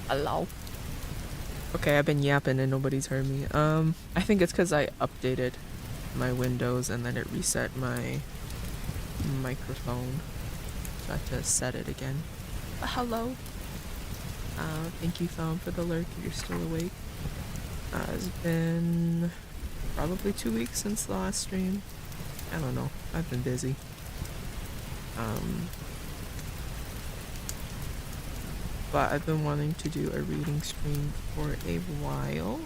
Hello. Okay, I've been yapping and nobody's heard me. I think it's because I updated my Windows and then it reset my microphone. So I have to set it again. But hello. Thank you, Thom, for the lurk if you're still awake. It's been probably 2 weeks since the last stream. I don't know. I've been busy. But I've been wanting to do a reading stream for a while.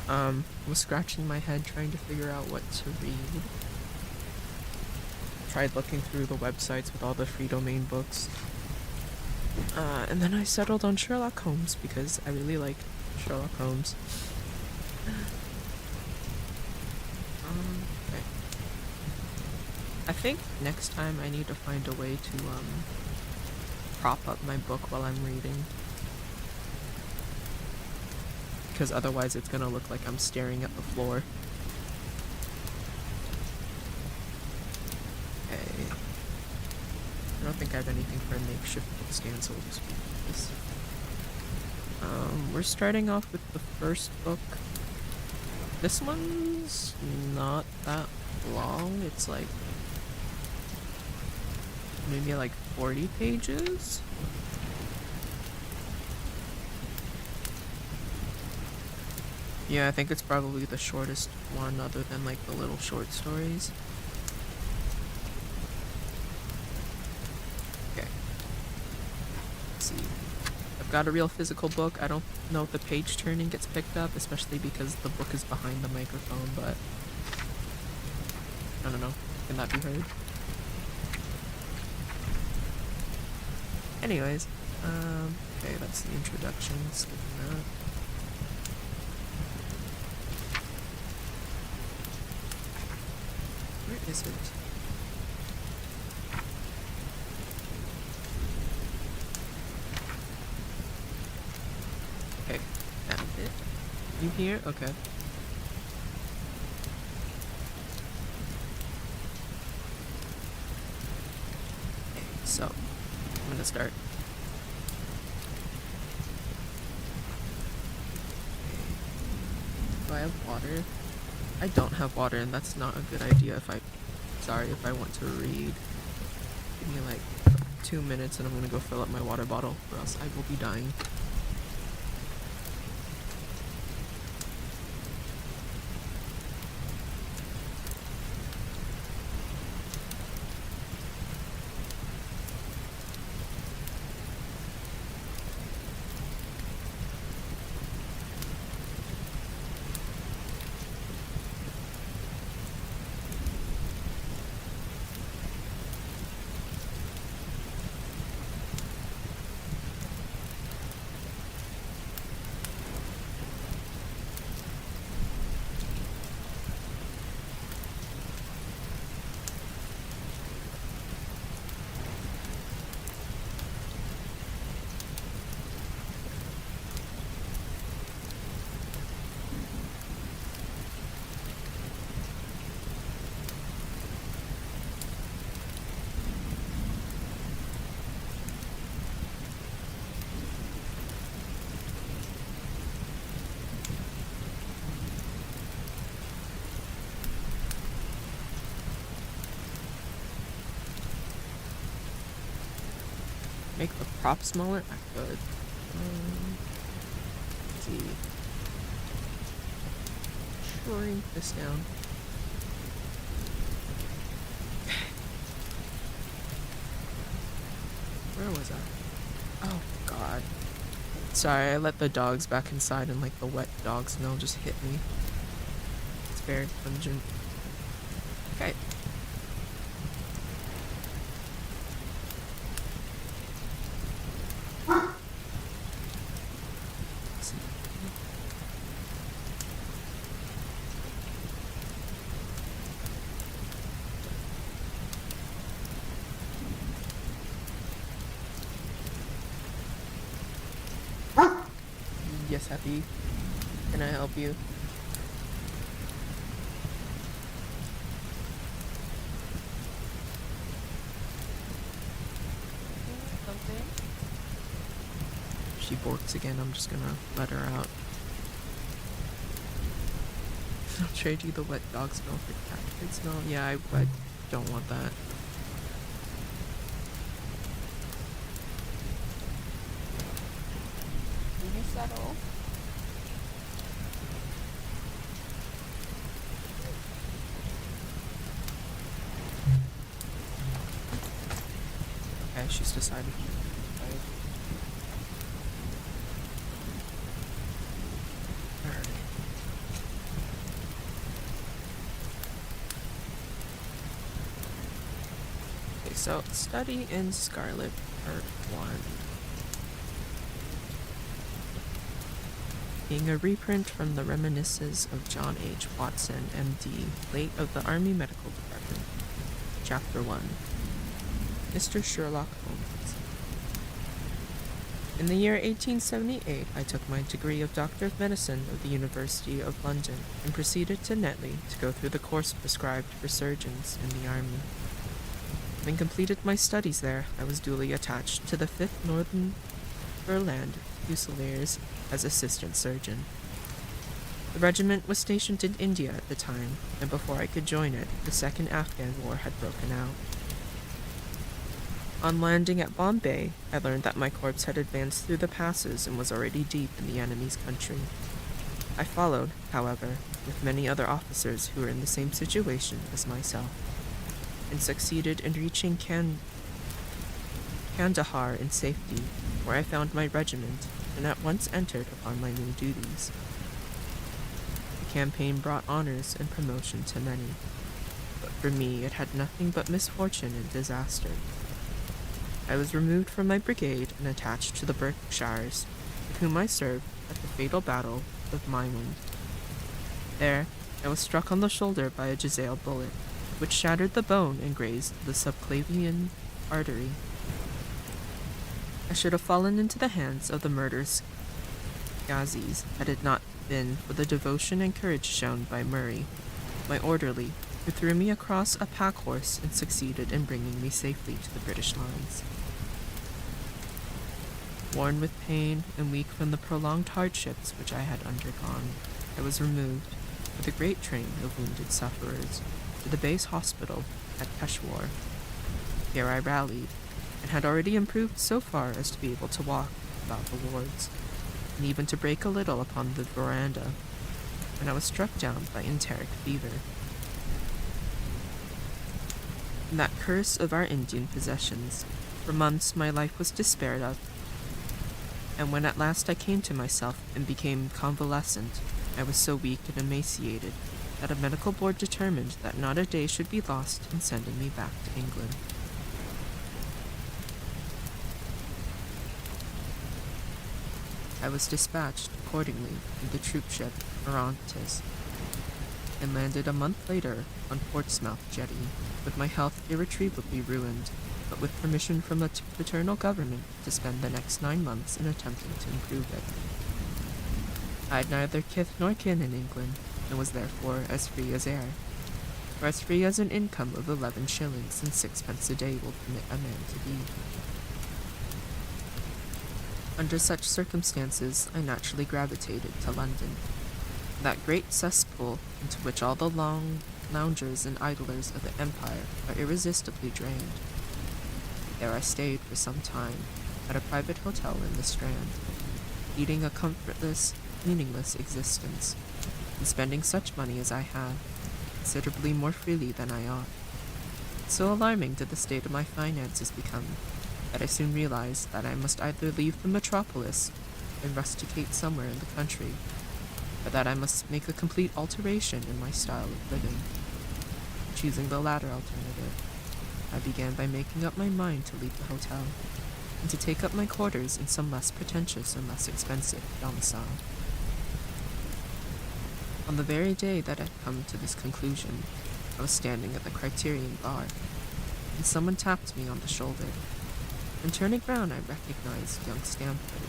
I was scratching my head trying to figure out what to read. Tried looking through the websites with all the free domain books. And then I settled on Sherlock Holmes because I really like Sherlock Holmes. Okay. I think next time I need to find a way to prop up my book while I'm reading. Because otherwise it's gonna look like I'm staring at the floor. Okay. I don't think I have anything for a makeshift book stand, so we'll just read this. We're starting off with the first book. This one's not that long. It's like maybe like 40 pages. Yeah, I think it's probably the shortest one other than like the little short stories. Okay. Let's see. I've got a real physical book. I don't know if the page turning gets picked up, especially because the book is behind the microphone, but I don't know. Can that be heard? Anyways, okay, that's the introduction. Skipping that. Where is it? Okay, found it. You here? Okay. Okay, so I'm gonna start. Do I have water? I don't have water, and that's not a good idea if I want to read. Give me like 2 minutes and I'm gonna go fill up my water bottle, or else I will be dying. Make the prop smaller? I could. Let's see. Shrink this down. Where was I? Oh god. Sorry, I let the dogs back inside and like the wet dog smell just hit me. It's very pungent. Okay. Yes, Happy. Can I help you? Something? she borks again, I'm just gonna let her out. I'll trade you the wet dog smell for cat food smell. Yeah, I don't want that. Will you settle? Okay, she's decided. Alright. Okay, so study in Scarlet, part 1. Being a reprint from the reminiscences of John H. Watson, M.D., late of the Army Medical Department. Chapter 1. Mr. Sherlock Holmes. In the year 1878, I took my degree of Doctor of Medicine of the University of London and proceeded to Netley to go through the course prescribed for surgeons in the Army. Having completed my studies there, I was duly attached to the 5th Northumberland Fusiliers as assistant surgeon. The regiment was stationed in India at the time, and before I could join it, the Second Afghan War had broken out. On landing at Bombay, I learned that my corps had advanced through the passes and was already deep in the enemy's country. I followed, however, with many other officers who were in the same situation as myself, and succeeded in reaching Kandahar in safety, where I found my regiment and at once entered upon my new duties. The campaign brought honors and promotion to many, but for me it had nothing but misfortune and disaster. I was removed from my brigade and attached to the Berkshires, with whom I served at the fatal battle of Maiwand. There, I was struck on the shoulder by a jezail bullet, which shattered the bone and grazed the subclavian artery. I should have fallen into the hands of the murderous Ghazis had it not been for the devotion and courage shown by Murray, my orderly, who threw me across a pack horse and succeeded in bringing me safely to the British lines. Worn with pain and weak from the prolonged hardships which I had undergone, I was removed, with a great train of wounded sufferers, to the base hospital at Peshawar. Here I rallied, and had already improved so far as to be able to walk about the wards, and even to break a little upon the veranda, when I was struck down by enteric fever. In that curse of our Indian possessions, for months my life was despaired of, and when at last I came to myself and became convalescent, I was so weak and emaciated that a medical board determined that not a day should be lost in sending me back to England. I was dispatched, accordingly, in the troop ship Orontes, and landed a month later on Portsmouth jetty, with my health irretrievably ruined, but with permission from the paternal government to spend the next 9 months in attempting to improve it. I had neither kith nor kin in England, and was therefore as free as air, or as free as an income of 11 shillings and 6 pence a day will permit a man to be. Under such circumstances, I naturally gravitated to London, that great cesspool into which all the loungers and idlers of the empire are irresistibly drained. There I stayed for some time, at a private hotel in the Strand, leading a comfortless, meaningless existence, and spending such money as I had, considerably more freely than I ought. So alarming did the state of my finances become, that I soon realized that I must either leave the metropolis and rusticate somewhere in the country, or that I must make a complete alteration in my style of living. Choosing the latter alternative, I began by making up my mind to leave the hotel, and to take up my quarters in some less pretentious and less expensive domicile. On the very day that I had come to this conclusion, I was standing at the Criterion bar, and someone tapped me on the shoulder, and turning round I recognized young Stamford,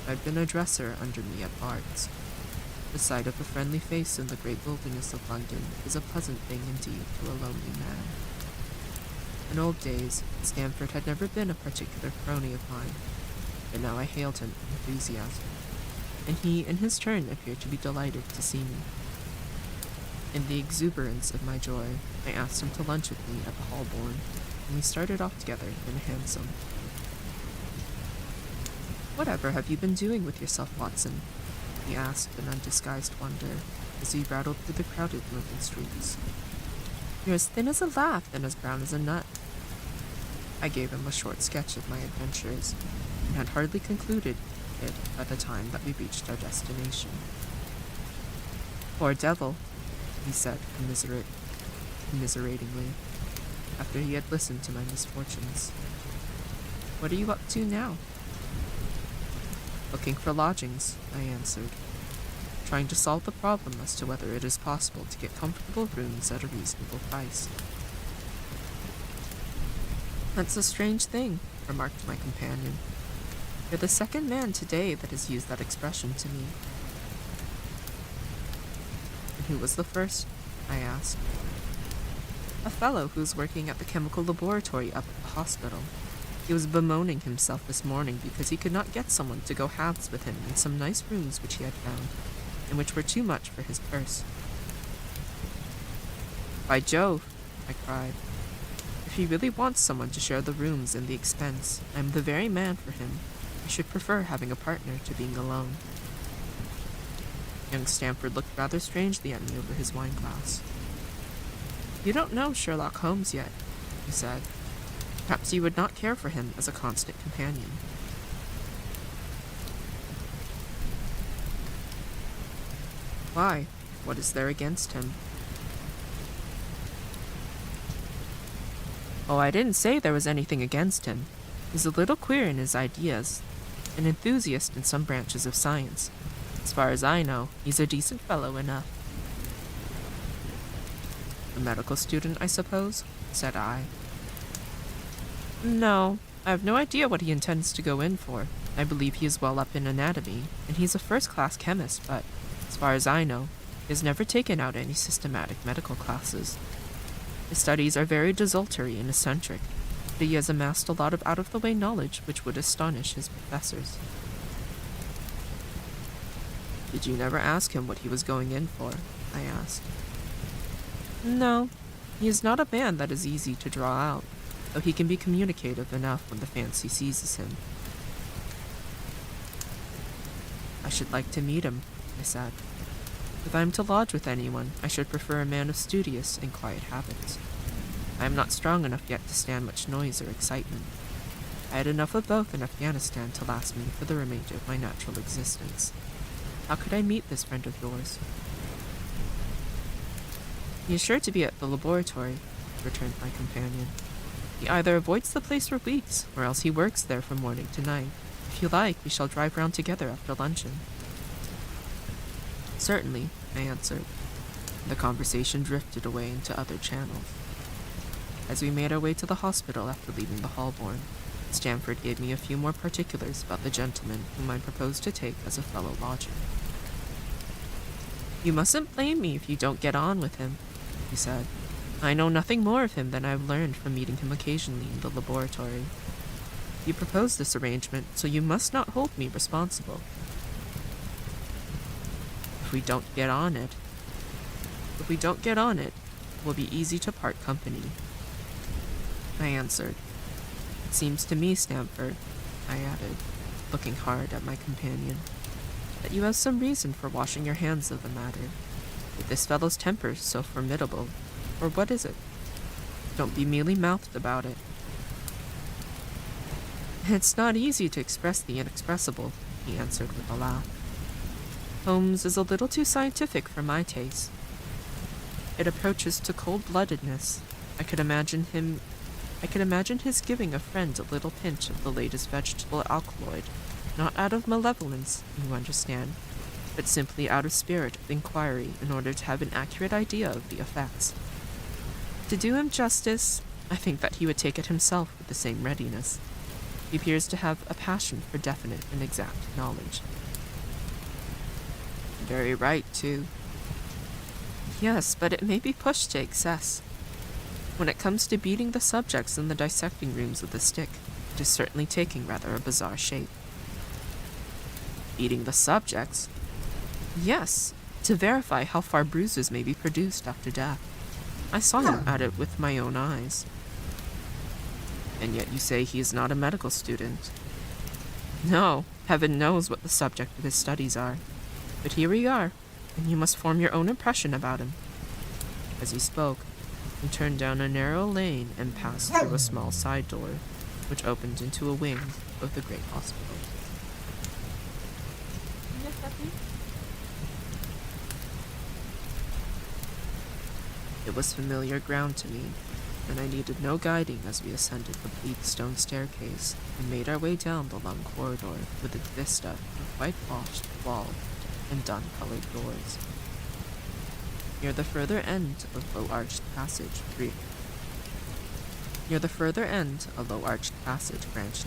who had been a dresser under me at Bart's. The sight of a friendly face in the great wilderness of London is a pleasant thing indeed to a lonely man. In old days, Stamford had never been a particular crony of mine, but now I hailed him with enthusiasm, and he, in his turn, appeared to be delighted to see me. In the exuberance of my joy, I asked him to lunch with me at the Hallborn, and we started off together in a hansom. "Whatever have you been doing with yourself, Watson?" he asked in undisguised wonder as we rattled through the crowded London streets. "You're as thin as a lath and as brown as a nut." I gave him a short sketch of my adventures, and had hardly concluded it by the time that we reached our destination. "Poor devil," he said commiseratingly, after he had listened to my misfortunes. "What are you up to now?" "Looking for lodgings," I answered, trying to solve the problem as to whether it is possible to get comfortable rooms at a reasonable price. "That's a strange thing," remarked my companion. "You're the second man today that has used that expression to me." "And who was the first?" I asked. "A fellow who's working at the chemical laboratory up at the hospital. He was bemoaning himself this morning because he could not get someone to go halves with him in some nice rooms which he had found, and which were too much for his purse." "By Jove," I cried. "If he really wants someone to share the rooms and the expense, I am the very man for him. I should prefer having a partner to being alone." Young Stamford looked rather strangely at me over his wine-glass. "You don't know Sherlock Holmes yet," he said. "Perhaps you would not care for him as a constant companion." "Why? What is there against him?" "Oh, I didn't say there was anything against him. He's a little queer in his ideas, an enthusiast in some branches of science. As far as I know, he's a decent fellow enough." "A medical student, I suppose?" said I. "No, I have no idea what he intends to go in for. I believe he is well up in anatomy, and he's a first-class chemist, but, as far as I know, he has never taken out any systematic medical classes. His studies are very desultory and eccentric, but he has amassed a lot of out-of-the-way knowledge which would astonish his professors." "Did you never ask him what he was going in for?" I asked. "No, he is not a man that is easy to draw out, though he can be communicative enough when the fancy seizes him." "I should like to meet him," I said. "If I am to lodge with anyone, I should prefer a man of studious and quiet habits. I am not strong enough yet to stand much noise or excitement. I had enough of both in Afghanistan to last me for the remainder of my natural existence. How could I meet this friend of yours?" "He is sure to be at the laboratory," returned my companion. "He either avoids the place for weeks, or else he works there from morning to night. If you like, we shall drive round together after luncheon." "Certainly," I answered. The conversation drifted away into other channels. As we made our way to the hospital after leaving the Hallborn, Stamford gave me a few more particulars about the gentleman whom I proposed to take as a fellow lodger. "You mustn't blame me if you don't get on with him," he said. "I know nothing more of him than I have learned from meeting him occasionally in the laboratory. You proposed this arrangement, so you must not hold me responsible. If we don't get on it, it will be easy to part company," I answered. "It seems to me, Stamford," I added, looking hard at my companion, "that you have some reason for washing your hands of the matter. If this fellow's temper is so formidable, or what is it? Don't be mealy-mouthed about it." "It's not easy to express the inexpressible," he answered with a laugh. "Holmes is a little too scientific for my taste. It approaches to cold-bloodedness. I could imagine his giving a friend a little pinch of the latest vegetable alkaloid, not out of malevolence, you understand, but simply out of spirit of inquiry in order to have an accurate idea of the effects. To do him justice, I think that he would take it himself with the same readiness. He appears to have a passion for definite and exact knowledge." "Very right, too." "Yes, but it may be pushed to excess. When it comes to beating the subjects in the dissecting rooms with a stick, it is certainly taking rather a bizarre shape. Eating the subjects? Yes, to verify how far bruises may be produced after death. I saw him at it with my own eyes. And yet you say he is not a medical student. No, heaven knows what the subject of his studies are. But here we are, and you must form your own impression about him. As he spoke, he turned down a narrow lane and passed through a small side door, which opened into a wing of the great hospital. It was familiar ground to me, and I needed no guiding as we ascended the bleak stone staircase and made our way down the long corridor with its vista of whitewashed walls and dun-colored doors. Near the further end, a low-arched passage branched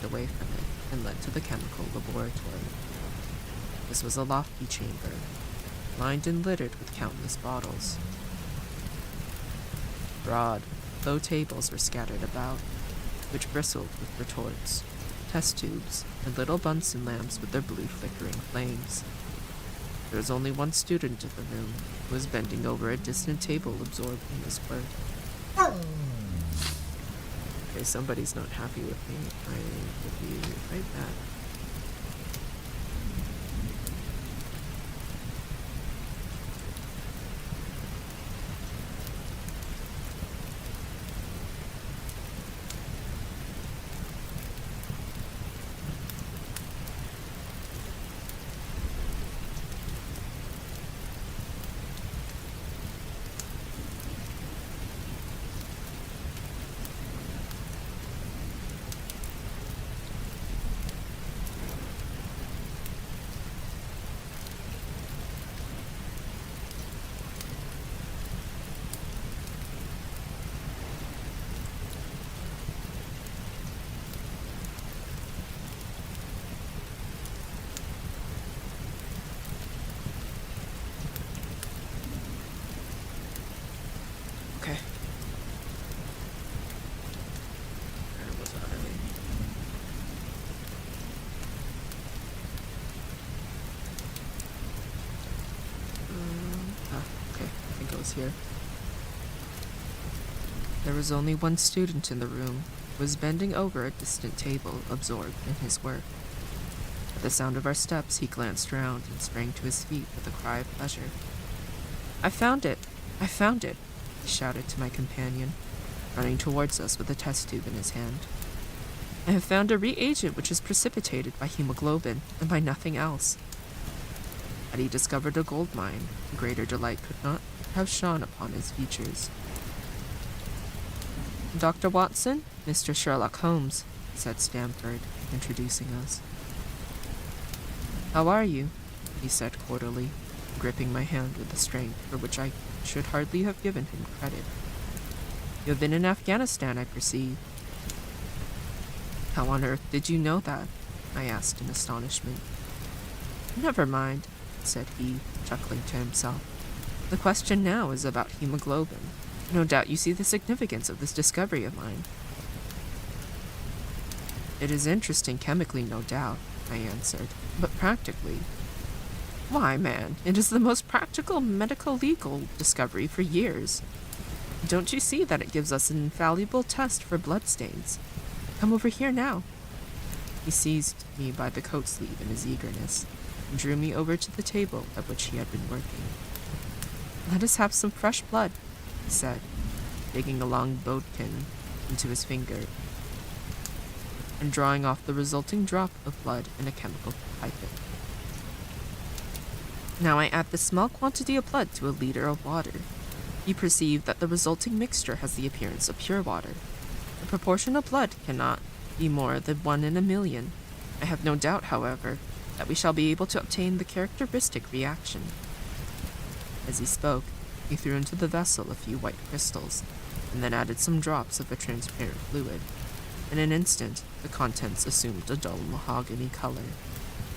away from it and led to the chemical laboratory. This was a lofty chamber, lined and littered with countless bottles. Broad, low tables were scattered about, which bristled with retorts, test tubes, and little Bunsen lamps with their blue flickering flames. There was only one student in the room, who was bending over a distant table absorbed in his work. Okay, somebody's not happy with me. I will be right back. Okay. Where was I? Okay. I think I was here. There was only one student in the room, who was bending over a distant table, absorbed in his work. At the sound of our steps, he glanced round and sprang to his feet with a cry of pleasure. I found it! I found it! He shouted to my companion, running towards us with a test tube in his hand. I have found a reagent which is precipitated by hemoglobin and by nothing else. Had he discovered a gold mine, greater delight could not have shone upon his features. Dr. Watson, Mr. Sherlock Holmes, said Stamford, introducing us. How are you? He said cordially, gripping my hand with a strength for which I should hardly have given him credit. You have been in Afghanistan, I perceive. How on earth did you know that? I asked in astonishment. Never mind, said he, chuckling to himself. The question now is about hemoglobin. No doubt you see the significance of this discovery of mine. It is interesting chemically, no doubt, I answered, but practically. Why, man, it is the most practical medico-legal discovery for years. Don't you see that it gives us an infallible test for bloodstains? Come over here now. He seized me by the coat sleeve in his eagerness and drew me over to the table at which he had been working. Let us have some fresh blood, he said, digging a long bodkin into his finger and drawing off the resulting drop of blood in a chemical pipette. Now I add this small quantity of blood to a liter of water. You perceive that the resulting mixture has the appearance of pure water. The proportion of blood cannot be more than 1 in a million. I have no doubt, however, that we shall be able to obtain the characteristic reaction. As he spoke, he threw into the vessel a few white crystals, and then added some drops of a transparent fluid. In an instant, the contents assumed a dull mahogany color,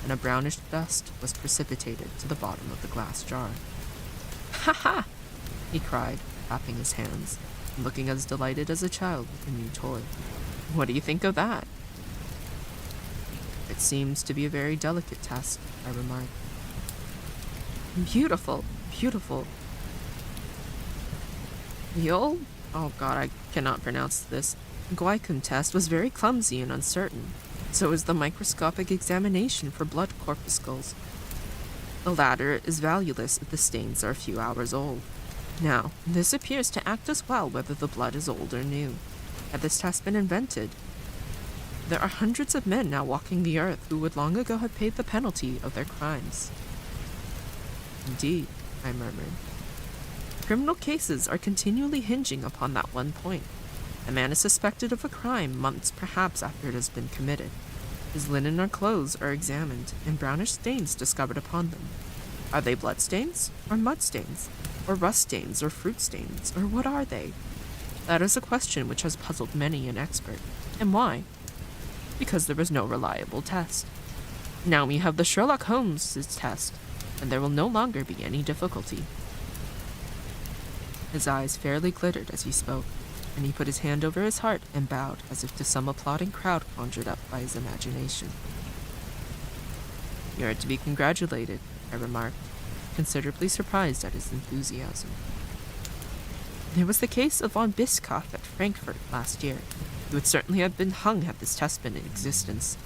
and a brownish dust was precipitated to the bottom of the glass jar. Ha ha! He cried, clapping his hands, and looking as delighted as a child with a new toy. What do you think of that? I It seems to be a very delicate test, I remarked. Beautiful, beautiful. The old, oh god, I cannot pronounce this, Guaikun test was very clumsy and uncertain. So is the microscopic examination for blood corpuscles. The latter is valueless if the stains are a few hours old. Now, this appears to act as well whether the blood is old or new. Had this test been invented, there are hundreds of men now walking the earth who would long ago have paid the penalty of their crimes. Indeed, I murmured. Criminal cases are continually hinging upon that one point. A man is suspected of a crime months perhaps after it has been committed. His linen or clothes are examined, and brownish stains discovered upon them. Are they blood stains, or mud stains, or rust stains, or fruit stains, or what are they? That is a question which has puzzled many an expert. And why? Because there is no reliable test. Now we have the Sherlock Holmes' test, and there will no longer be any difficulty. His eyes fairly glittered as he spoke, and he put his hand over his heart and bowed as if to some applauding crowd conjured up by his imagination. You are to be congratulated, I remarked, considerably surprised at his enthusiasm. There was the case of von Bischoff at Frankfurt last year. He would certainly have been hung had this test been in existence.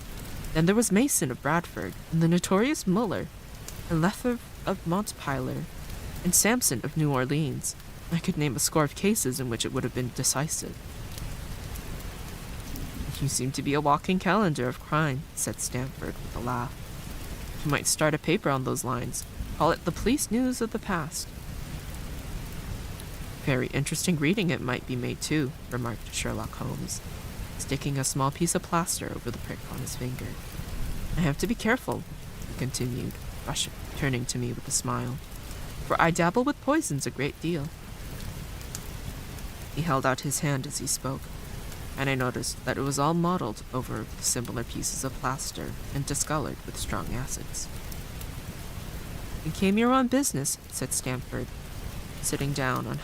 Then there was Mason of Bradford, and the notorious Muller, and Lefebvre of Montpellier, and Sampson of New Orleans. I could name a score of cases in which it would have been decisive. You seem to be a walking calendar of crime, said Stamford with a laugh. You might start a paper on those lines. Call it the police news of the past. Very interesting reading it might be made too, remarked Sherlock Holmes, sticking a small piece of plaster over the prick on his finger. I have to be careful, he continued, turning to me with a smile, for I dabble with poisons a great deal. He held out his hand as he spoke, and I noticed that it was all mottled over similar pieces of plaster and discolored with strong acids. You came here on business, said Stamford, sitting down on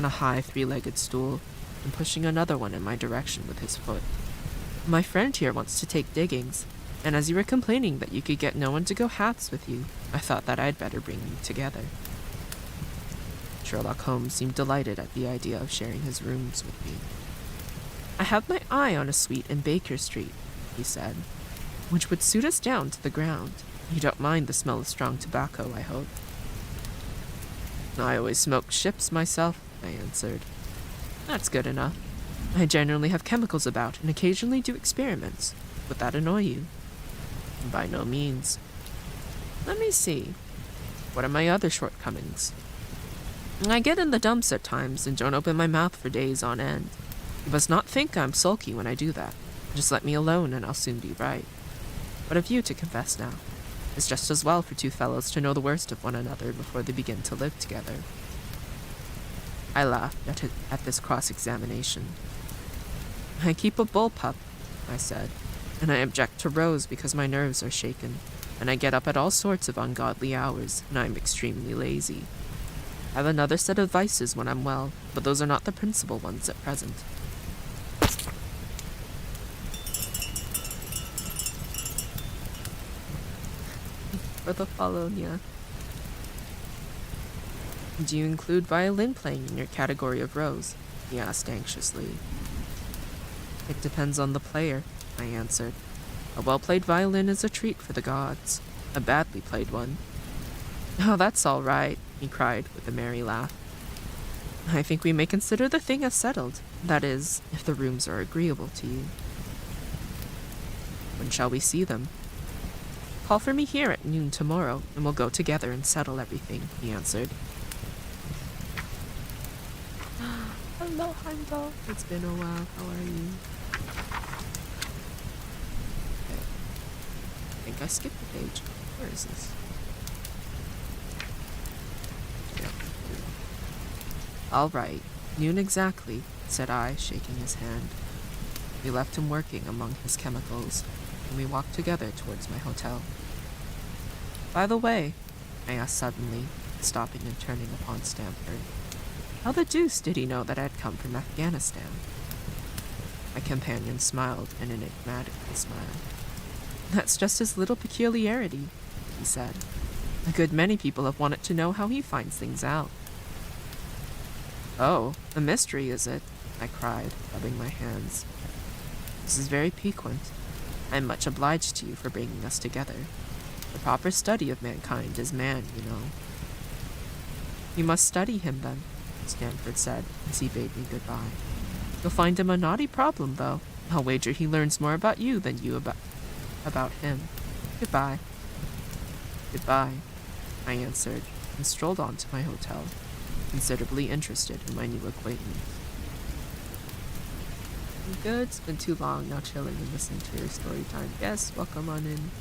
a high three-legged stool and pushing another one in my direction with his foot. My friend here wants to take diggings, and as you were complaining that you could get no one to go halves with you, I thought that I'd better bring you together. Sherlock Holmes seemed delighted at the idea of sharing his rooms with me. I have my eye on a suite in Baker Street, he said, which would suit us down to the ground. You don't mind the smell of strong tobacco, I hope. I always smoke ships myself, I answered. That's good enough. I generally have chemicals about and occasionally do experiments. Would that annoy you? By no means. Let me see. What are my other shortcomings? I get in the dumps at times and don't open my mouth for days on end. You must not think I'm sulky when I do that. Just let me alone and I'll soon be right. What have you to confess now? It's just as well for two fellows to know the worst of one another before they begin to live together. I laughed at this cross-examination. I keep a bullpup, I said, and I object to rows because my nerves are shaken, and I get up at all sorts of ungodly hours, and I'm extremely lazy. I have another set of vices when I'm well, but those are not the principal ones at present. For the Polonia. Do you include violin playing in your category of rows? He asked anxiously. It depends on the player, I answered. A well-played violin is a treat for the gods. A badly played one. Oh, that's all right, he cried with a merry laugh. I think we may consider the thing as settled. That is, if the rooms are agreeable to you. When shall we see them? Call for me here at noon tomorrow, and we'll go together and settle everything, he answered. Hello, Heimdall. It's been a while. How are you? Okay. I think I skipped the page. Where is this? Yeah. All right. Noon exactly, said I, shaking his hand. We left him working among his chemicals, and we walked together towards my hotel. By the way, I asked suddenly, stopping and turning upon Stamford, how the deuce did he know that I'd come from Afghanistan? My companion smiled an enigmatical smile. That's just his little peculiarity, he said. A good many people have wanted to know how he finds things out. Oh, a mystery, is it? I cried, rubbing my hands. This is very piquant. I am much obliged to you for bringing us together. The proper study of mankind is man, you know. You must study him, then, Stanford said, as he bade me goodbye. You'll find him a naughty problem, though. I'll wager he learns more about you than you about him. Goodbye. Goodbye, I answered, and strolled on to my hotel, considerably interested in my new acquaintance. Good, it's been too long now chilling and listening to your story time. Yes, welcome on in.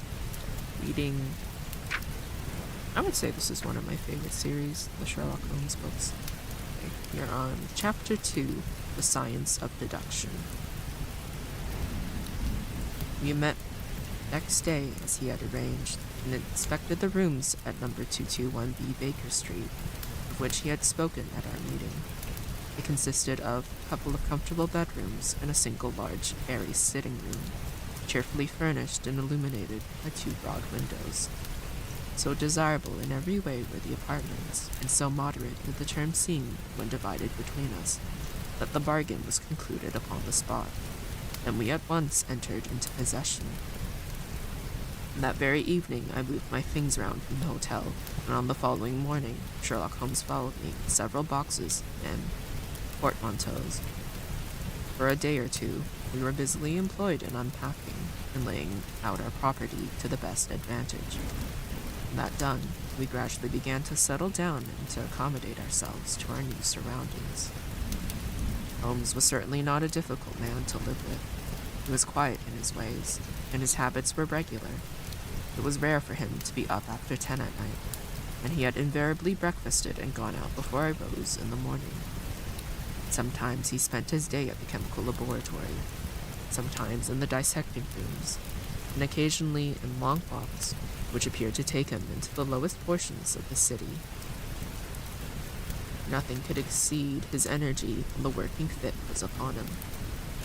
Reading. I would say this is one of my favorite series, the Sherlock Holmes books. Okay, you're on Chapter 2, The Science of Deduction. We met next day as he had arranged, and inspected the rooms at number 221B Baker Street, of which he had spoken at our meeting. It consisted of a couple of comfortable bedrooms and a single large, airy sitting room, cheerfully furnished and illuminated by 2 broad windows. So desirable in every way were the apartments, and so moderate did the term seem when divided between us, that the bargain was concluded upon the spot, and we at once entered into possession. That very evening I moved my things round from the hotel, and on the following morning Sherlock Holmes followed me with several boxes and portmanteaus. For a day or two we were busily employed in unpacking and laying out our property to the best advantage. That done, we gradually began to settle down and to accommodate ourselves to our new surroundings. Holmes was certainly not a difficult man to live with. He was quiet in his ways, and his habits were regular. It was rare for him to be up after 10 at night, and he had invariably breakfasted and gone out before I rose in the morning. Sometimes he spent his day at the chemical laboratory, sometimes in the dissecting rooms, and occasionally in long walks, which appeared to take him into the lowest portions of the city. Nothing could exceed his energy when the working fit was upon him,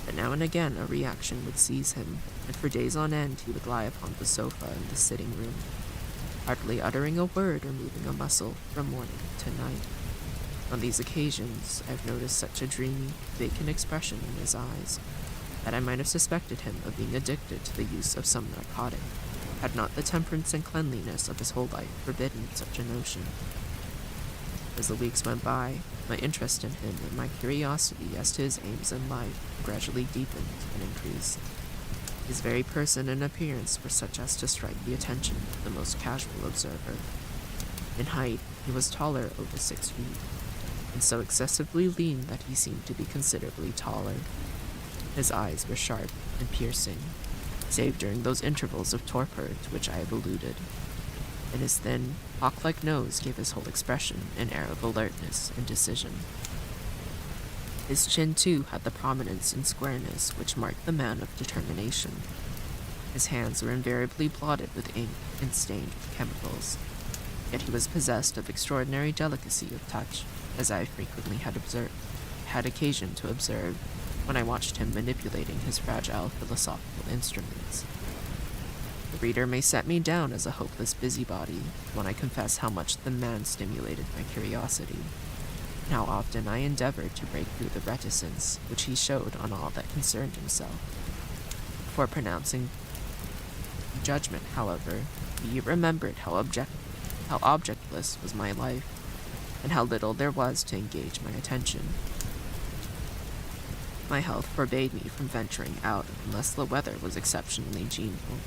but now and again a reaction would seize him, and for days on end he would lie upon the sofa in the sitting room, hardly uttering a word or moving a muscle from morning to night. On these occasions I have noticed such a dreamy, vacant expression in his eyes, that I might have suspected him of being addicted to the use of some narcotic, had not the temperance and cleanliness of his whole life forbidden such a notion. As the weeks went by, my interest in him and my curiosity as to his aims in life gradually deepened and increased. His very person and appearance were such as to strike the attention of the most casual observer. In height, he was taller over 6 feet, and so excessively lean that he seemed to be considerably taller. His eyes were sharp and piercing, save during those intervals of torpor to which I have alluded, and his thin, hawk-like nose gave his whole expression an air of alertness and decision. His chin, too, had the prominence and squareness which marked the man of determination. His hands were invariably blotted with ink and stained with chemicals, yet he was possessed of extraordinary delicacy of touch, as I frequently had occasion to observe when I watched him manipulating his fragile philosophical instruments. The reader may set me down as a hopeless busybody when I confess how much the man stimulated my curiosity, and how often I endeavored to break through the reticence which he showed on all that concerned himself. Before pronouncing judgment, however, he remembered how objectless was my life, and how little there was to engage my attention. My health forbade me from venturing out unless the weather was exceptionally genial,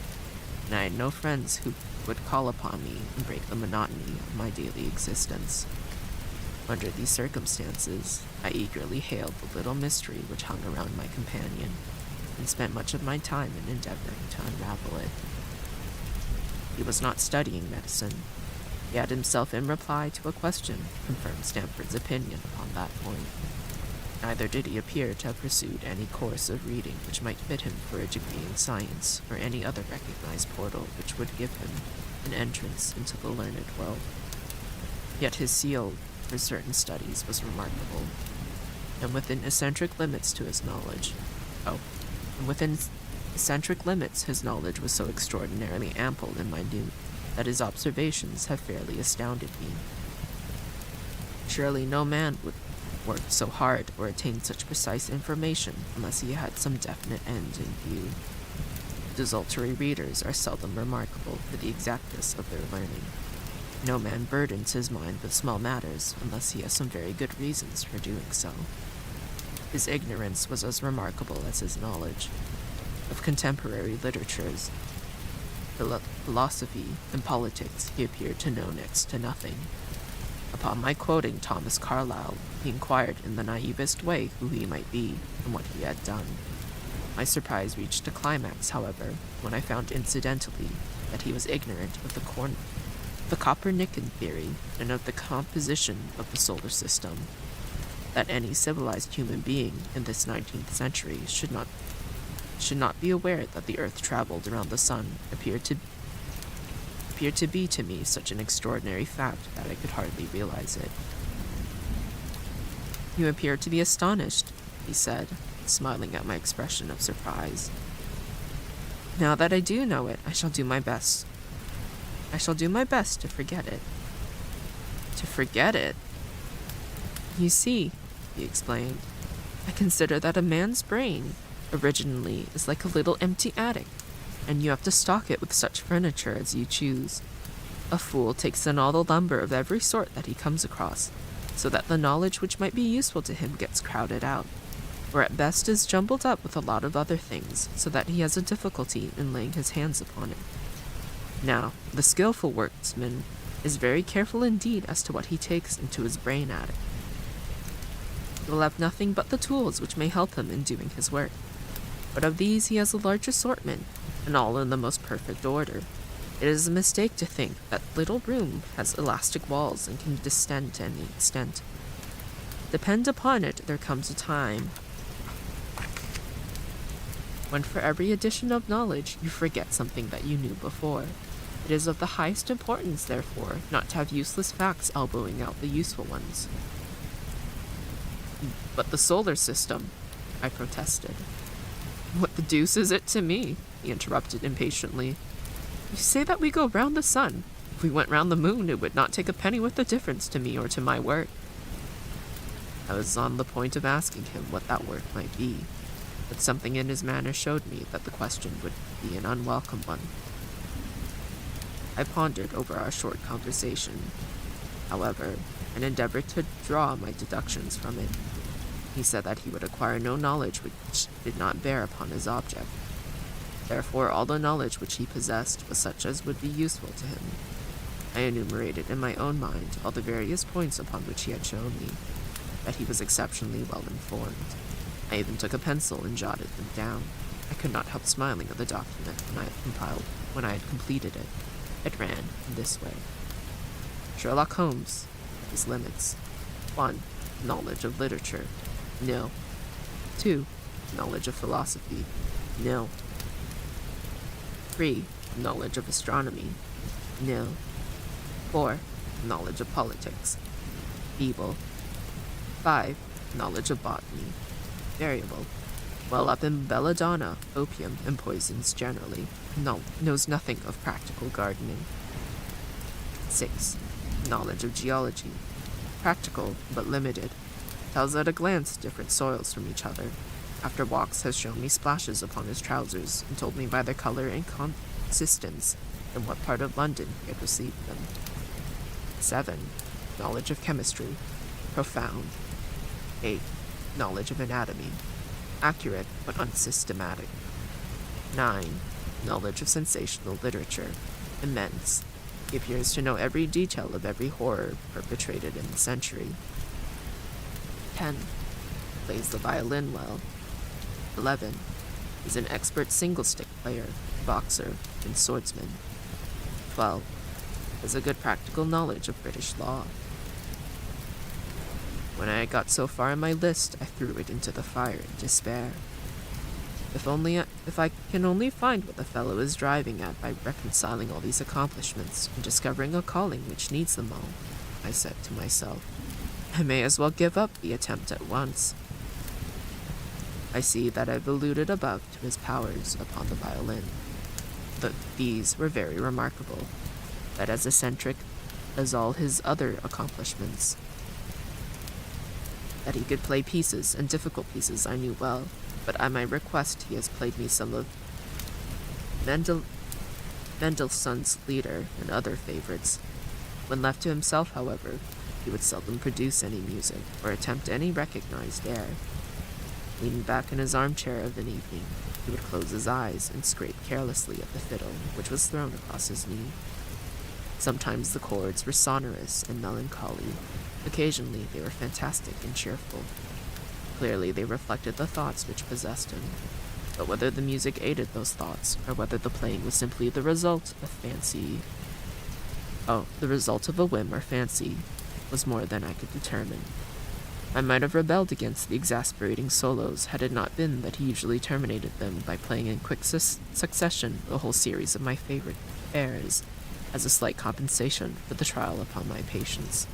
and I had no friends who would call upon me and break the monotony of my daily existence. Under these circumstances, I eagerly hailed the little mystery which hung around my companion, and spent much of my time in endeavoring to unravel it. He was not studying medicine. He had himself, in reply to a question, confirmed Stamford's opinion upon that point. Neither did he appear to have pursued any course of reading which might fit him for a degree in science, or any other recognized portal which would give him an entrance into the learned world. Yet his zeal for certain studies was remarkable, and within eccentric limits to his knowledge. Eccentric limits, his knowledge was so extraordinarily ample and minute that his observations have fairly astounded me. Surely no man would work so hard or attain such precise information unless he had some definite end in view. Desultory readers are seldom remarkable for the exactness of their learning. No man burdens his mind with small matters unless he has some very good reasons for doing so. His ignorance was as remarkable as his knowledge. Of contemporary literatures, philosophy, and politics he appeared to know next to nothing. Upon my quoting Thomas Carlyle, he inquired in the naivest way who he might be and what he had done. My surprise reached a climax, however, when I found incidentally that he was ignorant of the Copernican theory and of the composition of the solar system. That any civilized human being in this 19th century should not be aware that the Earth traveled around the sun appeared to be to me such an extraordinary fact that I could hardly realize it. "You appear to be astonished," he said, smiling at my expression of surprise. "Now that I do know it, I shall do my best. I shall do my best to forget it." "To forget it?" "You see," he explained, "I consider that a man's brain originally is like a little empty attic, and you have to stock it with such furniture as you choose. A fool takes in all the lumber of every sort that he comes across, so that the knowledge which might be useful to him gets crowded out, or at best is jumbled up with a lot of other things, so that he has a difficulty in laying his hands upon it. Now, the skillful workman is very careful indeed as to what he takes into his brain attic. He will have nothing but the tools which may help him in doing his work, but of these he has a large assortment, and all in the most perfect order. It is a mistake to think that little room has elastic walls and can distend to any extent. Depend upon it, there comes a time when for every addition of knowledge you forget something that you knew before. It is of the highest importance, therefore, not to have useless facts elbowing out the useful ones." "But the solar system," I protested. "What the deuce is it to me?" he interrupted impatiently. "You say that we go round the sun. If we went round the moon, it would not take a pennyworth of difference to me or to my work." I was on the point of asking him what that work might be, but something in his manner showed me that the question would be an unwelcome one. I pondered over our short conversation, however, and endeavored to draw my deductions from it. He said that he would acquire no knowledge which did not bear upon his object. Therefore, all the knowledge which he possessed was such as would be useful to him. I enumerated in my own mind all the various points upon which he had shown me that he was exceptionally well informed. I even took a pencil and jotted them down. I could not help smiling at the document when I had completed it. It ran in this way: Sherlock Holmes, his limits. 1. Knowledge of literature. Nil. 2. Knowledge of philosophy. Nil. 3. Knowledge of astronomy. Nil. 4. Knowledge of politics. Feeble. 5. Knowledge of botany. Variable. Well up in belladonna, opium, and poisons generally. Knows nothing of practical gardening. 6. Knowledge of geology. Practical, but limited. Tells at a glance different soils from each other. After walks has shown me splashes upon his trousers, and told me by their color and consistence in what part of London he had received them. 7. Knowledge of chemistry. Profound. 8. Knowledge of anatomy. Accurate, but unsystematic. 9. Knowledge of sensational literature. Immense. He appears to know every detail of every horror perpetrated in the century. 10. Plays the violin well. 11. Is an expert single-stick player, boxer, and swordsman. 12. Has a good practical knowledge of British law. When I had got so far in my list, I threw it into the fire in despair. If I can only find what the fellow is driving at by reconciling all these accomplishments and discovering a calling which needs them all, I said to myself, I may as well give up the attempt at once. I see that I've alluded above to his powers upon the violin. These were very remarkable, but as eccentric as all his other accomplishments. That he could play pieces, and difficult pieces, I knew well, but at my request he has played me some of Mendelssohn's Lieder and other favorites. When left to himself, however, he would seldom produce any music or attempt any recognized air. Leaning back in his armchair of an evening, he would close his eyes and scrape carelessly at the fiddle, which was thrown across his knee. Sometimes the chords were sonorous and melancholy. Occasionally they were fantastic and cheerful. Clearly they reflected the thoughts which possessed him. But whether the music aided those thoughts, or whether the playing was simply the result of a whim or fancy, was more than I could determine. I might have rebelled against the exasperating solos had it not been that he usually terminated them by playing in quick succession a whole series of my favorite airs, as a slight compensation for the trial upon my patience.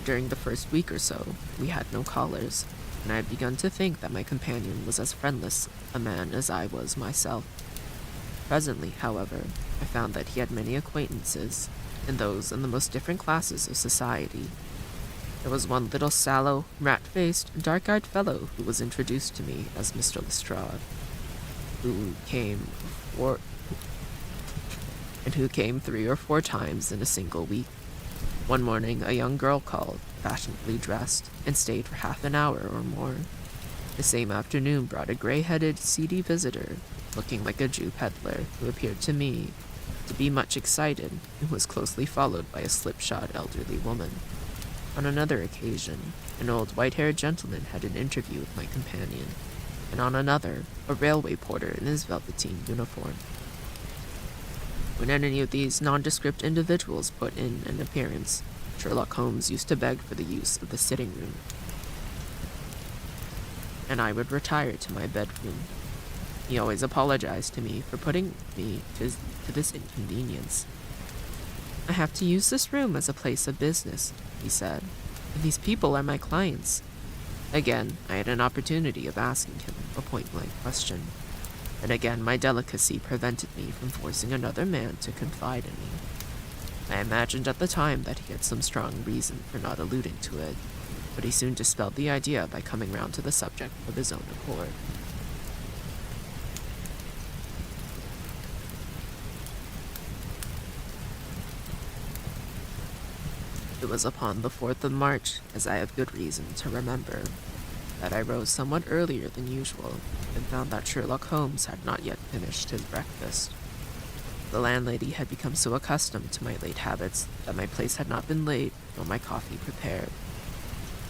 During the first week or so, we had no callers, and I had begun to think that my companion was as friendless a man as I was myself. Presently, however, I found that he had many acquaintances, and those in the most different classes of society. There was one little sallow, rat-faced, dark-eyed fellow who was introduced to me as Mr. Lestrade, who came 3 or 4 times in a single week. One morning, a young girl called, fashionably dressed, and stayed for half an hour or more. The same afternoon brought a gray-headed, seedy visitor, looking like a Jew peddler, who appeared to me to be much excited, and was closely followed by a slipshod elderly woman. On another occasion, an old white-haired gentleman had an interview with my companion, and on another, a railway porter in his velveteen uniform. When any of these nondescript individuals put in an appearance, Sherlock Holmes used to beg for the use of the sitting room, and I would retire to my bedroom. He always apologized to me for putting me to this inconvenience. "I have to use this room as a place of business," he said, "and these people are my clients." Again, I had an opportunity of asking him a point-blank question, and again my delicacy prevented me from forcing another man to confide in me. I imagined at the time that he had some strong reason for not alluding to it, but he soon dispelled the idea by coming round to the subject of his own accord. It was upon the 4th of March, as I have good reason to remember, that I rose somewhat earlier than usual, and found that Sherlock Holmes had not yet finished his breakfast. The landlady had become so accustomed to my late habits that my place had not been laid nor my coffee prepared.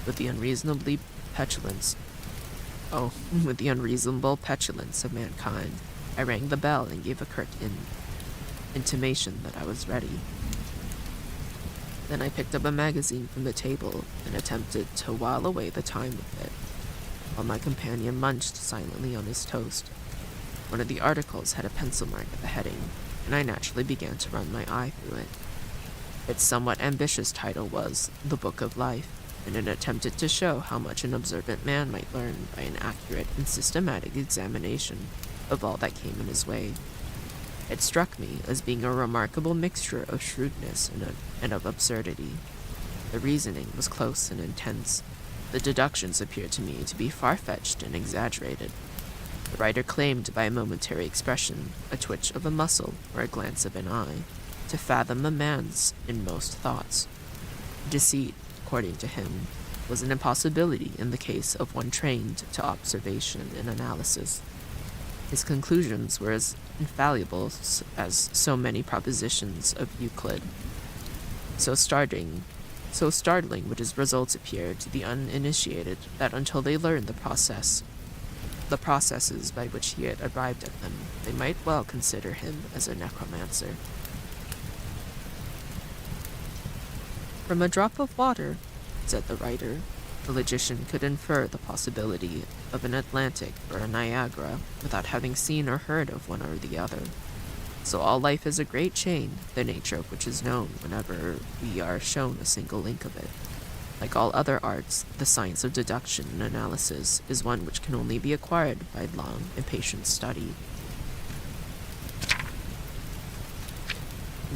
With the unreasonable petulance of mankind, I rang the bell and gave a curt intimation that I was ready. Then I picked up a magazine from the table and attempted to while away the time with it, while my companion munched silently on his toast. One of the articles had a pencil mark at the heading, and I naturally began to run my eye through it. Its somewhat ambitious title was The Book of Life, and it attempted to show how much an observant man might learn by an accurate and systematic examination of all that came in his way. It struck me as being a remarkable mixture of shrewdness and of absurdity. The reasoning was close and intense. The deductions appeared to me to be far-fetched and exaggerated. The writer claimed by a momentary expression, a twitch of a muscle, or a glance of an eye, to fathom a man's inmost thoughts. Deceit, according to him, was an impossibility in the case of one trained to observation and analysis. His conclusions were as infallible as so many propositions of Euclid. So startling would his results appear to the uninitiated that until they learned the processes by which he had arrived at them, they might well consider him as a necromancer. "From a drop of water," said the writer, "the logician could infer the possibility of an Atlantic or a Niagara without having seen or heard of one or the other. So all life is a great chain, the nature of which is known whenever we are shown a single link of it. Like all other arts, the science of deduction and analysis is one which can only be acquired by long and patient study.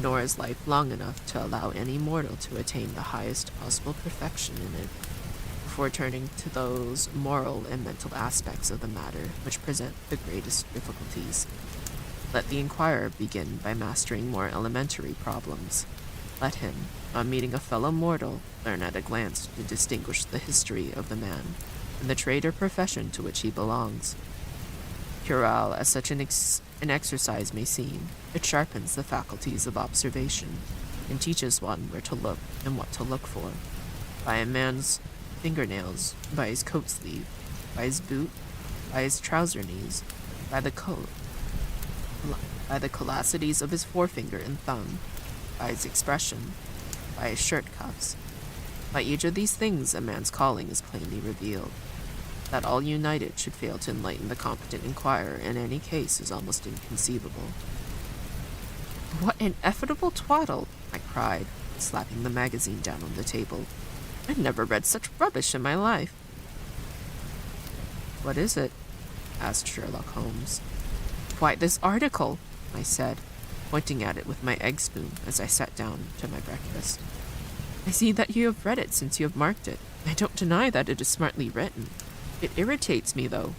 Nor is life long enough to allow any mortal to attain the highest possible perfection in it, before turning to those moral and mental aspects of the matter which present the greatest difficulties. Let the inquirer begin by mastering more elementary problems. Let him, on meeting a fellow mortal, learn at a glance to distinguish the history of the man and the trade or profession to which he belongs. Puerile as such an exercise may seem, it sharpens the faculties of observation and teaches one where to look and what to look for. By a man's fingernails, by his coat sleeve, by his boot, by his trouser knees, by the coat, by the callosities of his forefinger and thumb, by his expression, by his shirt cuffs. By each of these things a man's calling is plainly revealed. That all united should fail to enlighten the competent inquirer in any case is almost inconceivable. "What ineffable twaddle!" I cried, slapping the magazine down on the table. "I've never read such rubbish in my life." "What is it?" asked Sherlock Holmes. "Why, this article," I said, pointing at it with my egg spoon as I sat down to my breakfast. "I see that you have read it since you have marked it. I don't deny that it is smartly written. It irritates me, though.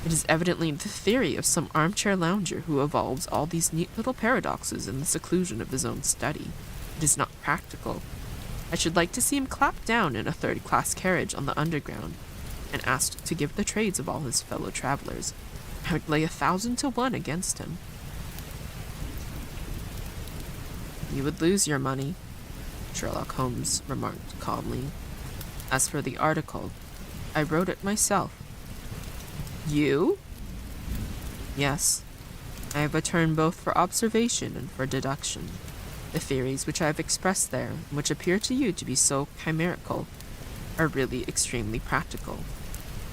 It is evidently the theory of some armchair lounger who evolves all these neat little paradoxes in the seclusion of his own study. It is not practical. I should like to see him clapped down in a third-class carriage on the Underground and asked to give the trades of all his fellow travelers. I would lay 1,000 to 1 against him." "You would lose your money," Sherlock Holmes remarked calmly. "As for the article, I wrote it myself." "You?" "Yes. I have a turn both for observation and for deduction. The theories which I have expressed there, and which appear to you to be so chimerical, are really extremely practical.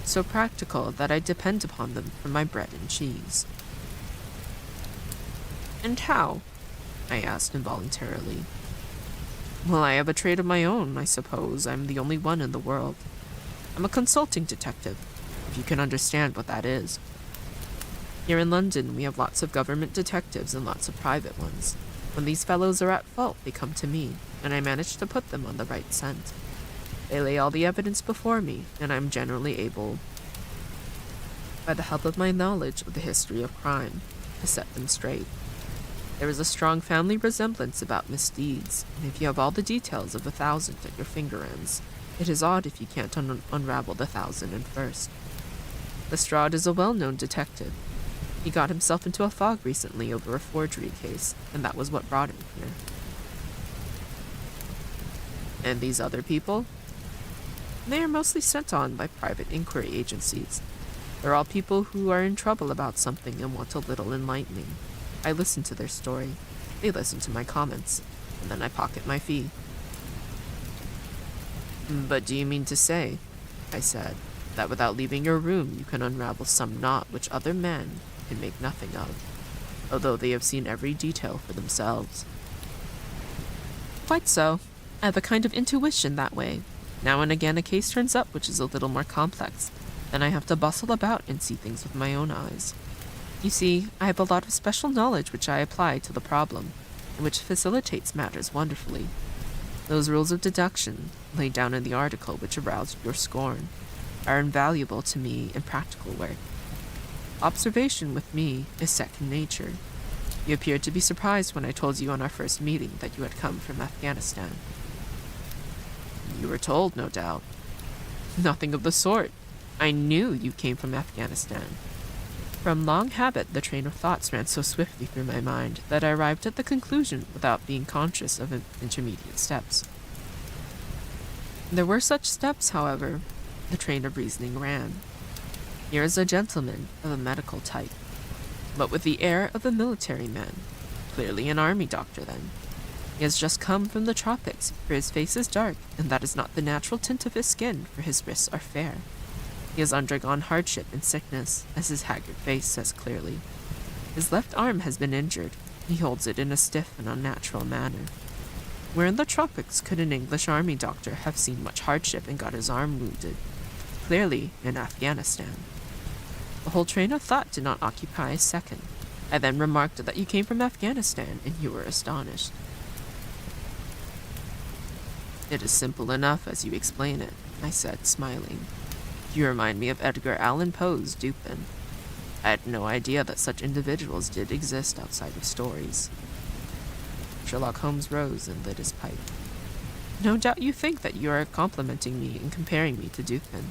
So practical that I depend upon them for my bread and cheese." "And how?" I asked involuntarily. "Well, I have a trade of my own, I suppose. I'm the only one in the world. I'm a consulting detective, if you can understand what that is. Here in London, we have lots of government detectives and lots of private ones. When these fellows are at fault, they come to me, and I manage to put them on the right scent. They lay all the evidence before me, and I'm generally able, by the help of my knowledge of the history of crime, to set them straight. There is a strong family resemblance about misdeeds, and if you have all the details of 1,000 at your finger ends, it is odd if you can't unravel the 1,001st. Lestrade is a well-known detective. He got himself into a fog recently over a forgery case, and that was what brought him here." "And these other people?" "They are mostly sent on by private inquiry agencies. They're all people who are in trouble about something and want a little enlightening. I listen to their story. They listen to my comments, and then I pocket my fee." "But do you mean to say," I said, "that without leaving your room you can unravel some knot which other men can make nothing of, although they have seen every detail for themselves?" "Quite so. I have a kind of intuition that way. Now and again a case turns up which is a little more complex. Then I have to bustle about and see things with my own eyes. You see, I have a lot of special knowledge which I apply to the problem, and which facilitates matters wonderfully. Those rules of deduction, laid down in the article which aroused your scorn, are invaluable to me in practical work. Observation with me is second nature. You appeared to be surprised when I told you on our first meeting that you had come from Afghanistan." "You were told, no doubt." "Nothing of the sort. I knew you came from Afghanistan. From long habit, the train of thoughts ran so swiftly through my mind that I arrived at the conclusion without being conscious of intermediate steps. There were such steps, however. The train of reasoning ran. Here is a gentleman of a medical type, but with the air of a military man, clearly an army doctor then. He has just come from the tropics, for his face is dark, and that is not the natural tint of his skin, for his wrists are fair. He has undergone hardship and sickness, as his haggard face says clearly. His left arm has been injured. He holds it in a stiff and unnatural manner. Where in the tropics could an English army doctor have seen much hardship and got his arm wounded? Clearly, in Afghanistan. The whole train of thought did not occupy a second. I then remarked that you came from Afghanistan, and you were astonished. It is simple enough as you explain it, I said, smiling. You remind me of Edgar Allan Poe's Dupin. I had no idea that such individuals did exist outside of stories. Sherlock Holmes rose and lit his pipe. No doubt you think that you are complimenting me and comparing me to Dupin.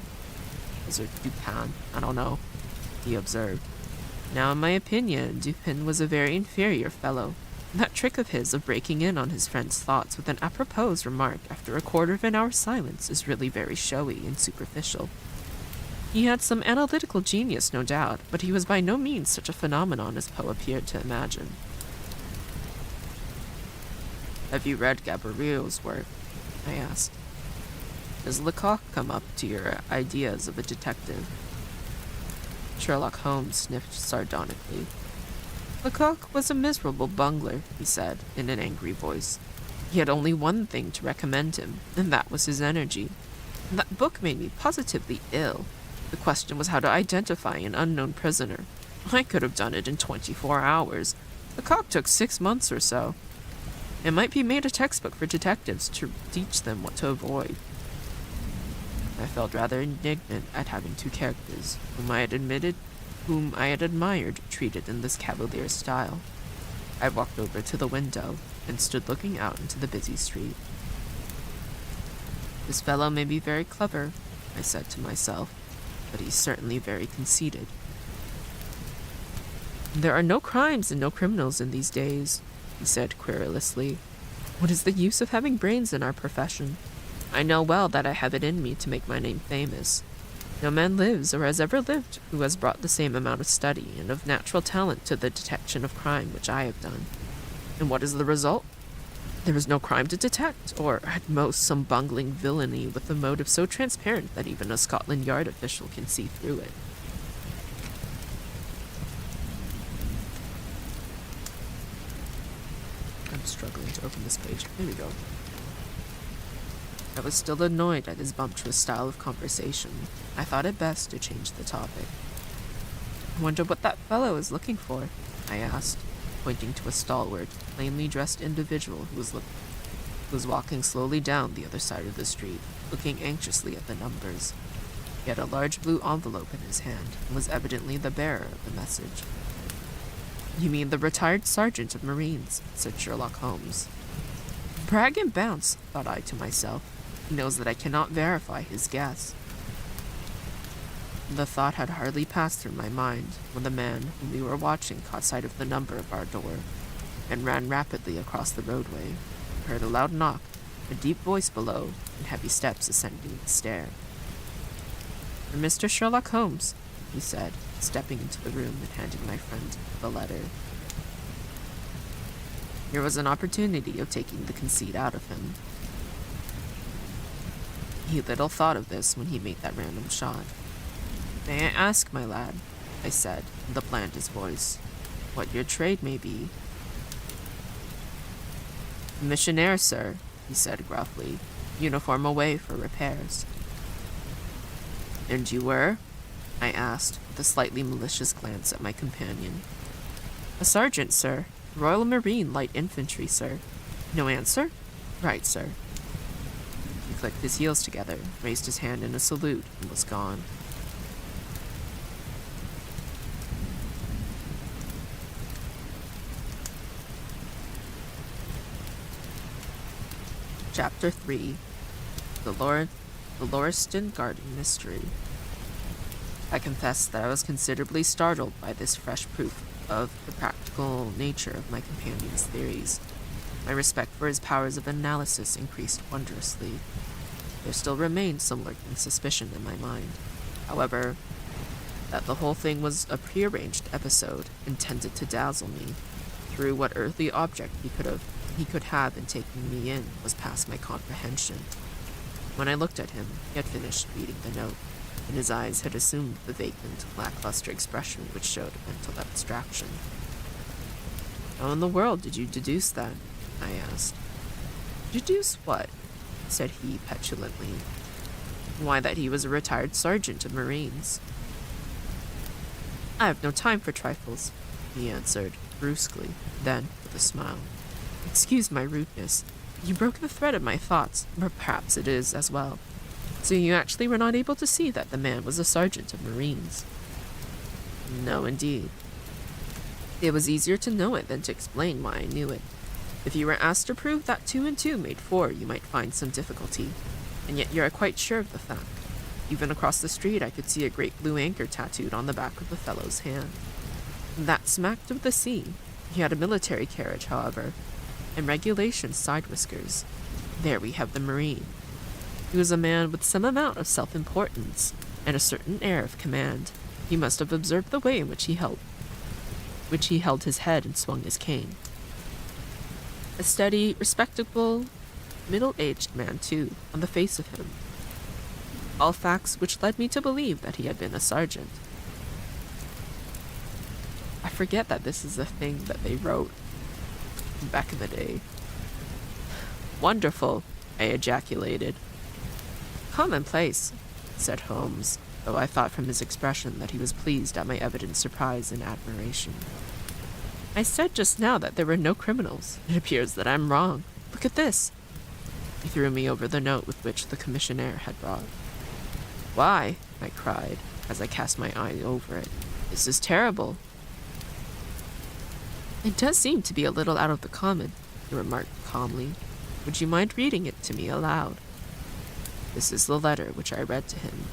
Or Dupin, I don't know, he observed. Now, in my opinion, Dupin was a very inferior fellow. That trick of his of breaking in on his friend's thoughts with an apropos remark after a quarter of an hour's silence is really very showy and superficial. He had some analytical genius, no doubt, but he was by no means such a phenomenon as Poe appeared to imagine. Have you read Gaboriau's work? I asked. Does Lecoq come up to your ideas of a detective? Sherlock Holmes sniffed sardonically. Lecoq was a miserable bungler, he said, in an angry voice. He had only one thing to recommend him, and that was his energy. That book made me positively ill. The question was how to identify an unknown prisoner. I could have done it in 24 hours. Lecoq took 6 months or so. It might be made a textbook for detectives to teach them what to avoid. I felt rather indignant at having two characters, whom I had admired, treated in this cavalier style. I walked over to the window and stood looking out into the busy street. This fellow may be very clever, I said to myself, but he's certainly very conceited. There are no crimes and no criminals in these days, he said querulously. What is the use of having brains in our profession? I know well that I have it in me to make my name famous. No man lives or has ever lived who has brought the same amount of study and of natural talent to the detection of crime which I have done. And what is the result? There is no crime to detect, or at most some bungling villainy with a motive so transparent that even a Scotland Yard official can see through it. I'm struggling to open this page. There we go. I was still annoyed at his bumptious style of conversation. I thought it best to change the topic. I wonder what that fellow is looking for, I asked, pointing to a stalwart, plainly dressed individual who was walking slowly down the other side of the street, looking anxiously at the numbers. He had a large blue envelope in his hand and was evidently the bearer of the message. You mean the retired sergeant of Marines, said Sherlock Holmes. Brag and bounce, thought I to myself. He knows that I cannot verify his guess. The thought had hardly passed through my mind when the man whom we were watching caught sight of the number of our door and ran rapidly across the roadway. I heard a loud knock, a deep voice below, and heavy steps ascending the stair. For Mr. Sherlock Holmes, he said, stepping into the room and handing my friend the letter. Here was an opportunity of taking the conceit out of him. He little thought of this when he made that random shot. May I ask, my lad, I said, in the blandest voice, what your trade may be? Missionaire, sir, he said gruffly, uniform away for repairs. And you were? I asked, with a slightly malicious glance at my companion. A sergeant, sir. Royal Marine Light Infantry, sir. No answer? Right, sir. He clicked his heels together, raised his hand in a salute, and was gone. Chapter 3. The Lauriston Garden Mystery. I confess that I was considerably startled by this fresh proof of the practical nature of my companion's theories. My respect for his powers of analysis increased wondrously. There still remained some lurking suspicion in my mind, however, that the whole thing was a prearranged episode intended to dazzle me through what earthly object he could have in taking me in was past my comprehension. When I looked at him, he had finished reading the note, and his eyes had assumed the vacant, lackluster expression which showed mental abstraction. How in the world did you deduce that? I asked. Deduce what? Said he petulantly. Why, that he was a retired sergeant of Marines. I have no time for trifles, he answered, brusquely, then, with a smile. Excuse my rudeness. You broke the thread of my thoughts, or perhaps it is as well. So you actually were not able to see that the man was a sergeant of Marines? No, indeed. It was easier to know it than to explain why I knew it. If you were asked to prove that 2 and 2 made 4, you might find some difficulty, and yet you are quite sure of the fact. Even across the street I could see a great blue anchor tattooed on the back of the fellow's hand. That smacked of the sea. He had a military carriage, however, and regulation side whiskers. There we have the Marine. He was a man with some amount of self-importance, and a certain air of command. He must have observed the way in which he held his head and swung his cane. A steady, respectable, middle-aged man, too, on the face of him. All facts which led me to believe that he had been a sergeant. I forget that this is a thing that they wrote back in the day. Wonderful, I ejaculated. Commonplace, said Holmes, though I thought from his expression that he was pleased at my evident surprise and admiration. I said just now that there were no criminals. It appears that I'm wrong. Look at this. He threw me over the note with which the commissionaire had brought. Why, I cried, as I cast my eye over it. This is terrible. It does seem to be a little out of the common, he remarked calmly. Would you mind reading it to me aloud? This is the letter which I read to him.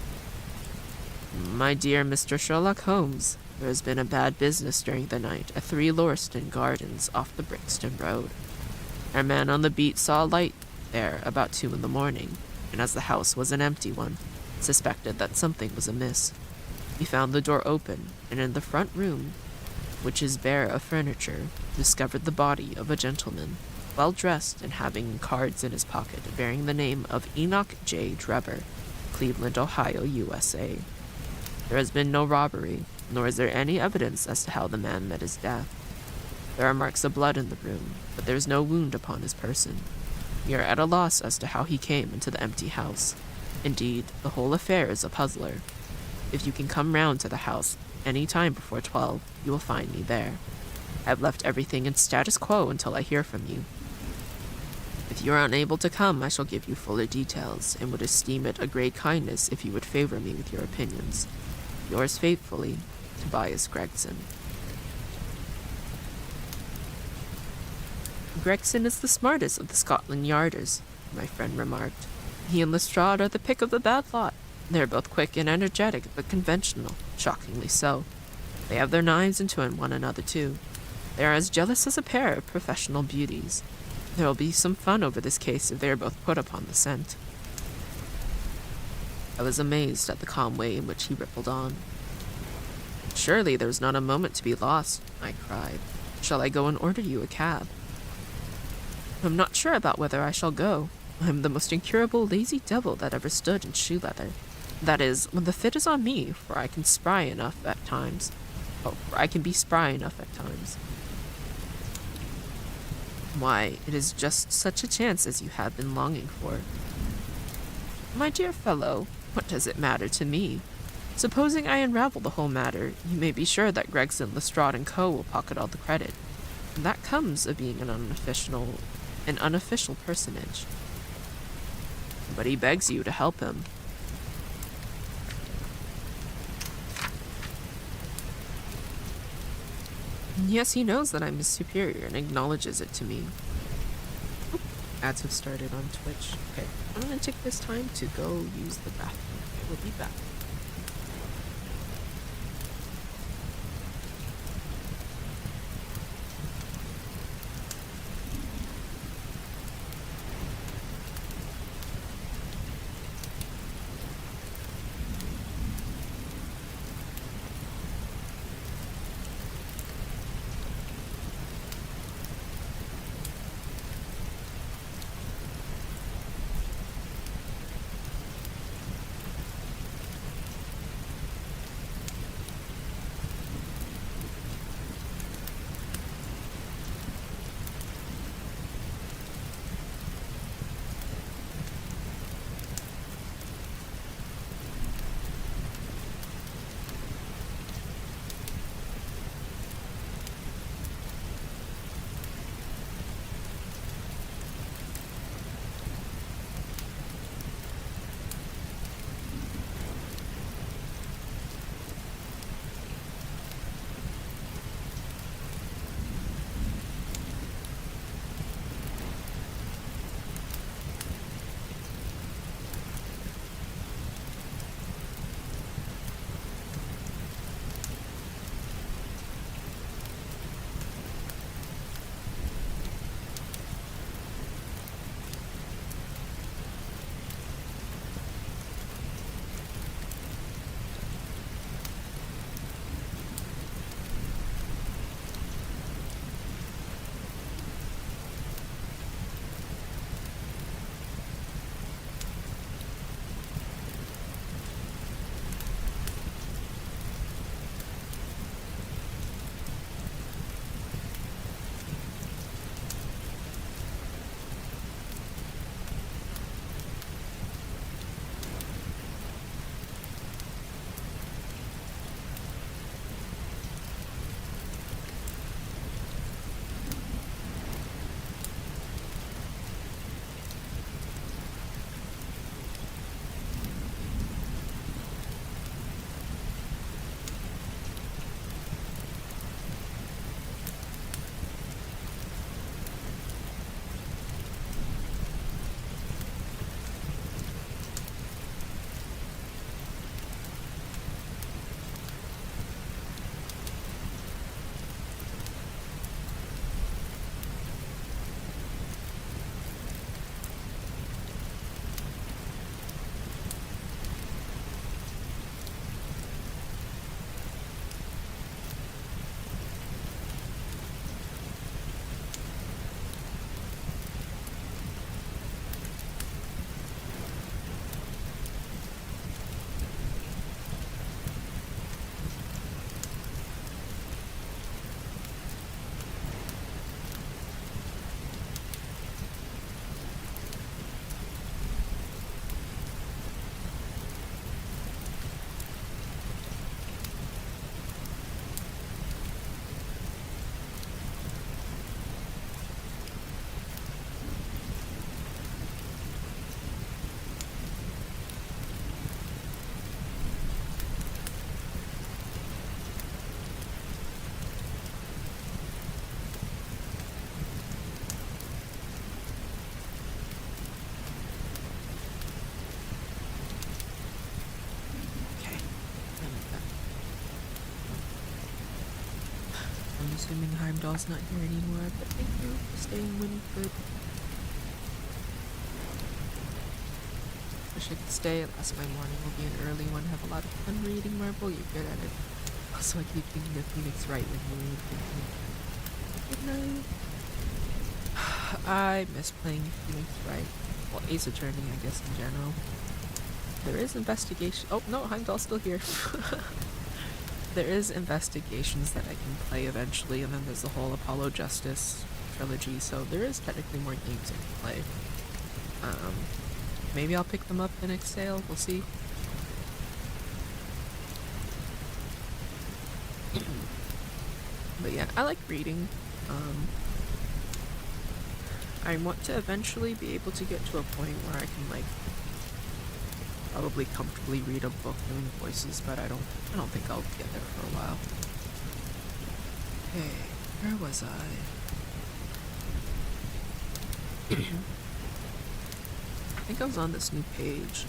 My dear Mr. Sherlock Holmes, there has been a bad business during the night at 3 Lauriston Gardens off the Brixton Road. Our man on the beat saw a light there about 2 in the morning, and as the house was an empty one, suspected that something was amiss. He found the door open, and in the front room, which is bare of furniture, discovered the body of a gentleman, well dressed and having cards in his pocket bearing the name of Enoch J. Drebber, Cleveland, Ohio, USA. There has been no robbery, nor is there any evidence as to how the man met his death. There are marks of blood in the room, but there is no wound upon his person. We are at a loss as to how he came into the empty house. Indeed, the whole affair is a puzzler. If you can come round to the house any time before 12, you will find me there. I have left everything in status quo until I hear from you. If you are unable to come, I shall give you fuller details, and would esteem it a great kindness if you would favor me with your opinions. Yours faithfully, Tobias Gregson. Gregson is the smartest of the Scotland Yarders, my friend remarked. He and Lestrade are the pick of the bad lot. They are both quick and energetic, but conventional, shockingly so. They have their knives into one another, too. They are as jealous as a pair of professional beauties. There will be some fun over this case if they are both put upon the scent. I was amazed at the calm way in which he rippled on. Surely there is not a moment to be lost, I cried. Shall I go and order you a cab? I'm not sure about whether I shall go. I'm the most incurable lazy devil that ever stood in shoe leather. That is, when the fit is on me, for I can be spry enough at times. Why, it is just such a chance as you have been longing for. My dear fellow, what does it matter to me? Supposing I unravel the whole matter, you may be sure that Gregson, Lestrade, and Co. will pocket all the credit. And that comes of being an unofficial personage. But he begs you to help him. Yes, he knows that I'm his superior and acknowledges it to me. Oop, ads have started on Twitch. Okay, I'm gonna take this time to go use the bathroom. Okay, we'll be back. assuming Heimdall's not here anymore, but thank you for staying when you could. Wish I could stay. Last my morning will be an early one. Have a lot of fun reading Marvel. You're good at it. Also, I keep thinking of Phoenix Wright when you read. Good night. I miss playing Phoenix Wright. Well, Ace Attorney, I guess, in general. There is investigation. Oh, no, Heimdall's still here. There is investigations that I can play eventually, and then there's the whole Apollo Justice trilogy, so there is technically more games I can play. Maybe I'll pick them up the next sale. We'll see. But yeah, I like reading. I want to eventually be able to get to a point where I can, like, probably comfortably read a book doing voices, but I don't think I'll get there for a while. Okay, where was I? I think I was on this new page.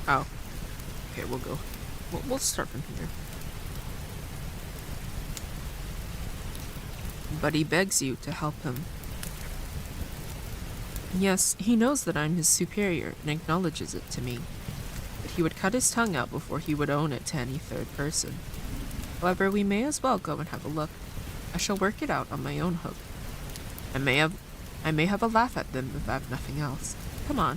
Oh. Okay, we'll go. We'll start from here. But he begs you to help him. Yes, he knows that I'm his superior and acknowledges it to me. But he would cut his tongue out before he would own it to any third person. However, we may as well go and have a look. I shall work it out on my own hook. I may have a laugh at them if I have nothing else. Come on.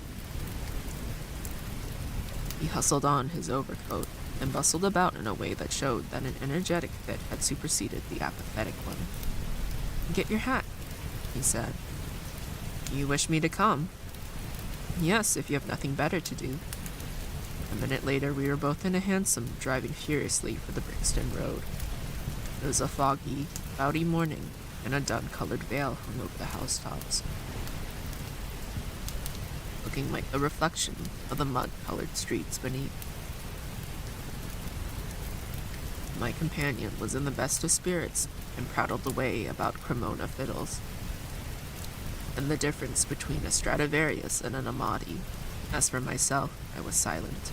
He hustled on his overcoat and bustled about in a way that showed that an energetic fit had superseded the apathetic one. Get your hat, he said. You wish me to come? Yes, if you have nothing better to do. A minute later, we were both in a hansom, driving furiously for the Brixton Road. It was a foggy, cloudy morning, and a dun-colored veil hung over the housetops, looking like a reflection of the mud-colored streets beneath. My companion was in the best of spirits and prattled away about Cremona fiddles, and the difference between a Stradivarius and an Amati. As for myself, I was silent,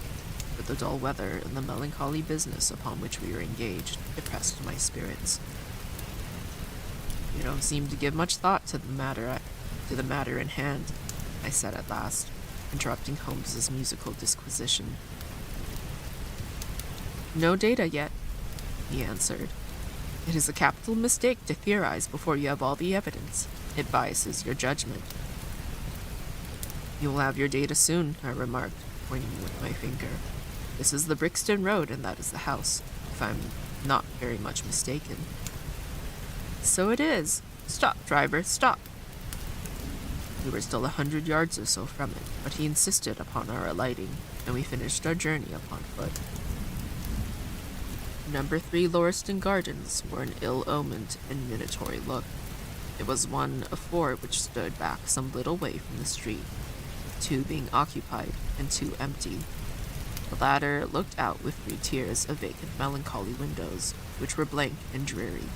but the dull weather and the melancholy business upon which we were engaged depressed my spirits. You don't seem to give much thought to the matter in hand, I said at last, interrupting Holmes's musical disquisition. No data yet, he answered. It is a capital mistake to theorize before you have all the evidence. It biases your judgment. You will have your data soon, I remarked, pointing with my finger. This is the Brixton Road, and that is the house, if I'm not very much mistaken. So it is. Stop, driver, stop. We were still 100 yards or so from it, but he insisted upon our alighting, and we finished our journey upon foot. Number 3 Lauriston Gardens wore an ill-omened and minatory look. It was one of 4 which stood back some little way from the street, 2 being occupied and 2 empty. The latter looked out with 3 tiers of vacant melancholy windows, which were blank and dreary,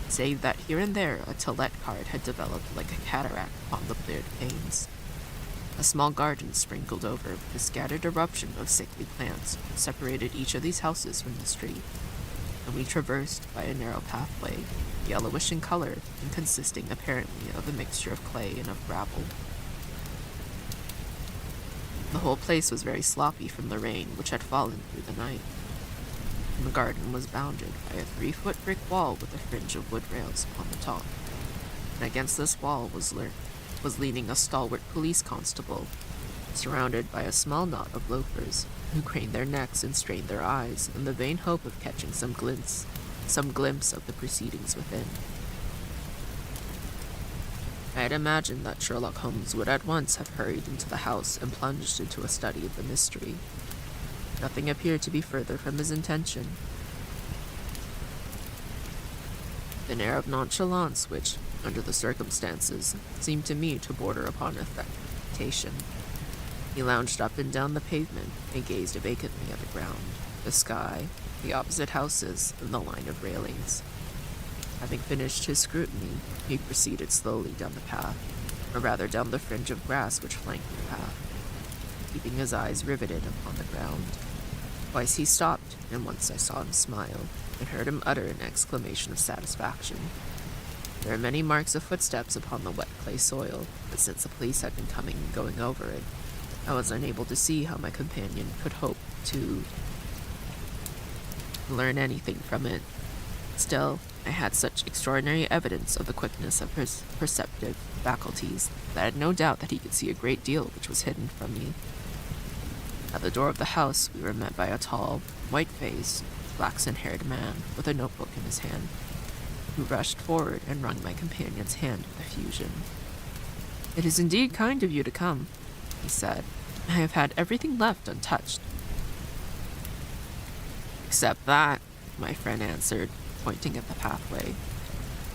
save that here and there a to let card had developed like a cataract upon the bleared panes. A small garden sprinkled over with a scattered eruption of sickly plants separated each of these houses from the street, and we traversed by a narrow pathway, yellowish in color and consisting apparently of a mixture of clay and of gravel. The whole place was very sloppy from the rain which had fallen through the night. The garden was bounded by a 3-foot brick wall with a fringe of wood rails upon the top, and against this wall was leaning a stalwart police constable, surrounded by a small knot of loafers, who craned their necks and strained their eyes in the vain hope of catching some glimpse of the proceedings within. I had imagined that Sherlock Holmes would at once have hurried into the house and plunged into a study of the mystery. Nothing appeared to be further from his intention. An air of nonchalance which, under the circumstances, seemed to me to border upon affectation. He lounged up and down the pavement and gazed vacantly at the ground, the sky, the opposite houses, and the line of railings. Having finished his scrutiny, he proceeded slowly down the path, or rather down the fringe of grass which flanked the path. keeping his eyes riveted upon the ground. Twice he stopped, and once I saw him smile, and heard him utter an exclamation of satisfaction. There are many marks of footsteps upon the wet clay soil, but since the police had been coming and going over it, I was unable to see how my companion could hope to learn anything from it. Still, I had such extraordinary evidence of the quickness of his perceptive faculties that I had no doubt that he could see a great deal which was hidden from me. At the door of the house, we were met by a tall, white-faced, flaxen-haired man with a notebook in his hand, who rushed forward and wrung my companion's hand with effusion. "It is indeed kind of you to come," he said. "I have had everything left untouched." "Except that," my friend answered, pointing at the pathway.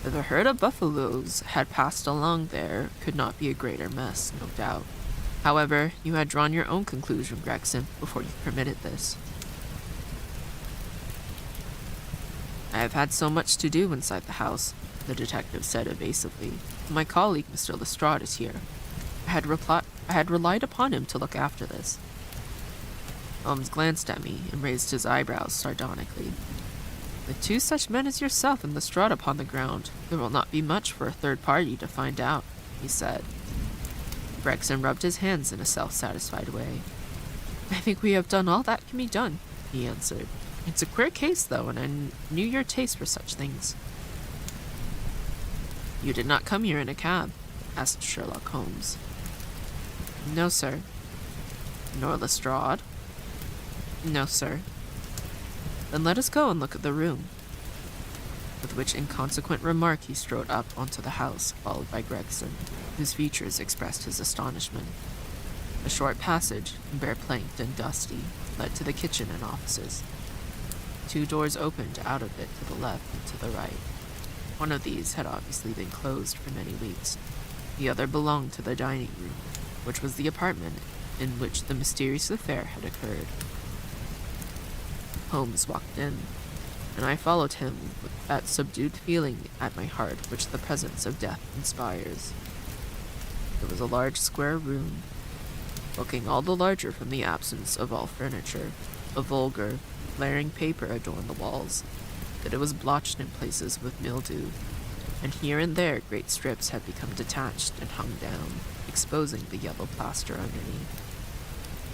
"If a herd of buffaloes had passed along there, could not be a greater mess, no doubt. However, you had drawn your own conclusion, Gregson, before you permitted this." "I have had so much to do inside the house," the detective said evasively. "My colleague, Mr. Lestrade, is here. I had relied upon him to look after this." Holmes glanced at me and raised his eyebrows sardonically. "With two such men as yourself and Lestrade upon the ground, there will not be much for a third party to find out," he said. Gregson rubbed his hands in a self-satisfied way. "I think we have done all that can be done," he answered. "It's a queer case, though, and I knew your taste for such things." "You did not come here in a cab?" asked Sherlock Holmes. "No, sir." "Nor Lestrade?" "No, sir." "Then let us go and look at the room." With which inconsequent remark he strode up onto the house, followed by Gregson, whose features expressed his astonishment. A short passage, bare-planked and dusty, led to the kitchen and offices. 2 doors opened out of it to the left and to the right. One of these had obviously been closed for many weeks. The other belonged to the dining room, which was the apartment in which the mysterious affair had occurred. Holmes walked in, and I followed him with that subdued feeling at my heart which the presence of death inspires. It was a large square room, looking all the larger from the absence of all furniture. A vulgar, flaring paper adorned the walls, but it was blotched in places with mildew, and here and there great strips had become detached and hung down, exposing the yellow plaster underneath.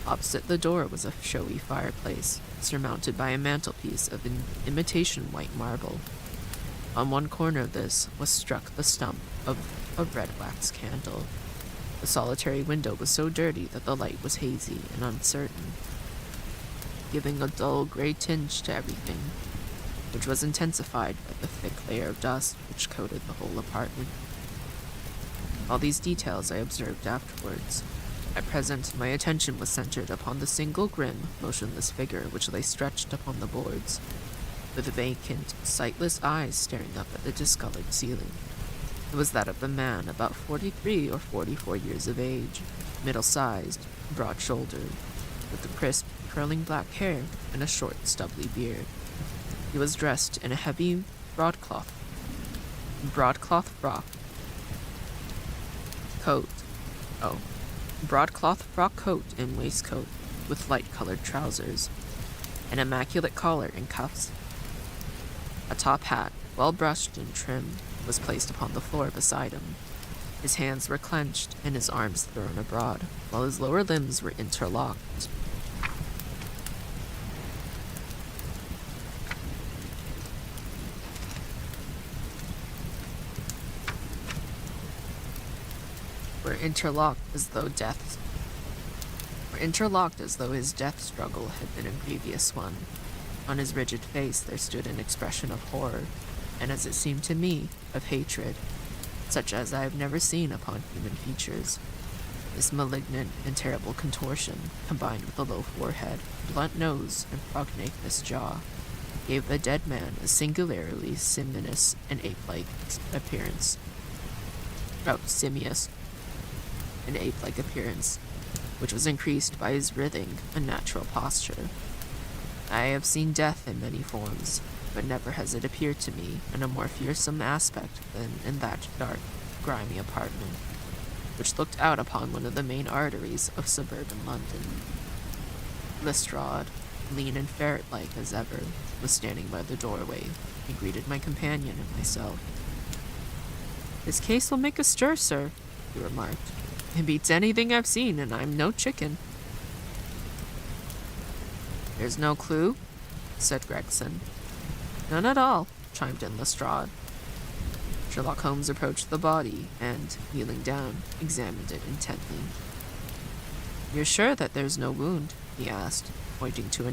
Opposite the door was a showy fireplace, surmounted by a mantelpiece of imitation white marble. On one corner of this was struck the stump of a red wax candle. The solitary window was so dirty that the light was hazy and uncertain, giving a dull gray tinge to everything, which was intensified by the thick layer of dust which coated the whole apartment. All these details I observed afterwards. At present, my attention was centered upon the single grim, motionless figure which lay stretched upon the boards, with vacant, sightless eyes staring up at the discolored ceiling. It was that of a man about 43 or 44 years of age, middle-sized, broad-shouldered, with the crisp, curling black hair and a short, stubbly beard. He was dressed in a heavy broadcloth frock coat and waistcoat, with light-colored trousers, an immaculate collar and cuffs. A top hat, well brushed and trim, was placed upon the floor beside him. His hands were clenched and his arms thrown abroad, while his lower limbs were interlocked. Were interlocked as though his death struggle had been a grievous one. On his rigid face there stood an expression of horror, and as it seemed to me, of hatred, such as I have never seen upon human features. This malignant and terrible contortion, combined with a low forehead, blunt nose, and prognathous jaw, gave the dead man a singularly simious and ape-like appearance. Which was increased by his writhing, unnatural posture. I have seen death in many forms, but never has it appeared to me in a more fearsome aspect than in that dark, grimy apartment. which looked out upon one of the main arteries of suburban London. Lestrade, lean and ferret-like as ever, was standing by the doorway and greeted my companion and myself. "This case will make a stir, sir," he remarked. "It beats anything I've seen, and I'm no chicken." "There's no clue?" said Gregson. "None at all," chimed in Lestrade. Sherlock Holmes approached the body and, kneeling down, examined it intently. "You're sure that there's no wound?" he asked, pointing to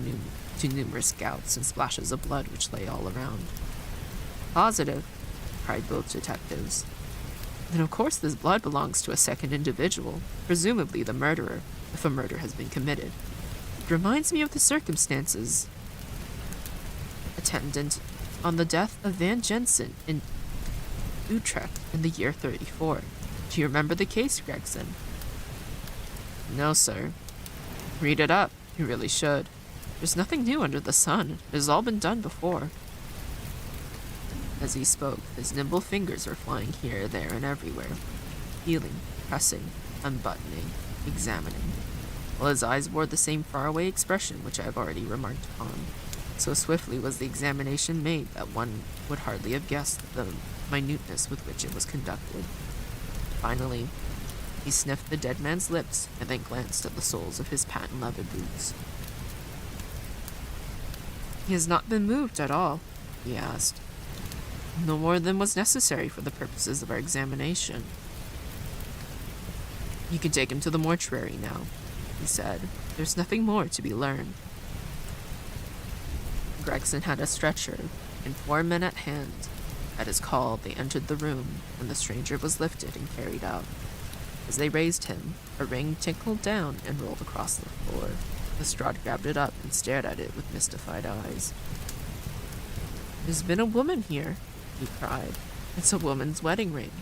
numerous gouts and splashes of blood which lay all around. "Positive," cried both detectives. "Then of course this blood belongs to a second individual, presumably the murderer, if a murder has been committed. It reminds me of the circumstances attendant on the death of Van Jensen in Utrecht in the year 34. Do you remember the case, Gregson?" "No, sir." "Read it up. You really should. There's nothing new under the sun. It has all been done before." As he spoke, his nimble fingers were flying here, there, and everywhere, feeling, pressing, unbuttoning, examining, while his eyes wore the same faraway expression which I have already remarked upon. So swiftly was the examination made that one would hardly have guessed the minuteness with which it was conducted. Finally, he sniffed the dead man's lips and then glanced at the soles of his patent leather boots. "He has not been moved at all?" he asked. "No more than was necessary for the purposes of our examination." "You can take him to the mortuary now," he said. "There's nothing more to be learned." Gregson had a stretcher and 4 men at hand. At his call, they entered the room, and the stranger was lifted and carried out. As they raised him, a ring tinkled down and rolled across the floor. Lestrade grabbed it up and stared at it with mystified eyes. "There's been a woman here," he cried. "It's a woman's wedding ring."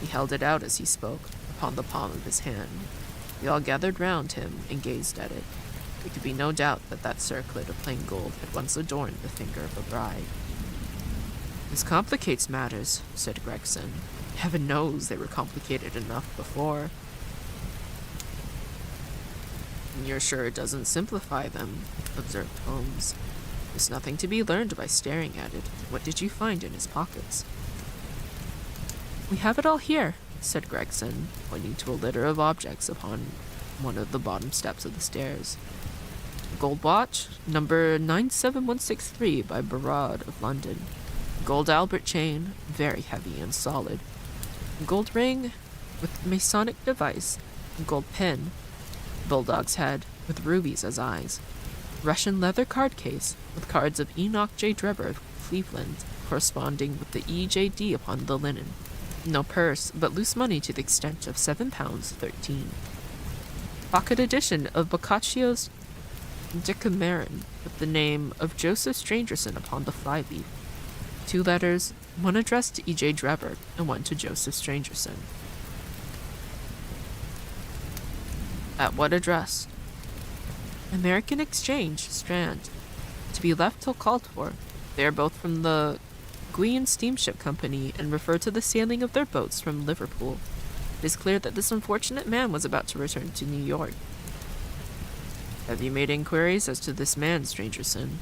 He held it out as he spoke, upon the palm of his hand. We all gathered round him and gazed at it. There could be no doubt that that circlet of plain gold had once adorned the finger of a bride. "This complicates matters," said Gregson. "Heaven knows they were complicated enough before." "You're sure it doesn't simplify them?" observed Holmes. "There's nothing to be learned by staring at it. What did you find in his pockets?" "We have it all here," said Gregson, pointing to a litter of objects upon one of the bottom steps of the stairs. "A gold watch, number 97163 by Vroid of London. Gold Albert chain, very heavy and solid. Gold ring with Masonic device. Gold pin. Bulldog's head with rubies as eyes. Russian leather card case with cards of Enoch J. Drebber of Cleveland, corresponding with the EJD upon the linen. No purse, but loose money to the extent of £7.13. Pocket edition of Boccaccio's Decameron with the name of Joseph Strangerson upon the flyleaf. 2 letters, one addressed to E.J. Drebber and one to Joseph Strangerson." "At what address?" "American Exchange, Strand. To be left till called for. They are both from the Guian Steamship Company and refer to the sailing of their boats from Liverpool. It is clear that this unfortunate man was about to return to New York." "Have you made inquiries as to this man, Strangerson?"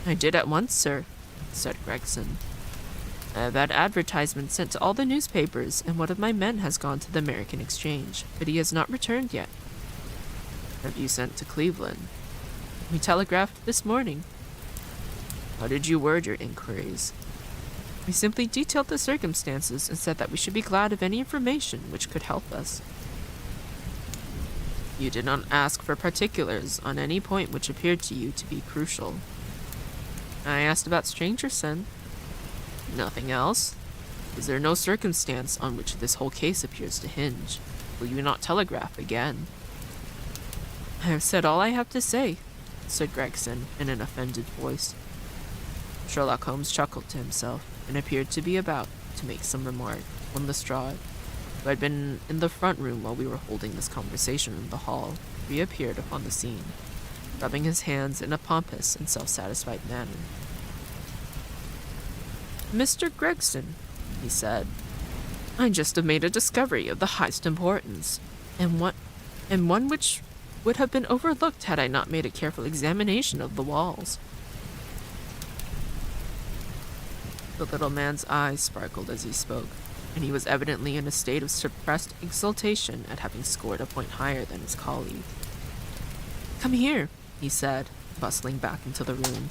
"I did at once, sir," said Gregson. "I have had advertisements sent to all the newspapers, and one of my men has gone to the American Exchange, but he has not returned yet." "Have you sent to Cleveland?" "We telegraphed this morning." "How did you word your inquiries?" "We simply detailed the circumstances and said that we should be glad of any information which could help us." "You did not ask for particulars on any point which appeared to you to be crucial?" "I asked about Strangerson." "Nothing else? Is there no circumstance on which this whole case appears to hinge? Will you not telegraph again?" "I have said all I have to say," said Gregson in an offended voice. Sherlock Holmes chuckled to himself and appeared to be about to make some remark when Lestrade, who had been in the front room while we were holding this conversation in the hall, reappeared upon the scene, rubbing his hands in a pompous and self-satisfied manner. "Mr. Gregson," he said, I just have made a discovery of the highest importance, and one which would have been overlooked had I not made a careful examination of the walls." The little man's eyes sparkled as he spoke, and he was evidently in a state of suppressed exultation at having scored a point higher than his colleague. "Come here," he said, bustling back into the room,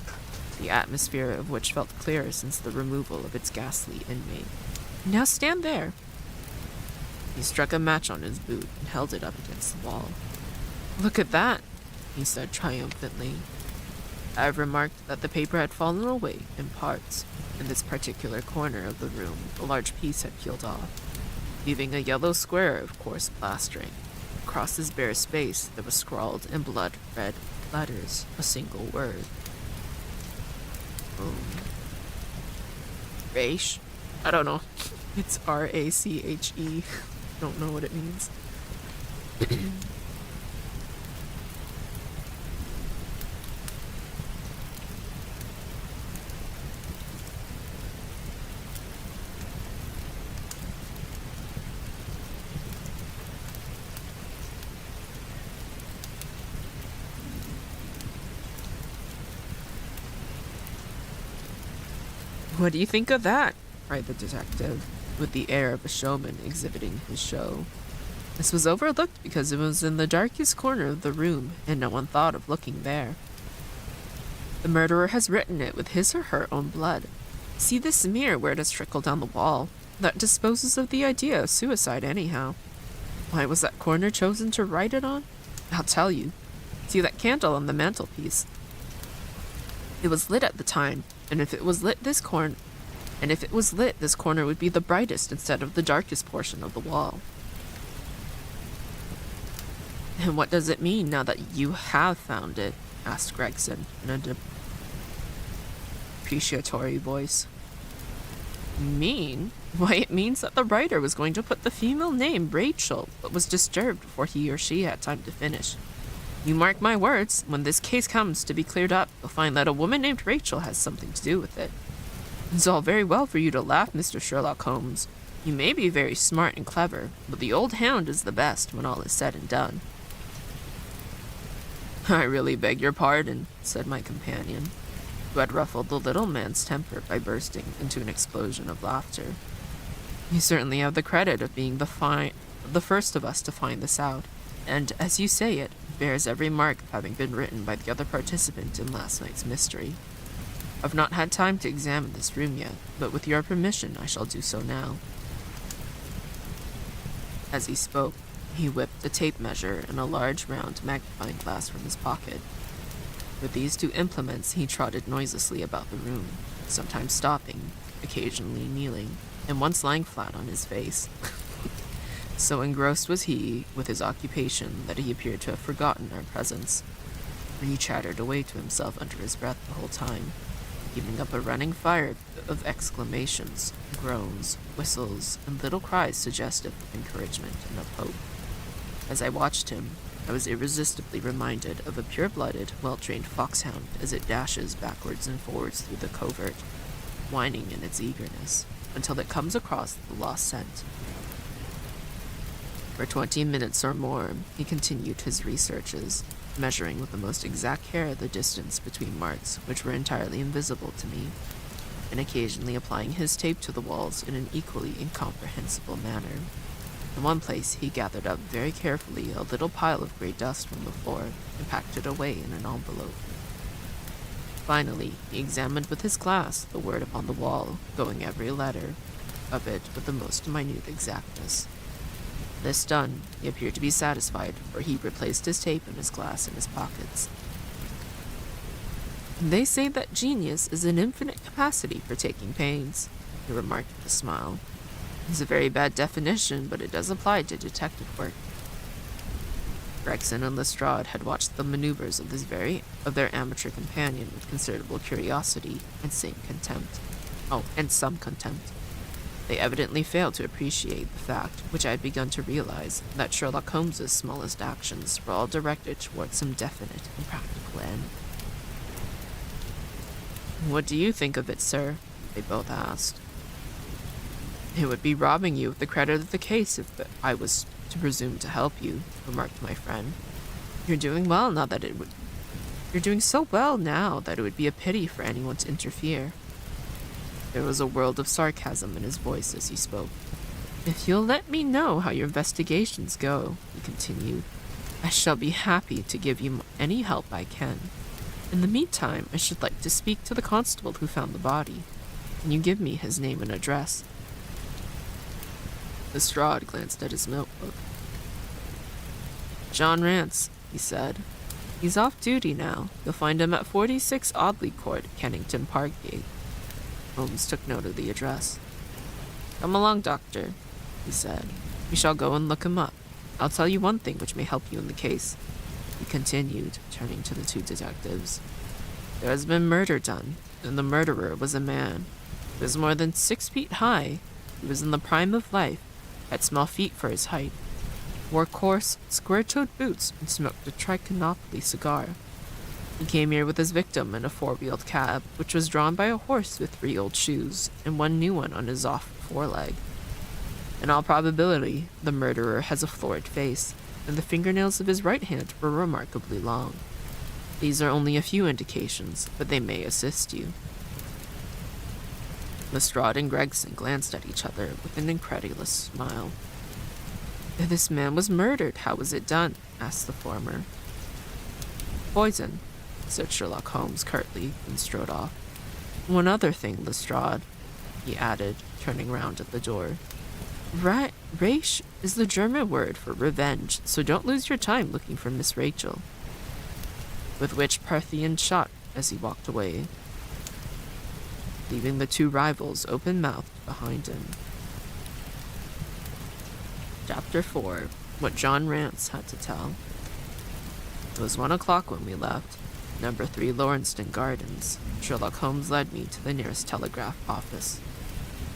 the atmosphere of which felt clearer since the removal of its ghastly inmate. "Now stand there." He struck a match on his boot and held it up against the wall. "Look at that," he said triumphantly. I've remarked that the paper had fallen away in parts. In this particular corner of the room, a large piece had peeled off, leaving a yellow square of coarse plastering. Across this bare space, there was scrawled in blood-red letters a single word. Rache? I don't know. It's R-A-C-H-E. Don't know what it means. "What do you think of that?" cried the detective, with the air of a showman exhibiting his show. "This was overlooked because it was in the darkest corner of the room, and no one thought of looking there. The murderer has written it with his or her own blood. See this smear where it has trickled down the wall? That disposes of the idea of suicide anyhow. Why was that corner chosen to write it on? I'll tell you. See that candle on the mantelpiece? It was lit at the time, and if it was lit, this corner would be the brightest instead of the darkest portion of the wall." "And what does it mean now that you have found it?" asked Gregson in a depreciatory voice. "Mean? Why, it means that the writer was going to put the female name Rachel, but was disturbed before he or she had time to finish. You mark my words, when this case comes to be cleared up, you'll find that a woman named Rachel has something to do with it. It's all very well for you to laugh, Mr. Sherlock Holmes. You may be very smart and clever, but the old hound is the best when all is said and done." "I really beg your pardon," said my companion, who had ruffled the little man's temper by bursting into an explosion of laughter. "You certainly have the credit of being the first of us to find this out, and, as you say it, bears every mark of having been written by the other participant in last night's mystery. I've not had time to examine this room yet, but with your permission I shall do so now." As he spoke, he whipped a tape measure and a large round magnifying glass from his pocket. With these two implements he trotted noiselessly about the room, sometimes stopping, occasionally kneeling, and once lying flat on his face. So engrossed was he with his occupation that he appeared to have forgotten our presence, and he chattered away to himself under his breath the whole time, keeping up a running fire of exclamations, groans, whistles, and little cries suggestive of encouragement and of hope. As I watched him, I was irresistibly reminded of a pure-blooded, well-trained foxhound as it dashes backwards and forwards through the covert, whining in its eagerness, until it comes across the lost scent. For 20 minutes or more, he continued his researches, measuring with the most exact care the distance between marks which were entirely invisible to me, and occasionally applying his tape to the walls in an equally incomprehensible manner. In one place, he gathered up very carefully a little pile of gray dust from the floor and packed it away in an envelope. Finally, he examined with his glass the word upon the wall, going every letter of it with the most minute exactness. This done, he appeared to be satisfied, for he replaced his tape and his glass in his pockets. "They say that genius is an infinite capacity for taking pains," he remarked with a smile. "It's a very bad definition, but it does apply to detective work." Gregson and Lestrade had watched the maneuvers of their amateur companion with considerable curiosity and some contempt. They evidently failed to appreciate the fact, which I had begun to realize, that Sherlock Holmes's smallest actions were all directed towards some definite and practical end. "What do you think of it, sir?" they both asked. It would be robbing you of the credit of the case if I was to presume to help you, remarked my friend. You're doing well now that it would... You're doing so well now that it would be a pity for anyone to interfere. There was a world of sarcasm in his voice as he spoke. If you'll let me know how your investigations go, he continued, I shall be happy to give you any help I can. In the meantime, I should like to speak to the constable who found the body. Can you give me his name and address? Lestrade glanced at his notebook. John Rance, he said. He's off duty now. You'll find him at 46 Audley Court, Kennington Parkgate. Holmes took note of the address. Come along, Doctor, he said. We shall go and look him up. I'll tell you one thing which may help you in the case. He continued, turning to the two detectives. There has been murder done, and the murderer was a man. He was more than 6 feet high. He was in the prime of life, had small feet for his height, wore coarse, square-toed boots, and smoked a trichinopoly cigar. He came here with his victim in a 4-wheeled cab, which was drawn by a horse with 3 old shoes, and 1 new one on his off foreleg. In all probability, the murderer has a florid face, and the fingernails of his right hand were remarkably long. These are only a few indications, but they may assist you. Lestrade and Gregson glanced at each other with an incredulous smile. If this man was murdered, how was it done? Asked the former. Poison, said Sherlock Holmes curtly, and strode off. One other thing, Lestrade, he added, turning round at the door. Rache is the German word for revenge, so don't lose your time looking for Miss Rachel. With which Parthian shot as he walked away, leaving the 2 rivals open-mouthed behind him. Chapter 4. What John Rance Had to Tell. It was 1 o'clock when we left. Number 3 Lawrenceston Gardens. Sherlock Holmes led me to the nearest telegraph office,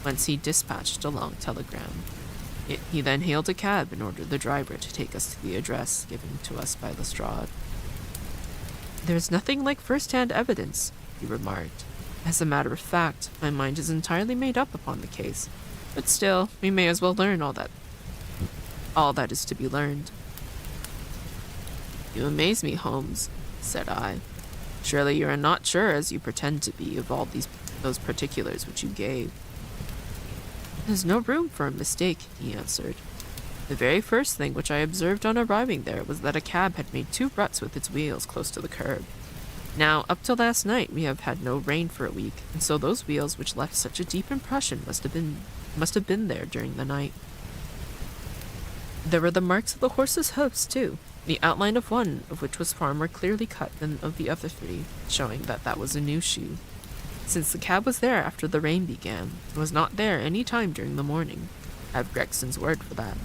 whence he dispatched a long telegram. He then hailed a cab and ordered the driver to take us to the address given to us by Lestrade. There's nothing like first-hand evidence, he remarked. As a matter of fact, my mind is entirely made up upon the case, but still, we may as well learn all that is to be learned. You amaze me, Holmes, said I. Surely you are not sure, as you pretend to be, of all those particulars which you gave. There's no room for a mistake, he answered. The very first thing which I observed on arriving there was that a cab had made 2 ruts with its wheels close to the curb. Now, up till last night, we have had no rain for a week, and so those wheels which left such a deep impression must have been there during the night. There were the marks of the horse's hoofs, too, the outline of one of which was far more clearly cut than of the other 3, showing that was a new shoe. Since the cab was there after the rain began, and was not there any time during the morning, I have Gregson's word for that.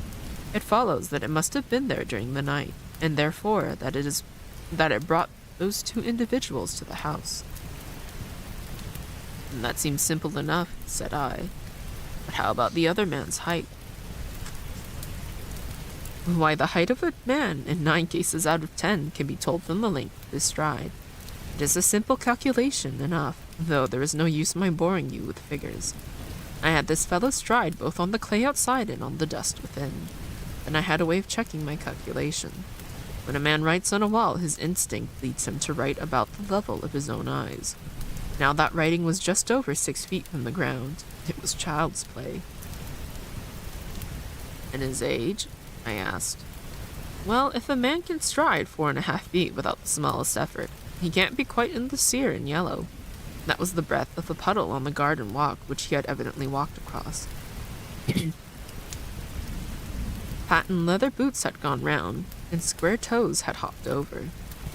It follows that it must have been there during the night, and therefore that it brought those 2 individuals to the house. And that seems simple enough, said I. But how about the other man's height? Why, the height of a man, in 9 cases out of 10, can be told from the length of his stride. It is a simple calculation enough, though there is no use my boring you with figures. I had this fellow's stride both on the clay outside and on the dust within. Then I had a way of checking my calculation. When a man writes on a wall, his instinct leads him to write about the level of his own eyes. Now that writing was just over 6 feet from the ground. It was child's play. And his age? I asked. Well, if a man can stride 4.5 feet without the smallest effort, he can't be quite in the sere and yellow. That was the breadth of the puddle on the garden walk which he had evidently walked across. Patent leather boots had gone round, and square toes had hopped over.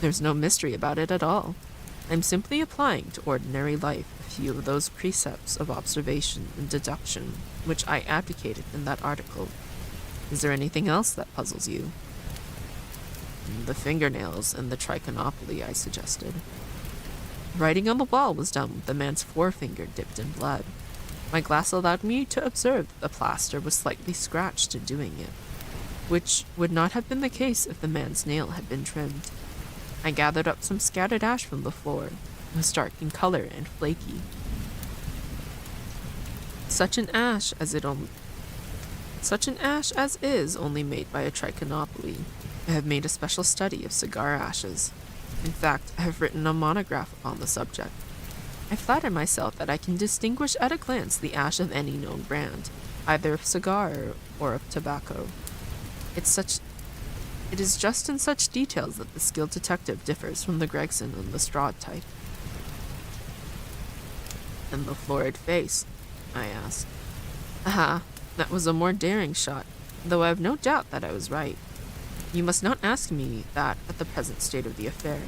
There's no mystery about it at all. I'm simply applying to ordinary life a few of those precepts of observation and deduction which I advocated in that article. Is there anything else that puzzles you? The fingernails and the trichinopoly, I suggested. Writing on the wall was done with the man's forefinger dipped in blood. My glass allowed me to observe that the plaster was slightly scratched in doing it, which would not have been the case if the man's nail had been trimmed. I gathered up some scattered ash from the floor. It was dark in color and flaky. Such an ash as is only made by a trichinopoly. I have made a special study of cigar ashes. In fact, I have written a monograph upon the subject. I flatter myself that I can distinguish at a glance the ash of any known brand, either of cigar or of tobacco. It is just in such details that the skilled detective differs from the Gregson and Lestrade type. And the florid face? I asked. Aha, that was a more daring shot, though I have no doubt that I was right. You must not ask me that at the present state of the affair.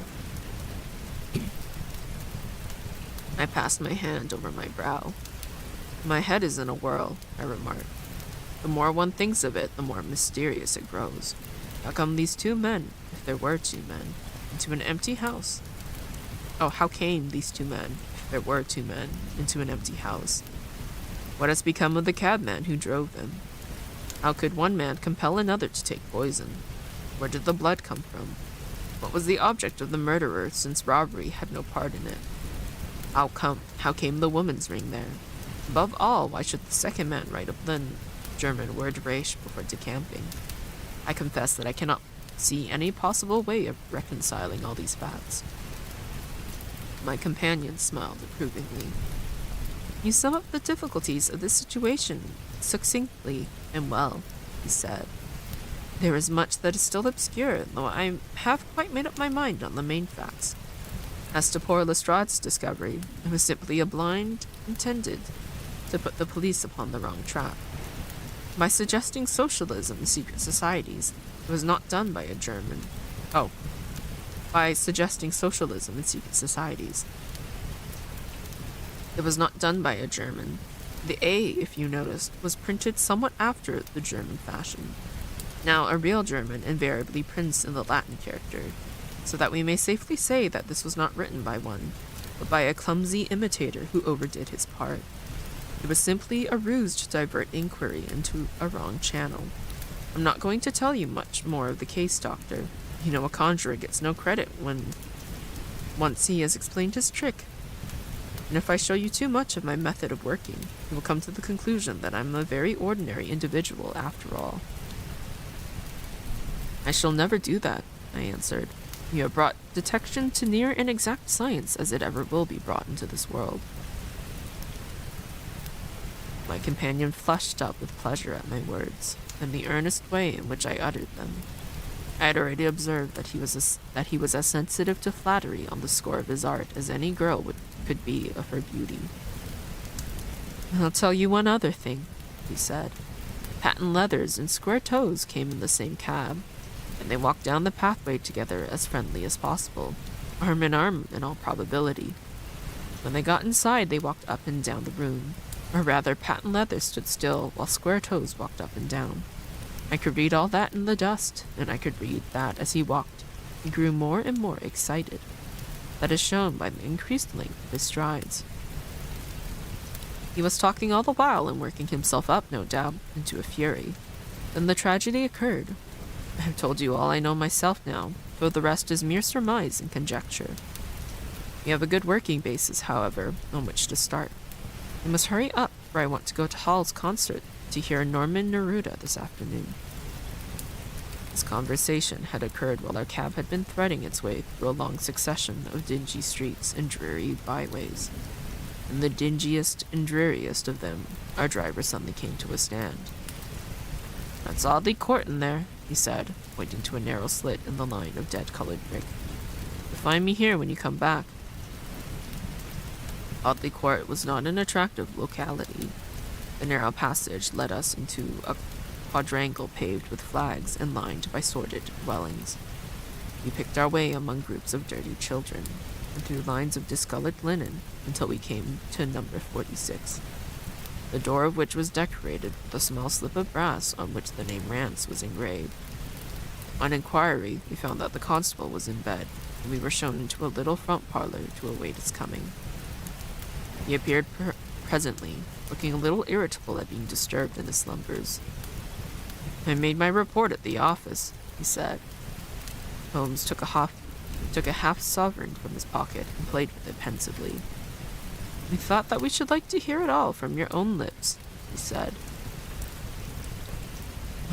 I passed my hand over my brow. My head is in a whirl, I remarked. The more one thinks of it, the more mysterious it grows. How come these two men, if there were two men, into an empty house? Oh, how came these two men, if there were two men, into an empty house? What has become of the cabman who drove them? How could one man compel another to take poison? Where did the blood come from? What was the object of the murderer, since robbery had no part in it? How came the woman's ring there? Above all, why should the second man write up the German word Reich before decamping? I confess that I cannot see any possible way of reconciling all these facts. My companion smiled approvingly. You sum up the difficulties of this situation succinctly and well, he said. There is much that is still obscure, though I have quite made up my mind on the main facts. As to poor Lestrade's discovery, it was simply a blind intended to put the police upon the wrong track. By suggesting socialism in secret societies, it was not done by a German. By suggesting socialism in secret societies. It was not done by a German. The A, if you noticed, was printed somewhat after the German fashion. Now, a real German invariably prints in the Latin character, so that we may safely say that this was not written by one, but by a clumsy imitator who overdid his part. It was simply a ruse to divert inquiry into a wrong channel. I'm not going to tell you much more of the case, Doctor. You know, a conjurer gets no credit when once he has explained his trick. And if I show you too much of my method of working, you will come to the conclusion that I'm a very ordinary individual after all. I shall never do that, I answered. You have brought detection to near an exact science as it ever will be brought into this world. My companion flushed up with pleasure at my words, and the earnest way in which I uttered them. I had already observed that he was as sensitive to flattery on the score of his art as any girl could be of her beauty. I'll tell you one other thing, he said. Patent Leathers and Square Toes came in the same cab, and they walked down the pathway together as friendly as possible, arm in arm in all probability. When they got inside, they walked up and down the room, or rather, Patent Leather stood still while Square Toes walked up and down. I could read all that in the dust, and I could read that as he walked, he grew more and more excited. That is shown by the increased length of his strides. He was talking all the while and working himself up, no doubt, into a fury. Then the tragedy occurred. I have told you all I know myself now, though the rest is mere surmise and conjecture. We have a good working basis, however, on which to start. We must hurry up, for I want to go to Hall's concert to hear Norman Neruda this afternoon. This conversation had occurred while our cab had been threading its way through a long succession of dingy streets and dreary byways. In the dingiest and dreariest of them, our driver suddenly came to a stand. That's Audley Court in there, he said, pointing to a narrow slit in the line of dead-colored brick. You'll find me here when you come back. Audley Court was not an attractive locality. The narrow passage led us into a quadrangle paved with flags and lined by sordid dwellings. We picked our way among groups of dirty children, and through lines of discolored linen, until we came to number 46, the door of which was decorated with a small slip of brass on which the name Rance was engraved. On inquiry, we found that the constable was in bed, and we were shown into a little front parlor to await his coming. He appeared presently, looking a little irritable at being disturbed in his slumbers. I made my report at the office, he said. Holmes took a half sovereign from his pocket and played with it pensively. We thought that we should like to hear it all from your own lips, he said.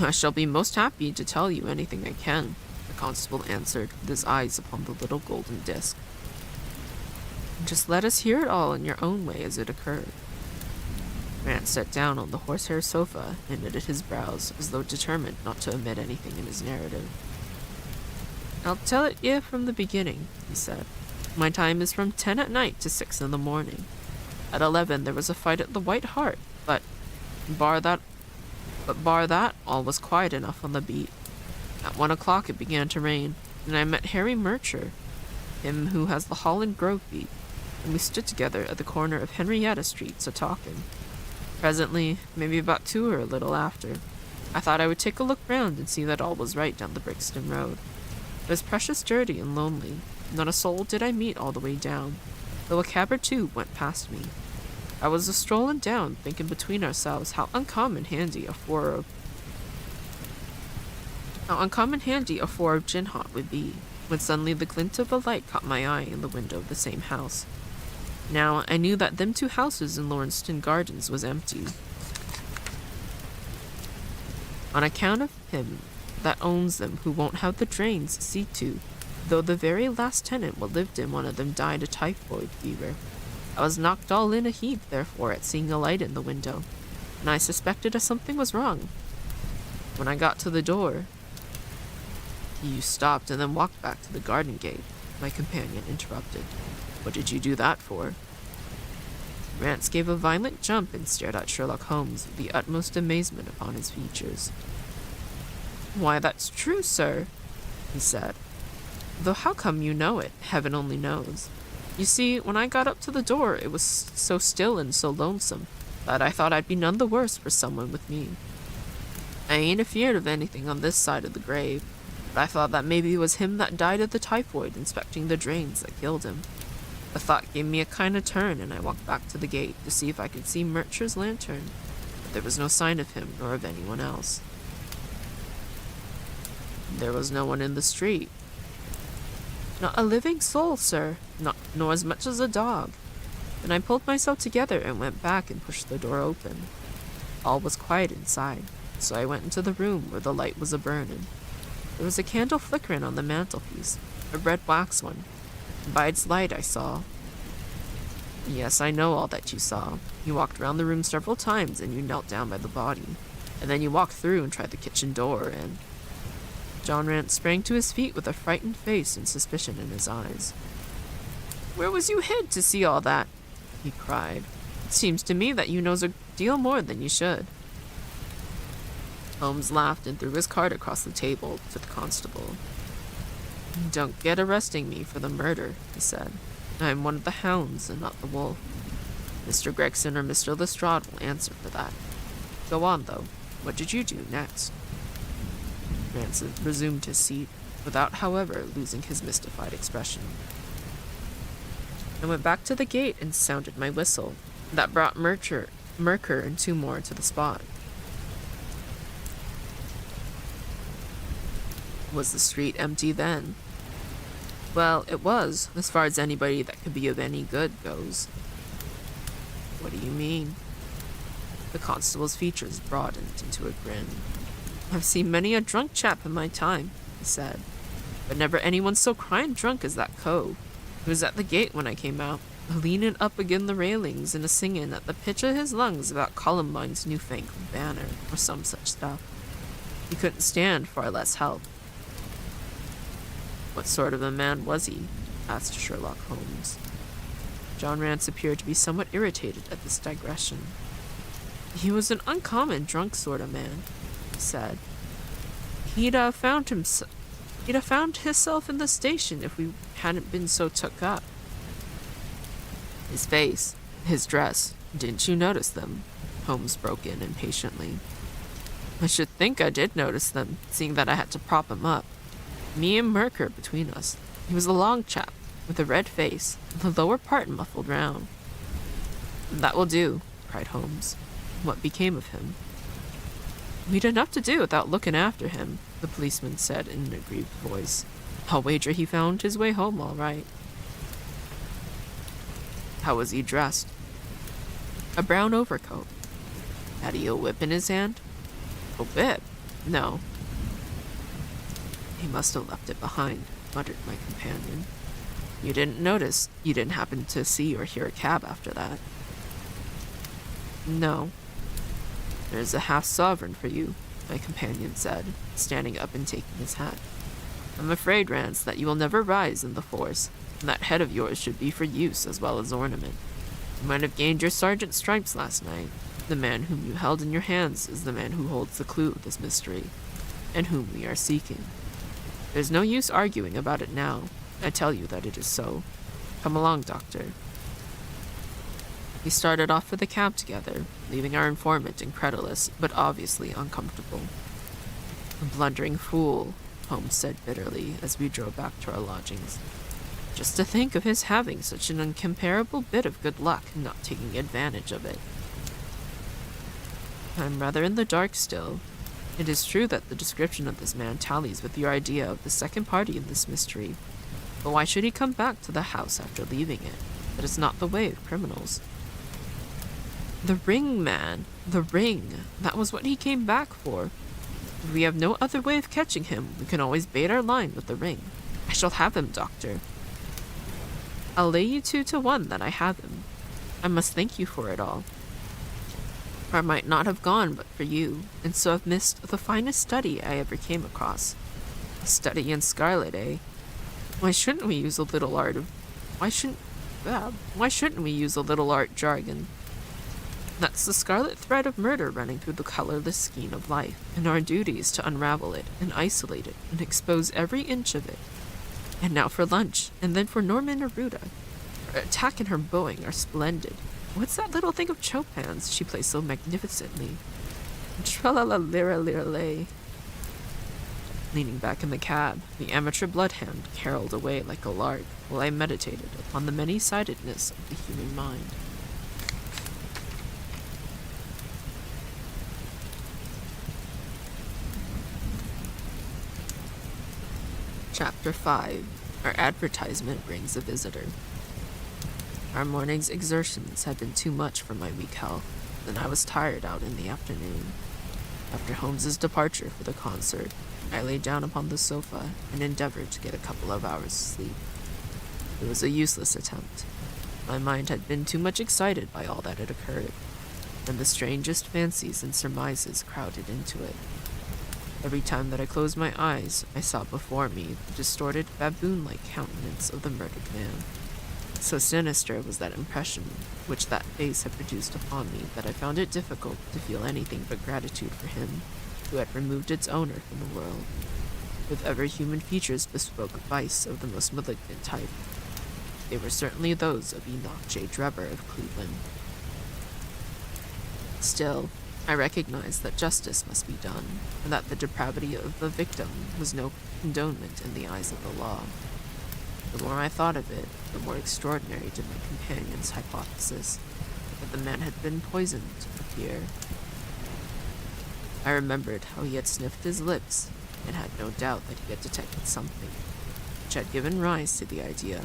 I shall be most happy to tell you anything I can, the constable answered, with his eyes upon the little golden disc. Just let us hear it all in your own way as it occurred. Grant sat down on the horsehair sofa and knitted his brows, as though determined not to omit anything in his narrative. I'll tell it ye from the beginning, he said. My time is from 10 at night to 6 in the morning. At 11 there was a fight at the White Hart, but bar that, all was quiet enough on the beat. At 1 o'clock it began to rain, and I met Harry Murcher, him who has the Holland Grove beat, and we stood together at the corner of Henrietta Street, a-talking. Presently, maybe about 2 or a little after, I thought I would take a look round and see that all was right down the Brixton Road. It was precious dirty and lonely. Not a soul did I meet all the way down, though a cab or two went past me. I was a-strolling down, thinking between ourselves how uncommon handy a four of gin hot would be, when suddenly the glint of a light caught my eye in the window of the same house. Now I knew that them 2 houses in Lawrencetown Gardens was empty, on account of him that owns them who won't have the drains see to, though the very last tenant what lived in one of them died of typhoid fever. I was knocked all in a heap, therefore, at seeing a light in the window, and I suspected something was wrong. When I got to the door, you stopped and then walked back to the garden gate, my companion interrupted. What did you do that for? Rance gave a violent jump and stared at Sherlock Holmes with the utmost amazement upon his features. Why, that's true, sir, he said. Though how come you know it, heaven only knows. You see, when I got up to the door, it was so still and so lonesome that I thought I'd be none the worse for someone with me. I ain't afeard of anything on this side of the grave, but I thought that maybe it was him that died of the typhoid inspecting the drains that killed him. The thought gave me a kind of turn, and I walked back to the gate to see if I could see Murcher's lantern, but there was no sign of him nor of anyone else. There was no one in the street. Not a living soul, sir, nor as much as a dog. Then I pulled myself together and went back and pushed the door open. All was quiet inside, so I went into the room where the light was a-burning. There was a candle flickering on the mantelpiece, a red wax one, and by its light I saw... Yes, I know all that you saw. You walked round the room several times and you knelt down by the body, and then you walked through and tried the kitchen door, and... John Rance sprang to his feet with a frightened face and suspicion in his eyes. Where was you hid to see all that? He cried. It seems to me that you knows a deal more than you should. Holmes laughed and threw his card across the table to the constable. Don't get arresting me for the murder, he said. I am one of the hounds and not the wolf. Mr. Gregson or Mr. Lestrade will answer for that. Go on, though. What did you do next? Rance resumed his seat, without, however, losing his mystified expression. I went back to the gate and sounded my whistle. That brought Murcher and 2 more to the spot. Was the street empty then? Well, it was, as far as anybody that could be of any good goes. What do you mean? The constable's features broadened into a grin. I've seen many a drunk chap in my time, he said, but never anyone so crying drunk as that cove. He was at the gate when I came out, leaning up agin the railings and a-singing at the pitch of his lungs about Columbine's newfangled banner, or some such stuff. He couldn't stand far less help. What sort of a man was he? Asked Sherlock Holmes. John Rance appeared to be somewhat irritated at this digression. He was an uncommon drunk sort of man, he said. He'd found hisself in the station if we hadn't been so took up. His face, his dress, didn't you notice them? Holmes broke in impatiently. I should think I did notice them, seeing that I had to prop him up. Me and Murcher between us. He was a long chap, with a red face, and the lower part muffled round. That will do, cried Holmes. What became of him? We'd enough to do without looking after him, the policeman said in an aggrieved voice. I'll wager he found his way home all right. How was he dressed? a brown overcoat. Had he a whip in his hand? A whip? No. He must have left it behind, muttered my companion. You didn't notice? You didn't happen to see or hear a cab after that? No. There's a half-sovereign for you, my companion said, standing up and taking his hat. I'm afraid, Rance, that you will never rise in the force, and that head of yours should be for use as well as ornament. You might have gained your sergeant's stripes last night. The man whom you held in your hands is the man who holds the clue of this mystery, and whom we are seeking. There's no use arguing about it now. I tell you that it is so. Come along, Doctor. We started off for the cab together, leaving our informant incredulous, but obviously uncomfortable. A blundering fool, Holmes said bitterly as we drove back to our lodgings. Just to think of his having such an incomparable bit of good luck and not taking advantage of it. I'm rather in the dark still. It is true that the description of this man tallies with your idea of the second party in this mystery. But why should he come back to the house after leaving it? That is not the way of criminals. The ring, man. The ring. That was what he came back for. If we have no other way of catching him, we can always bait our line with the ring. I shall have him, Doctor. I'll lay you 2 to 1 that I have him. I must thank you for it all. I might not have gone but for you, and so have missed the finest study I ever came across. A study in Scarlet, eh? Why shouldn't we use a little art of... Why shouldn't we use a little art jargon? That's the scarlet thread of murder running through the colorless skein of life, and our duty is to unravel it, and isolate it, and expose every inch of it. And now for lunch, and then for Norman Neruda. Her attack and her bowing are splendid. What's that little thing of Chopin's she plays so magnificently? Tra-la-la-lira-lira-lay. Leaning back in the cab, the amateur bloodhound caroled away like a lark while I meditated upon the many-sidedness of the human mind. Chapter 5. Our advertisement brings a visitor. Our morning's exertions had been too much for my weak health, and I was tired out in the afternoon. After Holmes's departure for the concert, I lay down upon the sofa and endeavored to get a couple of hours' sleep. It was a useless attempt. My mind had been too much excited by all that had occurred, and the strangest fancies and surmises crowded into it. Every time that I closed my eyes, I saw before me the distorted, baboon-like countenance of the murdered man. So sinister was that impression which that face had produced upon me that I found it difficult to feel anything but gratitude for him who had removed its owner from the world. If ever human features bespoke vice of the most malignant type, they were certainly those of Enoch J. Drebber of Cleveland. Still, I recognized that justice must be done, and that the depravity of the victim was no condonement in the eyes of the law. The more I thought of it, the more extraordinary did my companion's hypothesis that the man had been poisoned appear. I remembered how he had sniffed his lips, and had no doubt that he had detected something, which had given rise to the idea.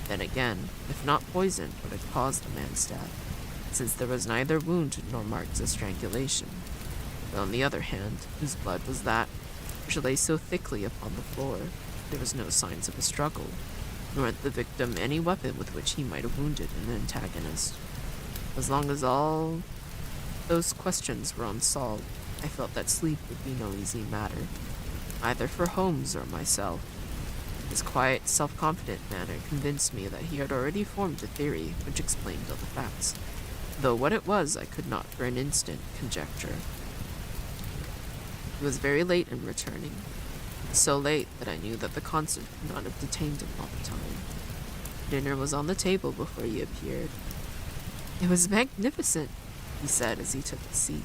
Then again, if not poisoned, what had caused the man's death, since there was neither wound nor marks of strangulation. But on the other hand, whose blood was that which lay so thickly upon the floor? There was no signs of a struggle, nor had the victim any weapon with which he might have wounded an antagonist. As long as all those questions were unsolved, I felt that sleep would be no easy matter, either for Holmes or myself. His quiet, self-confident manner convinced me that he had already formed a theory which explained all the facts, though what it was I could not for an instant conjecture. It was very late in returning, so late that I knew that the concert could not have detained him all the time. Dinner was on the table before he appeared. It was magnificent, he said as he took his seat.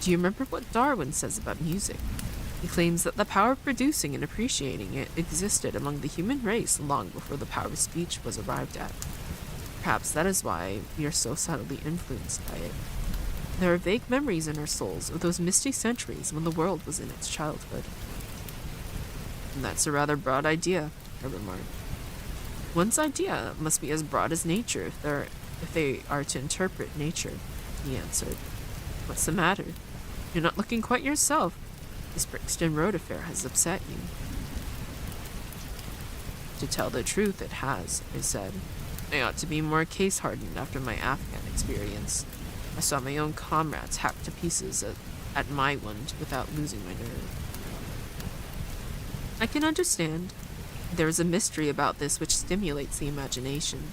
Do you remember what Darwin says about music? He claims that the power of producing and appreciating it existed among the human race long before the power of speech was arrived at. Perhaps that is why we are so subtly influenced by it. There are vague memories in our souls of those misty centuries when the world was in its childhood. And that's a rather broad idea, I remarked. One's idea must be as broad as nature if there if they are to interpret nature, he answered. What's the matter? You're not looking quite yourself. This Brixton Road affair has upset you. To tell the truth, it has, I said. I ought to be more case-hardened after my Afghan experience. I saw my own comrades hacked to pieces at my wound without losing my nerve. I can understand. There is a mystery about this which stimulates the imagination.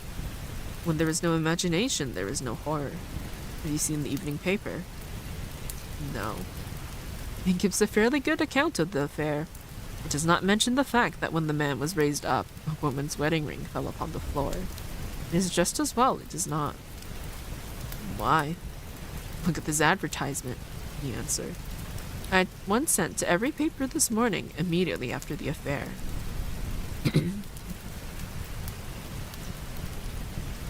When there is no imagination, there is no horror. Have you seen the evening paper? No. It gives a fairly good account of the affair. It does not mention the fact that when the man was raised up, a woman's wedding ring fell upon the floor. It is just as well it does not. Why? Look at this advertisement, he answered. I had one sent to every paper this morning, immediately after the affair.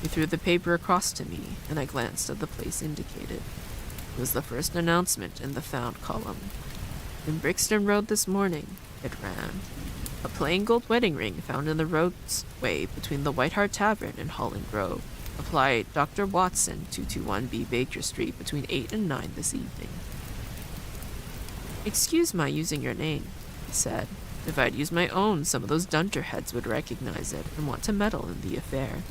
He threw the paper across to me, and I glanced at the place indicated. It was the first announcement in the found column. In Brixton Road this morning, it ran. A plain gold wedding ring found in the roadway between the White Hart Tavern and Holland Grove. Apply Dr. Watson, 221B Baker Street, between 8 and 9 this evening. Excuse my using your name, he said. If I'd used my own, some of those dunderheads would recognize it and want to meddle in the affair.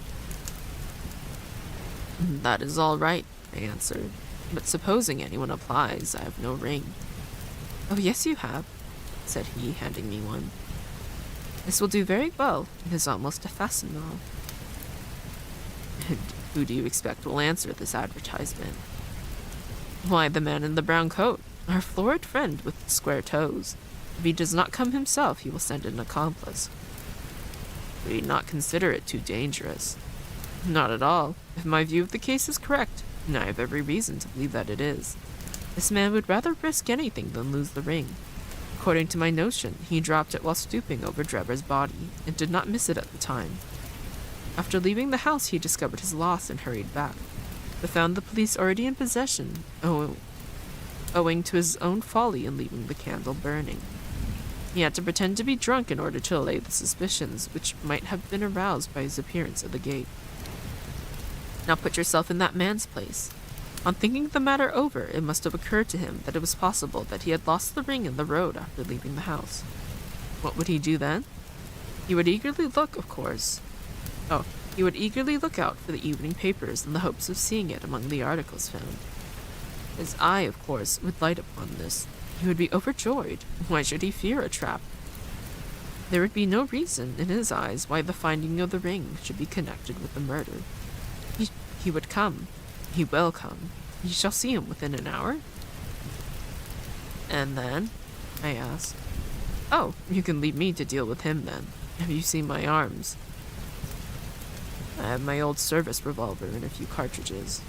That is all right, I answered. But supposing anyone applies, I have no ring. Oh, yes, you have, said he, handing me one. This will do very well. It is almost a fastenal. And who do you expect will answer this advertisement? Why, the man in the brown coat, our florid friend with the square toes. If he does not come himself, he will send an accomplice. We need not consider it too dangerous. Not at all. If my view of the case is correct, and I have every reason to believe that it is, this man would rather risk anything than lose the ring. According to my notion, he dropped it while stooping over Drebber's body, and did not miss it at the time. After leaving the house, he discovered his loss and hurried back, but found the police already in possession, owing to his own folly in leaving the candle burning. He had to pretend to be drunk in order to allay the suspicions which might have been aroused by his appearance at the gate. Now put yourself in that man's place. On thinking the matter over, it must have occurred to him that it was possible that he had lost the ring in the road after leaving the house. What would he do then? He would eagerly look, of course. He would eagerly look out for the evening papers in the hopes of seeing it among the articles found. His eye, of course, would light upon this. He would be overjoyed. Why should he fear a trap? There would be no reason, in his eyes, why the finding of the ring should be connected with the murder. He would come. He will come. You shall see him within an hour. And then? I asked. Oh, you can leave me to deal with him then. Have you seen my arms? I have my old service revolver and a few cartridges.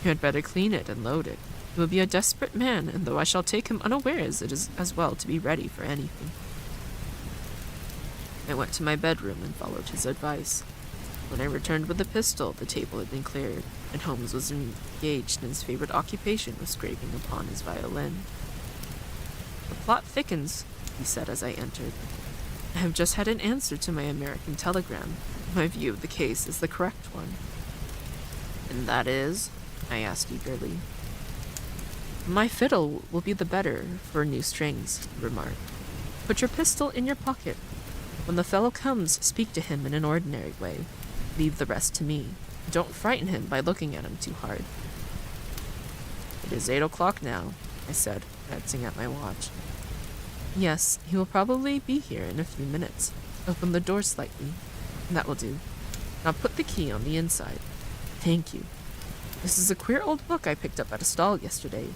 You had better clean it and load it. He will be a desperate man, and though I shall take him unawares, it is as well to be ready for anything. I went to my bedroom and followed his advice. When I returned with the pistol, the table had been cleared, and Holmes was engaged in his favorite occupation of scraping upon his violin. The plot thickens, he said as I entered. I have just had an answer to my American telegram. My view of the case is the correct one. And that is? I asked eagerly. My fiddle will be the better for new strings, he remarked. Put your pistol in your pocket. When the fellow comes, speak to him in an ordinary way. Leave the rest to me. Don't frighten him by looking at him too hard. It is 8 o'clock now, I said, glancing at my watch. Yes, he will probably be here in a few minutes. Open the door slightly. That will do. Now put the key on the inside. Thank you. This is a queer old book I picked up at a stall yesterday.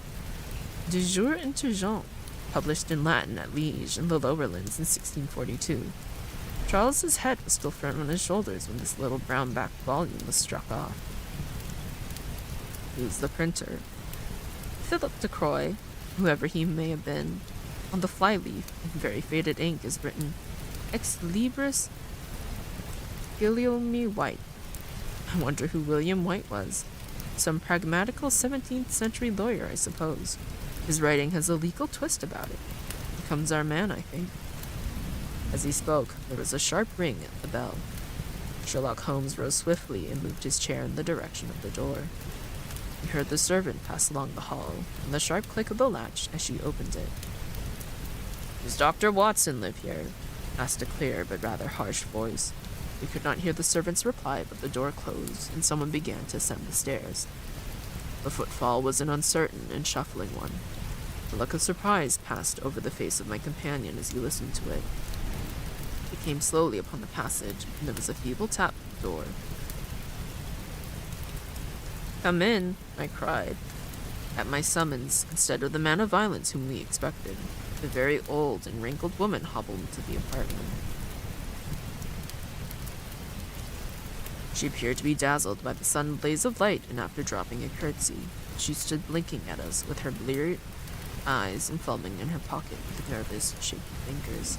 De Jure Intelligent, published in Latin at Liège in the Lowlands in 1642. Charles's head was still firm on his shoulders when this little brown-backed volume was struck off. Who's the printer? Philip de Croix, whoever he may have been. On the flyleaf, in very faded ink, is written, Ex Libris Guillaume White. I wonder who William White was. Some pragmatical 17th century lawyer, I suppose. His writing has a legal twist about it. Becomes our man, I think. As he spoke, there was a sharp ring at the bell. Sherlock Holmes rose swiftly and moved his chair in the direction of the door. He heard the servant pass along the hall, and the sharp click of the latch as she opened it. "Does Dr. Watson live here?" asked a clear but rather harsh voice. We could not hear the servant's reply, but the door closed, and someone began to ascend the stairs. The footfall was an uncertain and shuffling one. A look of surprise passed over the face of my companion as he listened to it. He came slowly upon the passage, and there was a feeble tap at the door. "Come in," I cried. At my summons, instead of the man of violence whom we expected, a very old and wrinkled woman hobbled into the apartment. She appeared to be dazzled by the sudden blaze of light, and after dropping a curtsy, she stood blinking at us with her bleary eyes and fumbling in her pocket with nervous, shaky fingers.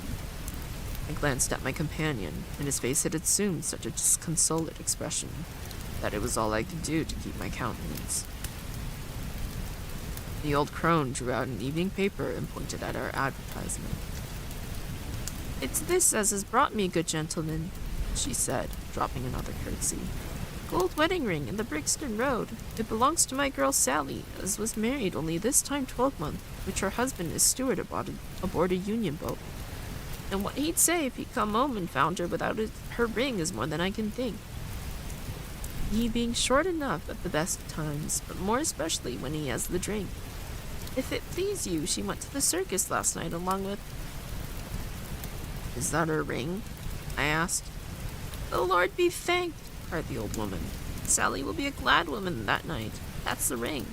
I glanced at my companion, and his face had assumed such a disconsolate expression that it was all I could do to keep my countenance. The old crone drew out an evening paper and pointed at our advertisement. "It's this as has brought me, good gentleman," she said, dropping another curtsy. "Gold wedding ring in the Brixton Road. It belongs to my girl Sally, as was married only this time 12-month, which her husband is steward aboard a Union boat. And what he'd say if he come home and found her without her ring is more than I can think. He being short enough at the best of times, but more especially when he has the drink. If it please you, she went to the circus last night along with—" "Is that her ring?" I asked. "The Lord be thanked," cried the old woman. "Sally will be a glad woman that night. That's the ring."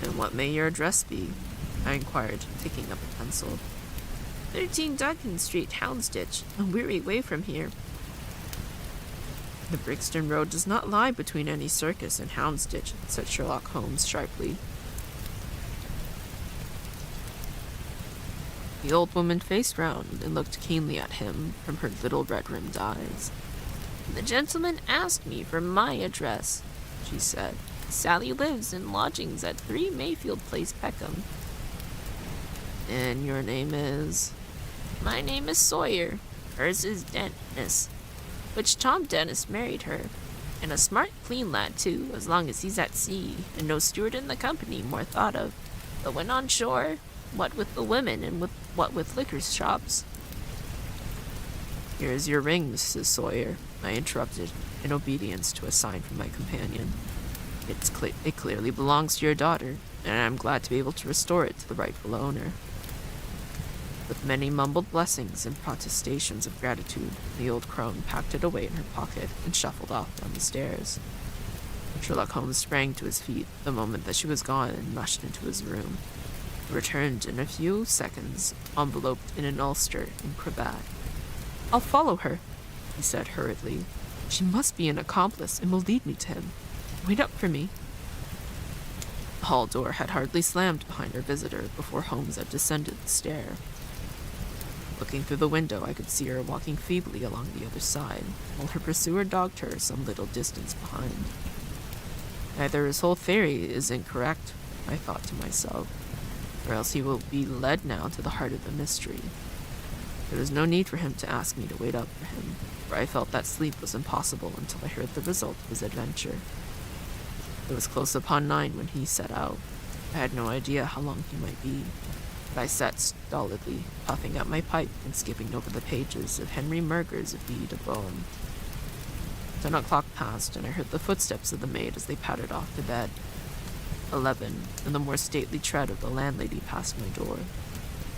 "And what may your address be?" I inquired, picking up a pencil. 13 Duncan Street, Houndsditch, a weary way from here." "The Brixton Road does not lie between any circus and Houndsditch," said Sherlock Holmes sharply. The old woman faced round and looked keenly at him from her little red-rimmed eyes. "The gentleman asked me for my address," she said. "Sally lives in lodgings at 3 Mayfield Place, Peckham." "And your name is—" "My name is Sawyer. Hers is Dennis, which Tom Dennis married her. And a smart, clean lad, too, as long as he's at sea, and no steward in the company more thought of. But when on shore, what with the women and what with liquor shops—" "Here is your ring, Mrs. Sawyer," I interrupted, in obedience to a sign from my companion. It clearly belongs to your daughter, and I am glad to be able to restore it to the rightful owner." With many mumbled blessings and protestations of gratitude, the old crone packed it away in her pocket and shuffled off down the stairs. Sherlock Holmes sprang to his feet the moment that she was gone and rushed into his room. He returned in a few seconds, enveloped in an ulster and cravat. "I'll follow her," he said hurriedly. "She must be an accomplice and will lead me to him. Wait up for me." The hall door had hardly slammed behind our visitor before Holmes had descended the stair. Looking through the window, I could see her walking feebly along the other side, while her pursuer dogged her some little distance behind. Either his whole theory is incorrect, I thought to myself, or else he will be led now to the heart of the mystery. There was no need for him to ask me to wait up for him, for I felt that sleep was impossible until I heard the result of his adventure. It was close upon 9 when he set out. I had no idea how long he might be, but I sat stolidly, puffing out my pipe and skipping over the pages of Henry Murger's Vie de Beaune. 10 o'clock passed, and I heard the footsteps of the maid as they pattered off to bed. 11, and the more stately tread of the landlady passed my door,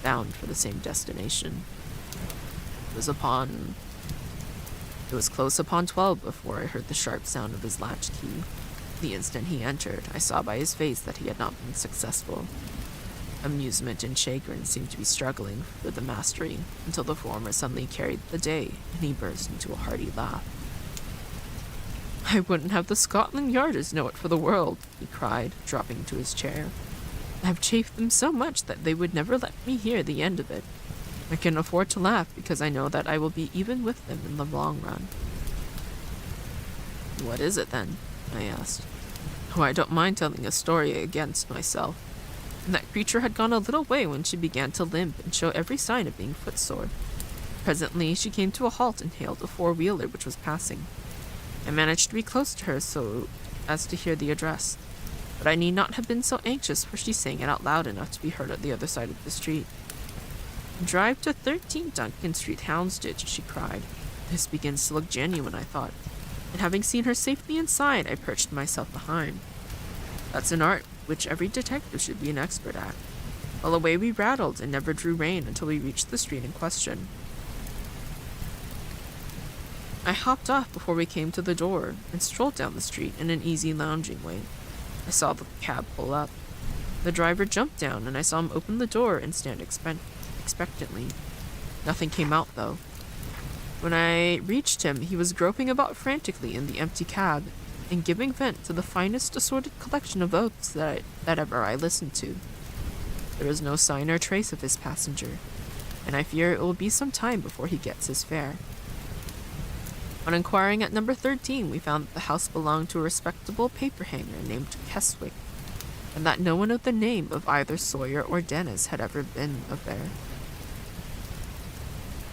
bound for the same destination. It was close upon 12 before I heard the sharp sound of his latchkey. The instant he entered, I saw by his face that he had not been successful. Amusement and chagrin seemed to be struggling for the mastery, until the former suddenly carried the day, and he burst into a hearty laugh. "I wouldn't have the Scotland Yarders know it for the world," he cried, dropping into his chair. "I've chafed them so much that they would never let me hear the end of it. I can afford to laugh because I know that I will be even with them in the long run." "What is it, then?" I asked. "Oh, I don't mind telling a story against myself. And that creature had gone a little way when she began to limp and show every sign of being footsore. Presently, she came to a halt and hailed a four-wheeler which was passing. I managed to be close to her so as to hear the address, but I need not have been so anxious, for she sang it out loud enough to be heard at the other side of the street. "Drive to 13 Duncan Street, Houndsditch," she cried. This begins to look genuine, I thought, and having seen her safely inside, I perched myself behind. That's an art which every detective should be an expert at. Well, away we rattled and never drew rein until we reached the street in question. I hopped off before we came to the door and strolled down the street in an easy lounging way. I saw the cab pull up. The driver jumped down and I saw him open the door and stand expectantly. Nothing came out, though. When I reached him, he was groping about frantically in the empty cab and giving vent to the finest assorted collection of oaths that ever I listened to. There is no sign or trace of his passenger, and I fear it will be some time before he gets his fare. On inquiring at number 13, we found that the house belonged to a respectable paperhanger named Keswick, and that no one of the name of either Sawyer or Dennis had ever been there.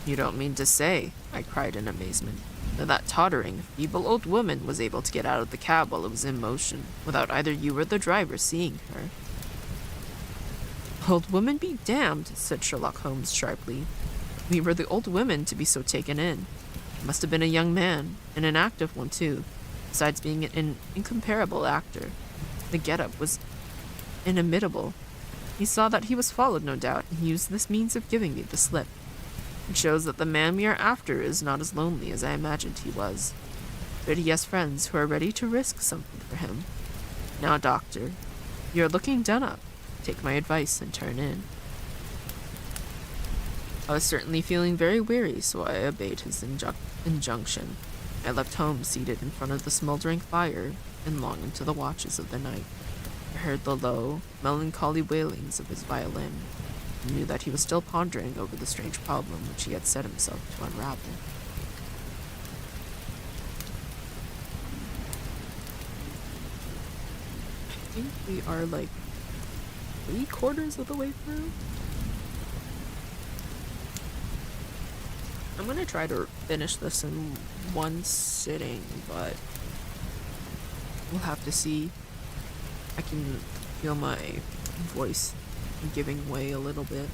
"You don't mean to say," I cried in amazement, "that tottering, feeble old woman was able to get out of the cab while it was in motion, without either you or the driver seeing her?" "Old woman be damned," said Sherlock Holmes sharply. "We were the old women to be so taken in. It must have been a young man, and an active one too, besides being an incomparable actor. The get-up was inimitable. He saw that he was followed, no doubt, and used this means of giving me the slip. It shows that the man we are after is not as lonely as I imagined he was, but he has friends who are ready to risk something for him. Now, doctor, you are looking done up. Take my advice and turn in." I was certainly feeling very weary, so I obeyed his injunction. I left home seated in front of the smoldering fire and long into the watches of the night. I heard the low, melancholy wailings of his violin, and knew that he was still pondering over the strange problem which he had set himself to unravel. I think we are like 3/4 of the way through. I'm gonna try to finish this in one sitting, but we'll have to see. I can feel my voice giving way a little bit.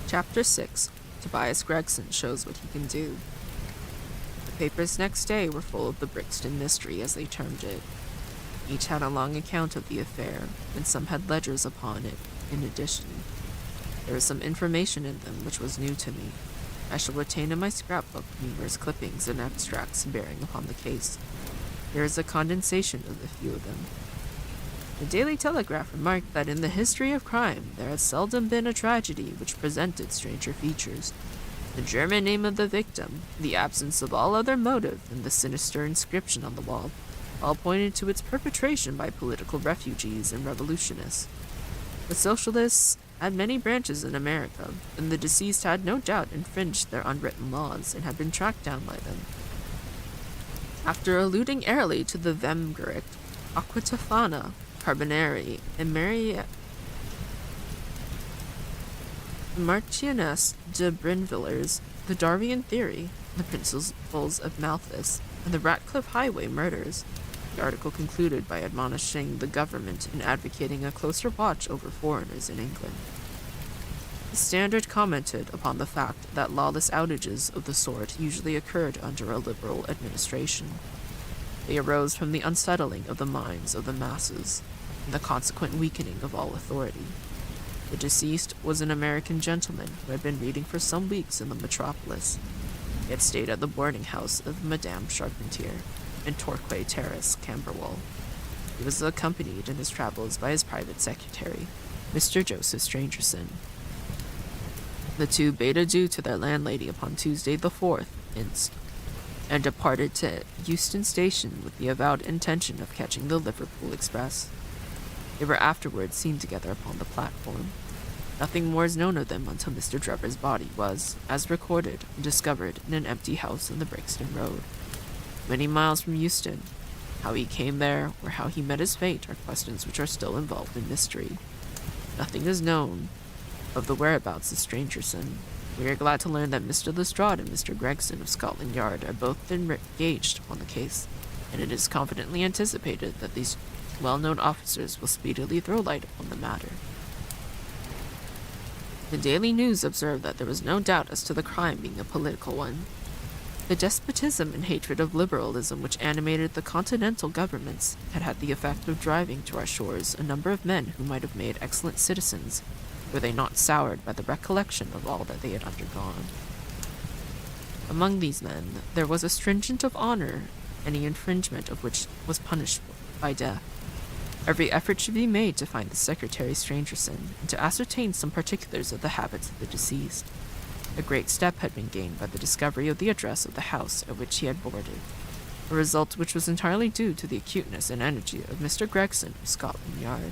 Chapter 6. Tobias Gregson shows what he can do. The papers next day were full of the Brixton mystery, as they termed it. Each had a long account of the affair, and some had ledgers upon it, in addition. There was some information in them which was new to me. I shall retain in my scrapbook numerous clippings and extracts bearing upon the case. Here is a condensation of a few of them. The Daily Telegraph remarked that in the history of crime there has seldom been a tragedy which presented stranger features. The German name of the victim, the absence of all other motive, and the sinister inscription on the wall all pointed to its perpetration by political refugees and revolutionists. The socialists had many branches in America, and the deceased had no doubt infringed their unwritten laws and had been tracked down by them. After alluding airily to the Vemgericht, Aquitofana, Carbonari, and Marchioness de Brinvillers, the Darwinian theory, the principles of Malthus, and the Ratcliffe Highway murders, the article concluded by admonishing the government in advocating a closer watch over foreigners in England. The Standard commented upon the fact that lawless outages of the sort usually occurred under a liberal administration. They arose from the unsettling of the minds of the masses, and the consequent weakening of all authority. The deceased was an American gentleman who had been reading for some weeks in the metropolis. He had stayed at the boarding house of Madame Charpentier in Torquay Terrace, Camberwell. He was accompanied in his travels by his private secretary, Mr. Joseph Strangerson. The two bade adieu to their landlady upon Tuesday the 4th inst, and departed to Euston Station with the avowed intention of catching the Liverpool express. They were afterwards seen together upon the platform. Nothing more is known of them until Mr. Drever's body was, as recorded, discovered in an empty house in the Brixton Road, many miles from Euston. How he came there, or how he met his fate, are questions which are still involved in mystery. Nothing is known of the whereabouts of Strangerson. We are glad to learn that Mr. Lestrade and Mr. Gregson of Scotland Yard are both engaged upon the case, and it is confidently anticipated that these well-known officers will speedily throw light upon the matter. The Daily News observed that there was no doubt as to the crime being a political one. The despotism and hatred of liberalism which animated the continental governments had had the effect of driving to our shores a number of men who might have made excellent citizens, were they not soured by the recollection of all that they had undergone. Among these men there was a stringent of honor, any infringement of which was punished by death. Every effort should be made to find the Secretary Strangerson, and to ascertain some particulars of the habits of the deceased. A great step had been gained by the discovery of the address of the house at which he had boarded, a result which was entirely due to the acuteness and energy of Mr. Gregson of Scotland Yard.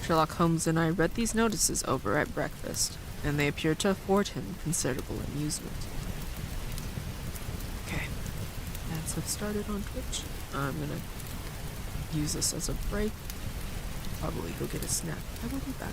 Sherlock Holmes and I read these notices over at breakfast, and they appeared to afford him considerable amusement. Okay, let's get started on Twitch. I'm gonna use this as a break. Probably go get a snack. I will be back.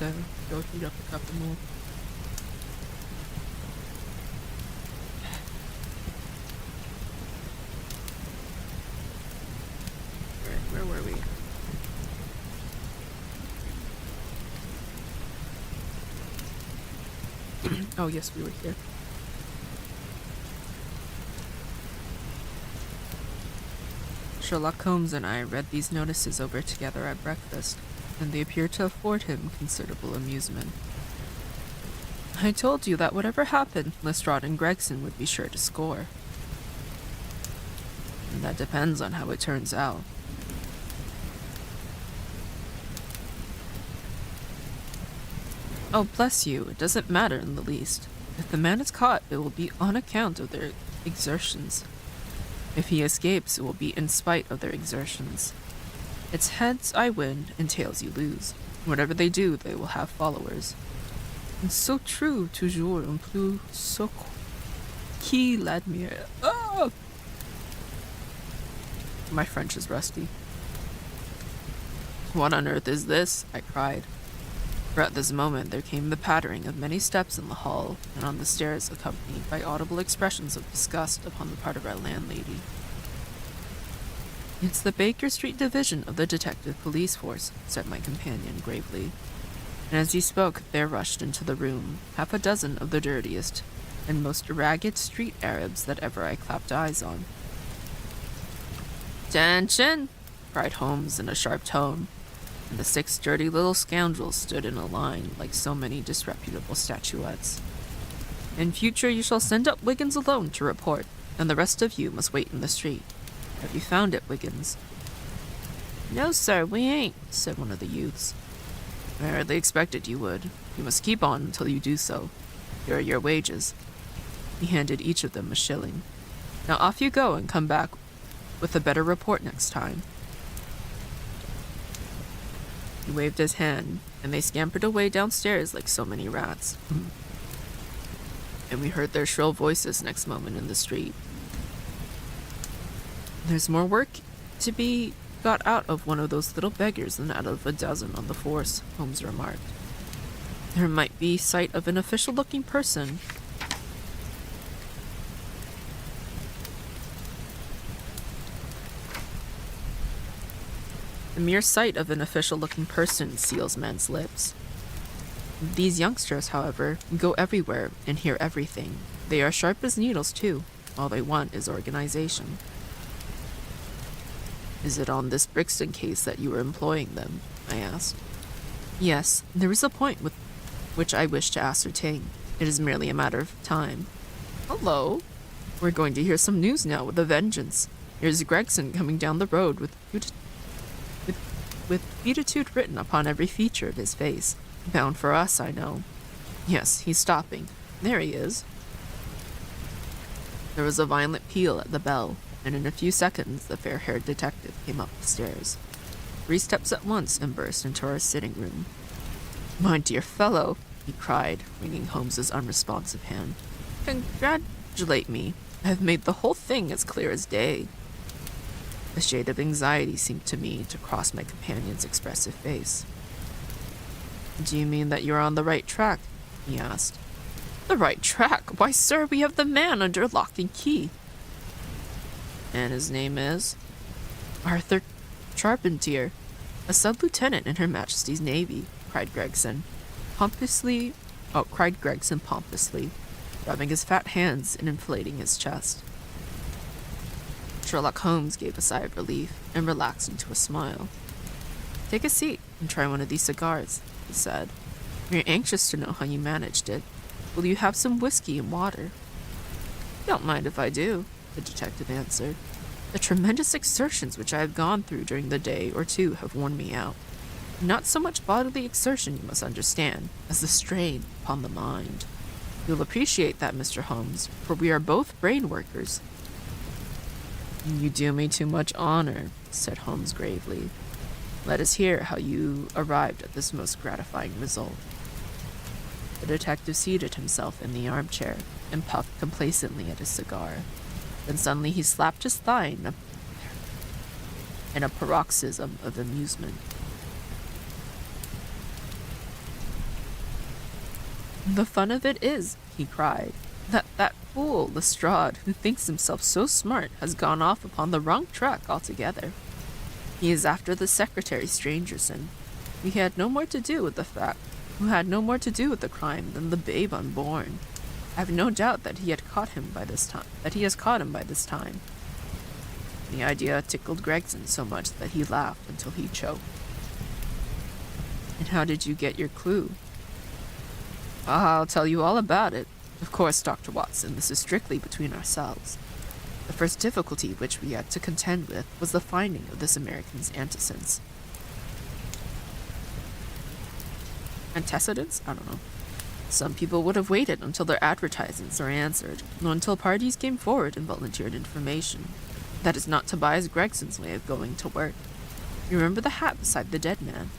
to go heat up a couple more. Where were we? Oh, yes, we were here. Sherlock Holmes and I read these notices over together at breakfast, and they appeared to afford him considerable amusement. I told you that whatever happened, Lestrade and Gregson would be sure to score. And that depends on how it turns out. Oh, bless you, it doesn't matter in the least. If the man is caught, it will be on account of their exertions. If he escapes, it will be in spite of their exertions. It's heads I win and tails you lose. Whatever they do, they will have followers. And so true, toujours un plus so qui l'admire. Oh! My French is rusty. What on earth is this? I cried. For at this moment there came the pattering of many steps in the hall and on the stairs, accompanied by audible expressions of disgust upon the part of our landlady. It's the Baker Street division of the detective police force, said my companion gravely. And as he spoke, there rushed into the room half a dozen of the dirtiest and most ragged street Arabs that ever I clapped eyes on. "Attention!" cried Holmes in a sharp tone, and the 6 dirty little scoundrels stood in a line like so many disreputable statuettes. "In future you shall send up Wiggins alone to report, and the rest of you must wait in the street. Have you found it, Wiggins?" "No, sir, we ain't," said one of the youths. "I hardly expected you would. You must keep on until you do so. Here are your wages." He handed each of them a shilling. "Now off you go and come back with a better report next time." He waved his hand, and they scampered away downstairs like so many rats. And we heard their shrill voices next moment in the street. "There's more work to be got out of one of those little beggars than out of a dozen on the force," Holmes remarked. "There might be sight of an official-looking person." The mere sight of an official-looking person seals men's lips. These youngsters, however, go everywhere and hear everything. They are sharp as needles, too. All they want is organization. "Is it on this Brixton case that you are employing them?" I asked. "Yes, there is a point with which I wish to ascertain. It is merely a matter of time." "Hello! We're going to hear some news now with a vengeance. Here's Gregson coming down the road with beatitude written upon every feature of his face. Bound for us, I know. Yes, he's stopping. There he is." There was a violent peal at the bell, and in a few seconds the fair-haired detective came up the stairs. 3 steps at once and burst into our sitting room. "My dear fellow," he cried, wringing Holmes's unresponsive hand. "Congratulate me. I have made the whole thing as clear as day." A shade of anxiety seemed to me to cross my companion's expressive face. "Do you mean that you're on the right track?" he asked. "The right track? Why, sir, we have the man under lock and key." "And his name is?" "Arthur Charpentier, a sub-lieutenant in Her Majesty's Navy," cried Gregson pompously, rubbing his fat hands and inflating his chest. Sherlock Holmes gave a sigh of relief and relaxed into a smile. "Take a seat and try one of these cigars," he said. "We're anxious to know how you managed it. Will you have some whiskey and water?" "Don't mind if I do," the detective answered. "The tremendous exertions which I have gone through during the day or two have worn me out. Not so much bodily exertion, you must understand, as the strain upon the mind. You'll appreciate that, Mr. Holmes, for we are both brain workers." "You do me too much honor," said Holmes gravely. "Let us hear how you arrived at this most gratifying result." The detective seated himself in the armchair and puffed complacently at his cigar. Then suddenly he slapped his thigh in a paroxysm of amusement. The fun of it is, he cried, that fool Lestrade, who thinks himself so smart, has gone off upon the wrong track altogether. He is after the secretary Strangerson, who had no more to do with the crime than the babe unborn. I have no doubt that he has caught him by this time. The idea tickled Gregson so much that he laughed until he choked. And how did you get your clue? I'll tell you all about it. Of course, Dr. Watson, this is strictly between ourselves. The first difficulty which we had to contend with was the finding of this American's antecedents. Antecedents? I don't know. Some people would have waited until their advertisements were answered, or until parties came forward and volunteered information. That is not Tobias Gregson's way of going to work. You remember the hat beside the dead man?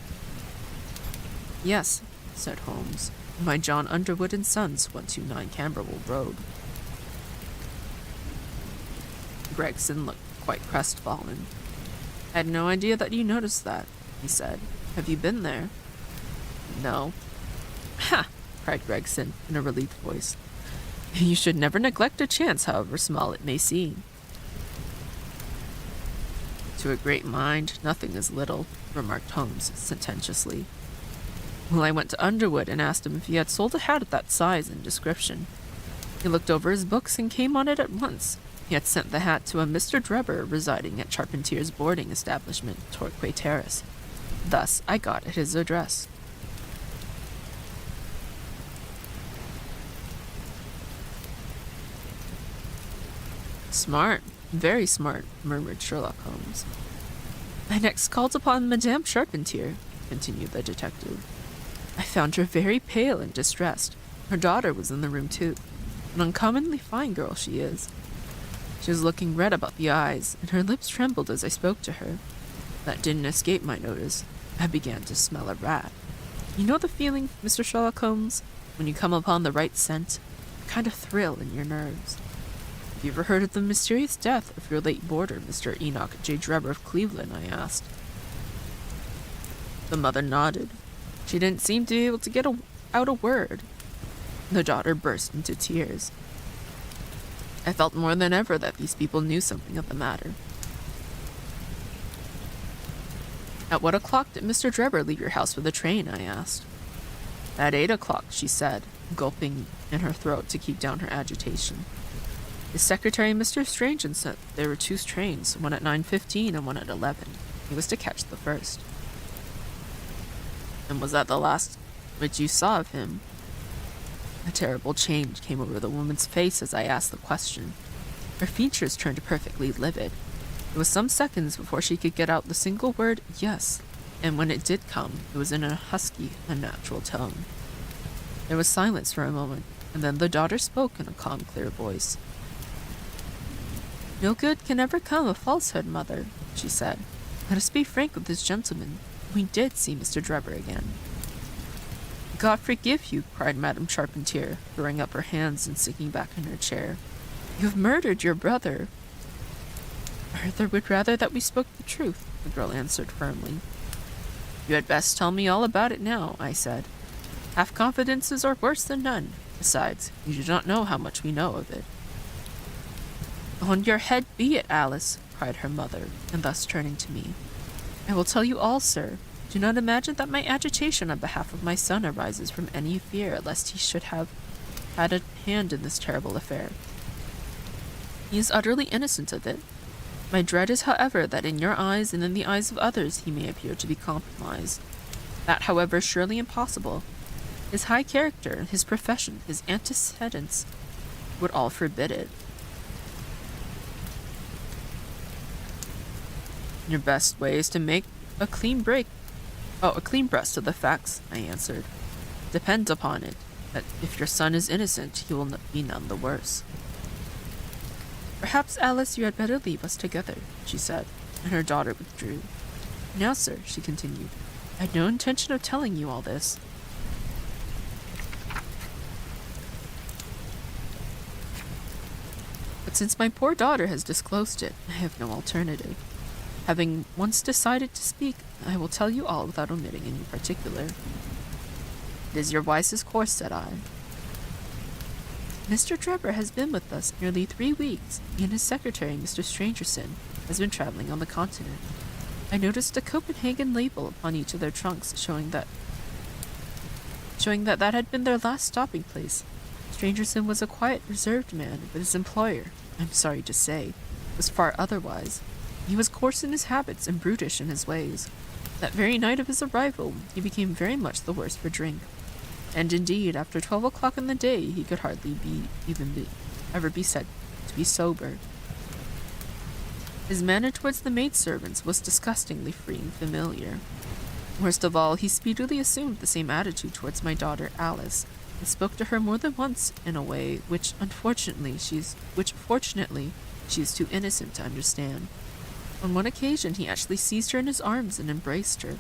Yes, said Holmes. My John Underwood and Sons, 129 Camberwell Road. Gregson looked quite crestfallen. I had no idea that you noticed that, he said. Have you been there? No. Ha! Cried Gregson in a relieved voice. You should never neglect a chance, however small it may seem. To a great mind, nothing is little, remarked Holmes sententiously. Well, I went to Underwood and asked him if he had sold a hat of that size and description. He looked over his books and came on it at once. He had sent the hat to a Mr. Drebber residing at Charpentier's boarding establishment, Torquay Terrace. Thus, I got at his address. Smart, very smart, murmured Sherlock Holmes. I next called upon Madame Charpentier, continued the detective. I found her very pale and distressed. Her daughter was in the room too. An uncommonly fine girl she is. She was looking red about the eyes, and her lips trembled as I spoke to her. That didn't escape my notice. I began to smell a rat. You know the feeling, Mr. Sherlock Holmes, when you come upon the right scent? A kind of thrill in your nerves. Have you ever heard of the mysterious death of your late boarder, Mr. Enoch J. Drebber of Cleveland? I asked. The mother nodded. She didn't seem to be able to get out a word. The daughter burst into tears. I felt more than ever that these people knew something of the matter. At what o'clock did Mr. Drebber leave your house for the train? I asked. At 8 o'clock, she said, gulping in her throat to keep down her agitation. His secretary, Mr. Strangen, said there were 2 trains, one at 9:15 and one at 11. He was to catch the first. And was that the last which you saw of him? A terrible change came over the woman's face as I asked the question. Her features turned perfectly livid. It was some seconds before she could get out the single word, yes, and when it did come, it was in a husky, unnatural tone. There was silence for a moment, and then the daughter spoke in a calm, clear voice. No good can ever come of falsehood, mother, she said. Let us be frank with this gentleman. We did see Mr. Drebber again. God forgive you, cried Madame Charpentier, throwing up her hands and sinking back in her chair. You have murdered your brother. Arthur would rather that we spoke the truth, the girl answered firmly. You had best tell me all about it now, I said. Half confidences are worse than none. Besides, you do not know how much we know of it. On your head be it, Alice, cried her mother, and thus turning to me. I will tell you all, sir. Do not imagine that my agitation on behalf of my son arises from any fear lest he should have had a hand in this terrible affair. He is utterly innocent of it. My dread is, however, that in your eyes and in the eyes of others he may appear to be compromised. That, however, is surely impossible. His high character, his profession, his antecedents would all forbid it. Your best way is to make a clean breast of the facts, I answered. Depend upon it, that if your son is innocent, he will be none the worse. Perhaps, Alice, you had better leave us together, she said, and her daughter withdrew. Now, sir, she continued, I had no intention of telling you all this. But since my poor daughter has disclosed it, I have no alternative. Having once decided to speak, I will tell you all without omitting any particular. It is your wisest course, said I. Mr. Drebber has been with us nearly 3 weeks. He and his secretary, Mr. Strangerson, has been traveling on the continent. I noticed a Copenhagen label upon each of their trunks, showing that had been their last stopping place. Strangerson was a quiet, reserved man, but his employer, I'm sorry to say, was far otherwise. He was coarse in his habits and brutish in his ways. That very night of his arrival, he became very much the worse for drink. And indeed, after 12 o'clock in the day, he could hardly ever be said to be sober. His manner towards the maidservants was disgustingly free and familiar. Worst of all, he speedily assumed the same attitude towards my daughter Alice, and spoke to her more than once in a way which fortunately she is too innocent to understand. On one occasion he actually seized her in his arms and embraced her,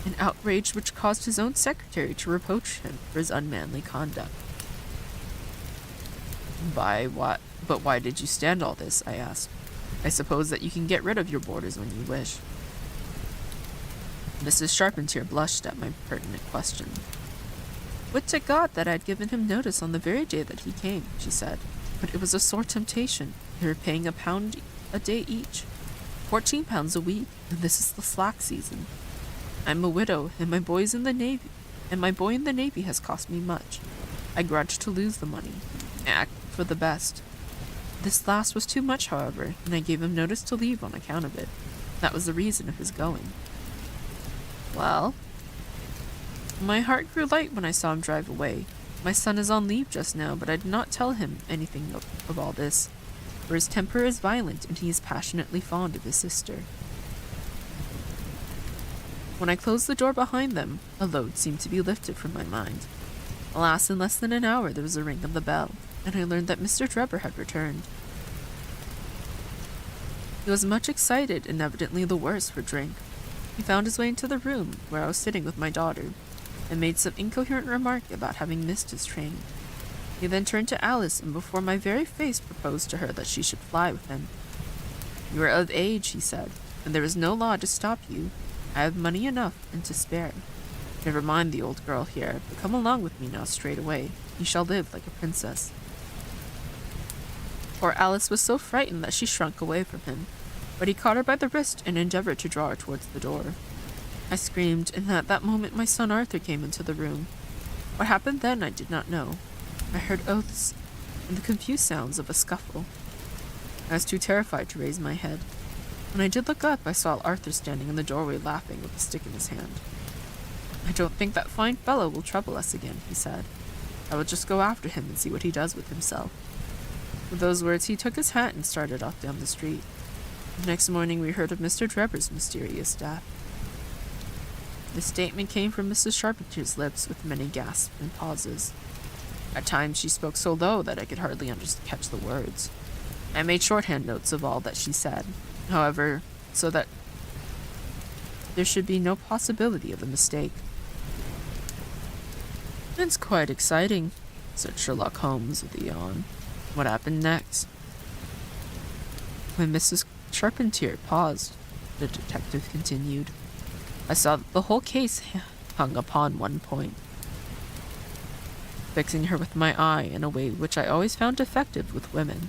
an outrage which caused his own secretary to reproach him for his unmanly conduct. But why did you stand all this? I asked. I suppose that you can get rid of your boarders when you wish. Mrs. Charpentier blushed at my pertinent question. Would to God that I had given him notice on the very day that he came, she said, but it was a sore temptation. They were paying £1 a day each, £14 a week, and this is the slack season. I'm a widow, and my boy in the Navy has cost me much. I grudged to lose the money. I acted for the best. This last was too much, however, and I gave him notice to leave on account of it. That was the reason of his going. Well? My heart grew light when I saw him drive away. My son is on leave just now, but I did not tell him anything of all this, for his temper is violent and he is passionately fond of his sister. When I closed the door behind them, a load seemed to be lifted from my mind. Alas, in less than an hour there was a ring of the bell, and I learned that Mr. Drebber had returned. He was much excited and evidently the worse for drink. He found his way into the room where I was sitting with my daughter, and made some incoherent remark about having missed his train. He then turned to Alice and before my very face proposed to her that she should fly with him. You are of age, he said, and there is no law to stop you. I have money enough and to spare. Never mind the old girl here, but come along with me now straight away. You shall live like a princess. Poor Alice was so frightened that she shrunk away from him, but he caught her by the wrist and endeavored to draw her towards the door. I screamed, and at that moment my son Arthur came into the room. What happened then I did not know. I heard oaths and the confused sounds of a scuffle. I was too terrified to raise my head. When I did look up, I saw Arthur standing in the doorway laughing with a stick in his hand. I don't think that fine fellow will trouble us again, he said. I will just go after him and see what he does with himself. With those words, he took his hat and started off down the street. The next morning we heard of Mr. Drebber's mysterious death. This statement came from Mrs. Charpentier's lips with many gasps and pauses. At times she spoke so low that I could hardly catch the words. I made shorthand notes of all that she said, however, so that there should be no possibility of a mistake. It's quite exciting, said Sherlock Holmes with a yawn. What happened next? When Mrs. Charpentier paused, the detective continued. I saw that the whole case hung upon one point. Fixing her with my eye in a way which I always found effective with women,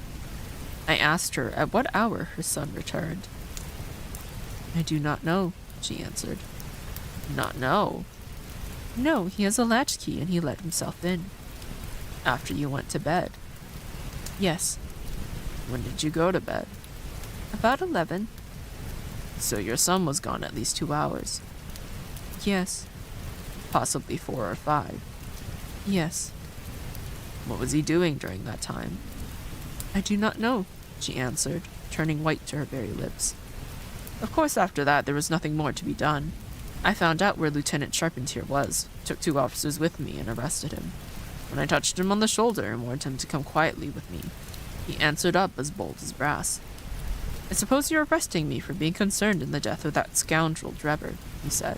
I asked her at what hour her son returned. I do not know, she answered. Not know? No, he has a latchkey and he let himself in. After you went to bed? Yes. When did you go to bed? About 11. So your son was gone at least 2 hours? Yes. Possibly 4 or 5? Yes. What was he doing during that time? I do not know, she answered, turning white to her very lips. Of course, after that, there was nothing more to be done. I found out where Lieutenant Charpentier was, took 2 officers with me, and arrested him. When I touched him on the shoulder and warned him to come quietly with me, he answered up as bold as brass. I suppose you're arresting me for being concerned in the death of that scoundrel Drebber, he said.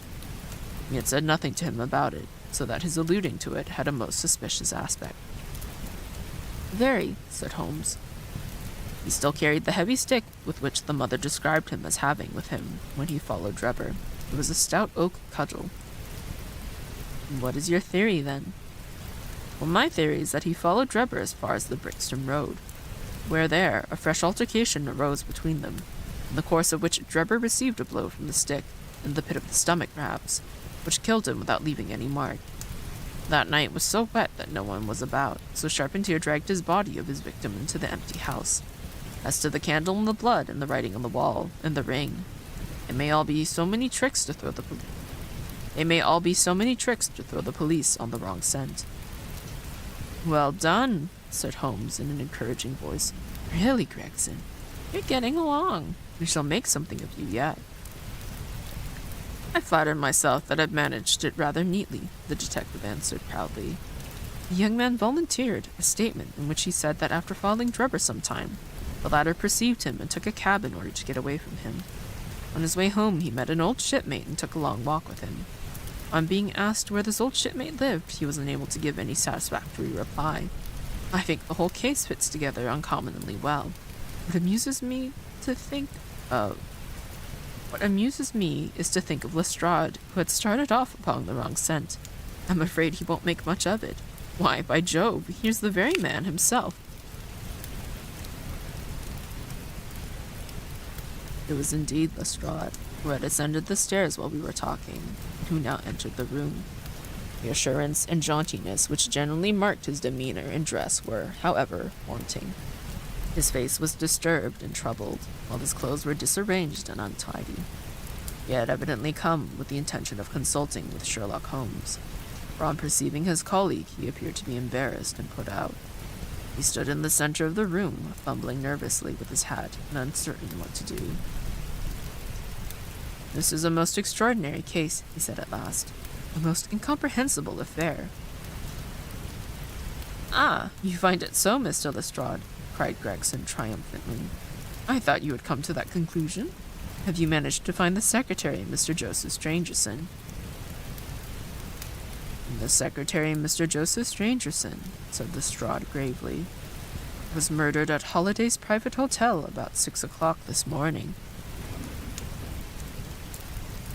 We had said nothing to him about it, so that his alluding to it had a most suspicious aspect. Very, said Holmes. He still carried the heavy stick with which the mother described him as having with him when he followed Drebber. It was a stout oak cudgel. What is your theory, then? Well, my theory is that he followed Drebber as far as the Brixton Road, where there a fresh altercation arose between them, in the course of which Drebber received a blow from the stick in the pit of the stomach, perhaps, which killed him without leaving any mark. That night was so wet that no one was about, so Charpentier dragged his body of his victim into the empty house. As to the candle and the blood and the writing on the wall and the ring, it may all be so many tricks to throw the police on the wrong scent. Well done, said Holmes in an encouraging voice. Really, Gregson, you're getting along. We shall make something of you yet. I flattered myself that I'd managed it rather neatly, the detective answered proudly. The young man volunteered a statement in which he said that after following Drebber some time, the latter perceived him and took a cab in order to get away from him. On his way home, he met an old shipmate and took a long walk with him. On being asked where this old shipmate lived, he was unable to give any satisfactory reply. I think the whole case fits together uncommonly well. What amuses me is to think of Lestrade, who had started off upon the wrong scent. I'm afraid he won't make much of it. Why, by Jove, here's the very man himself. It was indeed Lestrade, who had ascended the stairs while we were talking, and who now entered the room. The assurance and jauntiness which generally marked his demeanor and dress were, however, wanting. His face was disturbed and troubled, while his clothes were disarranged and untidy. He had evidently come with the intention of consulting with Sherlock Holmes, for on perceiving his colleague he appeared to be embarrassed and put out. He stood in the center of the room, fumbling nervously with his hat and uncertain what to do. This is a most extraordinary case, he said at last. A most incomprehensible affair. Ah, you find it so, Mr. Lestrade, cried Gregson triumphantly. I thought you had come to that conclusion. Have you managed to find the secretary, Mr. Joseph Stangerson? The secretary, Mr. Joseph Stangerson, said Lestrade gravely, was murdered at Holliday's private hotel about 6 o'clock this morning.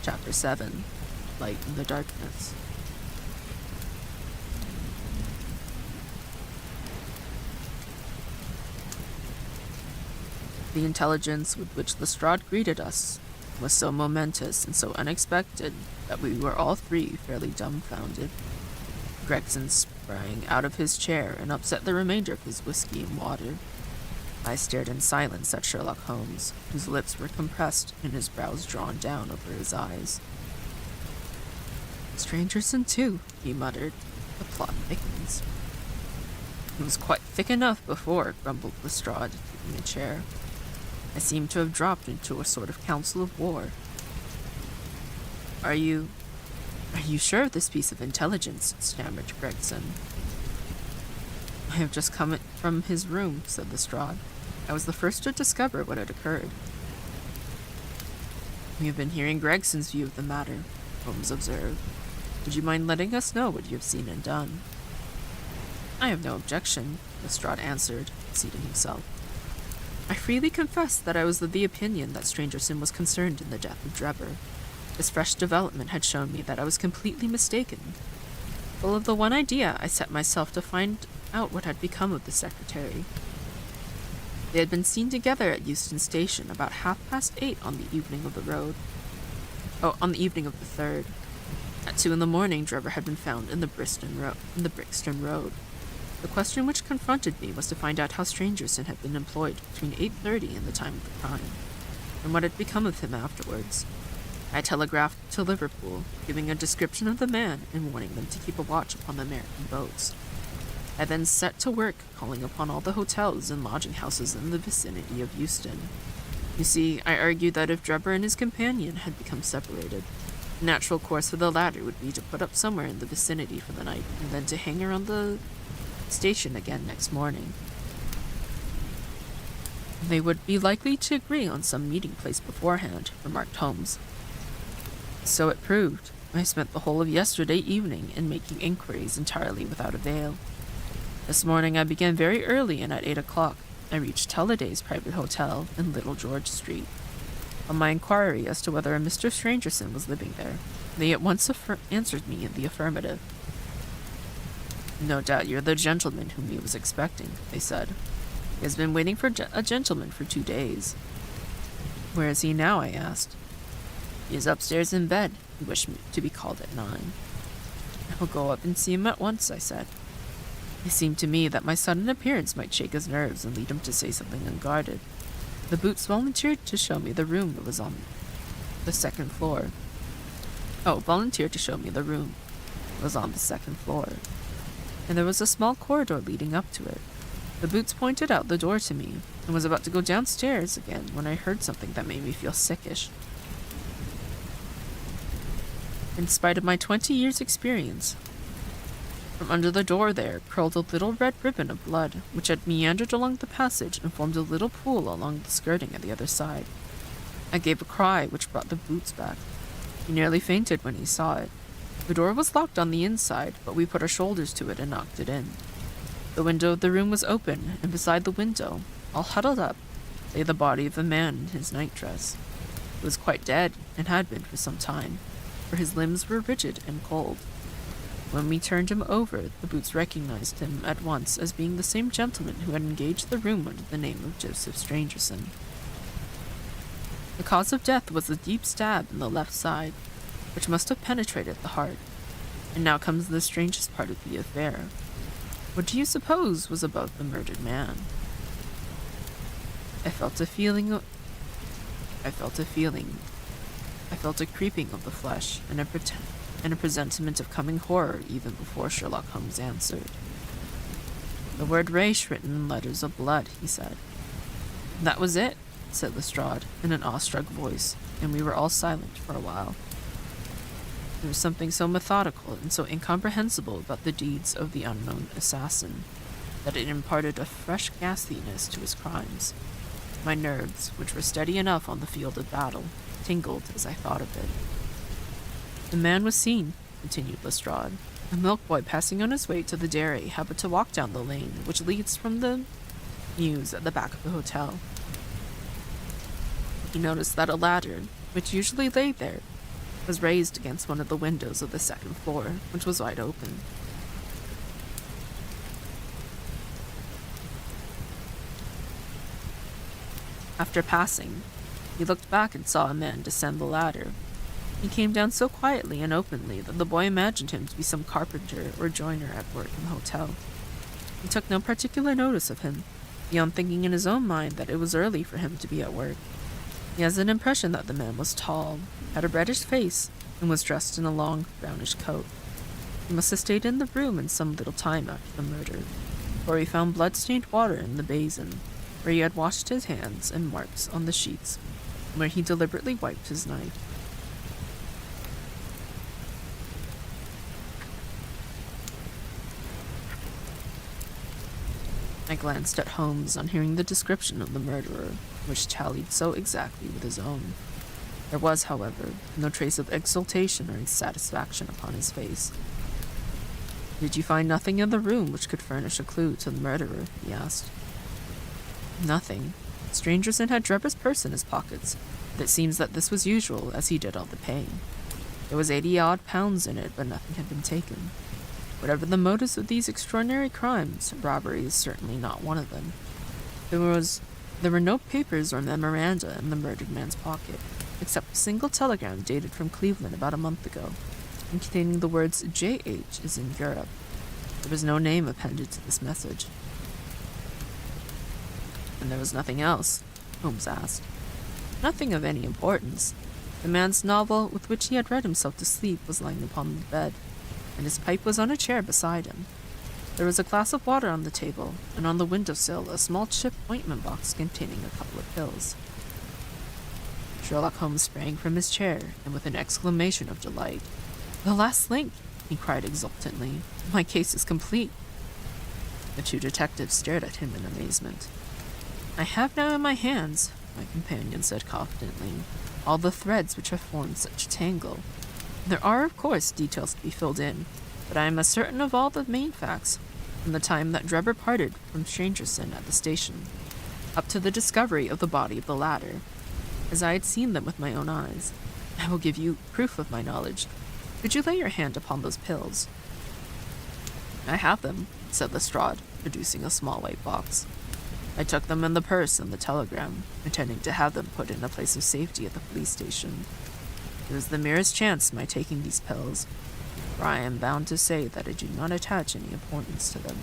Chapter 7. Light in the Darkness. The intelligence with which Lestrade greeted us was so momentous and so unexpected that we were all three fairly dumbfounded. Gregson sprang out of his chair and upset the remainder of his whiskey and water. I stared in silence at Sherlock Holmes, whose lips were compressed and his brows drawn down over his eyes. Stangerson, too, he muttered. The plot thickens. It was quite thick enough before, grumbled Lestrade, taking a chair. I seem to have dropped into a sort of council of war. Are you sure of this piece of intelligence? Stammered Gregson. I have just come from his room, said Lestrade. I was the first to discover what had occurred. We have been hearing Gregson's view of the matter, Holmes observed. Would you mind letting us know what you have seen and done? I have no objection, Lestrade answered, seating himself. I freely confess that I was of the opinion that Stangerson was concerned in the death of Drebber. This fresh development had shown me that I was completely mistaken. Full of the one idea, I set myself to find out what had become of the secretary. They had been seen together at Euston Station about 8:30 on the evening of the 3rd. At 2 a.m, Drebber had been found in the Brixton Road. The question which confronted me was to find out how Stangerson had been employed between 8:30 and the time of the crime, and what had become of him afterwards. I telegraphed to Liverpool, giving a description of the man and warning them to keep a watch upon the American boats. I then set to work calling upon all the hotels and lodging houses in the vicinity of Euston. You see, I argued that if Drebber and his companion had become separated, the natural course for the latter would be to put up somewhere in the vicinity for the night, and then to hang around the station again next morning. They would be likely to agree on some meeting place beforehand, remarked Holmes. So it proved. I spent the whole of yesterday evening in making inquiries entirely without avail. This morning I began very early, and at 8 o'clock I reached Holliday's private hotel in Little George Street. On my inquiry as to whether a Mr. Stangerson was living there, They at once answered me in the affirmative. "No doubt you're the gentleman whom he was expecting," they said. "He has been waiting for a gentleman for 2 days." "Where is he now?" I asked. "He is upstairs in bed. He wished me to be called at 9. "I will go up and see him at once," I said. It seemed to me that my sudden appearance might shake his nerves and lead him to say something unguarded. The boots volunteered to show me the room that was on the second floor. Volunteered to show me the room. It was on the second floor, and there was a small corridor leading up to it. The boots pointed out the door to me, and was about to go downstairs again when I heard something that made me feel sickish. In spite of my 20 years' experience, from under the door there curled a little red ribbon of blood, which had meandered along the passage and formed a little pool along the skirting at the other side. I gave a cry which brought the boots back. He nearly fainted when he saw it. The door was locked on the inside, but we put our shoulders to it and knocked it in. The window of the room was open, and beside the window, all huddled up, lay the body of a man in his nightdress. He was quite dead, and had been for some time, for his limbs were rigid and cold. When we turned him over, the boots recognized him at once as being the same gentleman who had engaged the room under the name of Joseph Stangerson. The cause of death was a deep stab in the left side, which must have penetrated the heart. And now comes the strangest part of the affair. What do you suppose was about the murdered man? I felt a creeping of the flesh, and a presentiment of coming horror even before Sherlock Holmes answered. "The word Reich written in letters of blood," he said. "That was it," said Lestrade, in an awestruck voice, and we were all silent for a while. There was something so methodical and so incomprehensible about the deeds of the unknown assassin that it imparted a fresh ghastliness to his crimes. My nerves, which were steady enough on the field of battle, tingled as I thought of it. "The man was seen," continued Lestrade. "A milk boy passing on his way to the dairy happened to walk down the lane which leads from the mews at the back of the hotel. He noticed that a ladder, which usually lay there, was raised against one of the windows of the second floor, which was wide open. After passing, he looked back and saw a man descend the ladder. He came down so quietly and openly that the boy imagined him to be some carpenter or joiner at work in the hotel. He took no particular notice of him, beyond thinking in his own mind that it was early for him to be at work. He has an impression that the man was tall, had a reddish face, and was dressed in a long, brownish coat. He must have stayed in the room in some little time after the murder, for he found blood-stained water in the basin, where he had washed his hands, and marks on the sheets, where he deliberately wiped his knife. I glanced at Holmes on hearing the description of the murderer, which tallied so exactly with his own. There was, however, no trace of exultation or satisfaction upon his face. "Did you find nothing in the room which could furnish a clue to the murderer?" he asked. "Nothing. Stangerson had Drebber's purse in his pockets, but it seems that this was usual, as he did all the paying. There was 80-odd pounds in it, but nothing had been taken. Whatever the motives of these extraordinary crimes, robbery is certainly not one of them. There were no papers or memoranda in the murdered man's pocket, except a single telegram dated from Cleveland about a month ago, and containing the words J.H. is in Europe. There was no name appended to this message." "And there was nothing else?" Holmes asked. "Nothing of any importance. The man's novel, with which he had read himself to sleep, was lying upon the bed, and his pipe was on a chair beside him. There was a glass of water on the table, and on the windowsill a small chip ointment box containing a couple of pills." Sherlock Holmes sprang from his chair, and with an exclamation of delight, "The last link!" he cried exultantly. "My case is complete." The two detectives stared at him in amazement. "I have now in my hands," my companion said confidently, "all the threads which have formed such a tangle. There are, of course, details to be filled in, but I am as certain of all the main facts, from the time that Drebber parted from Stangerson at the station, up to the discovery of the body of the latter, as I had seen them with my own eyes. I will give you proof of my knowledge Could you lay your hand upon those pills? I have them, said Lestrade, producing a small white box. I took them in the purse and the telegram, intending to have them put in a place of safety at the police station. It was the merest chance my taking these pills, for I am bound to say that I do not attach any importance to them.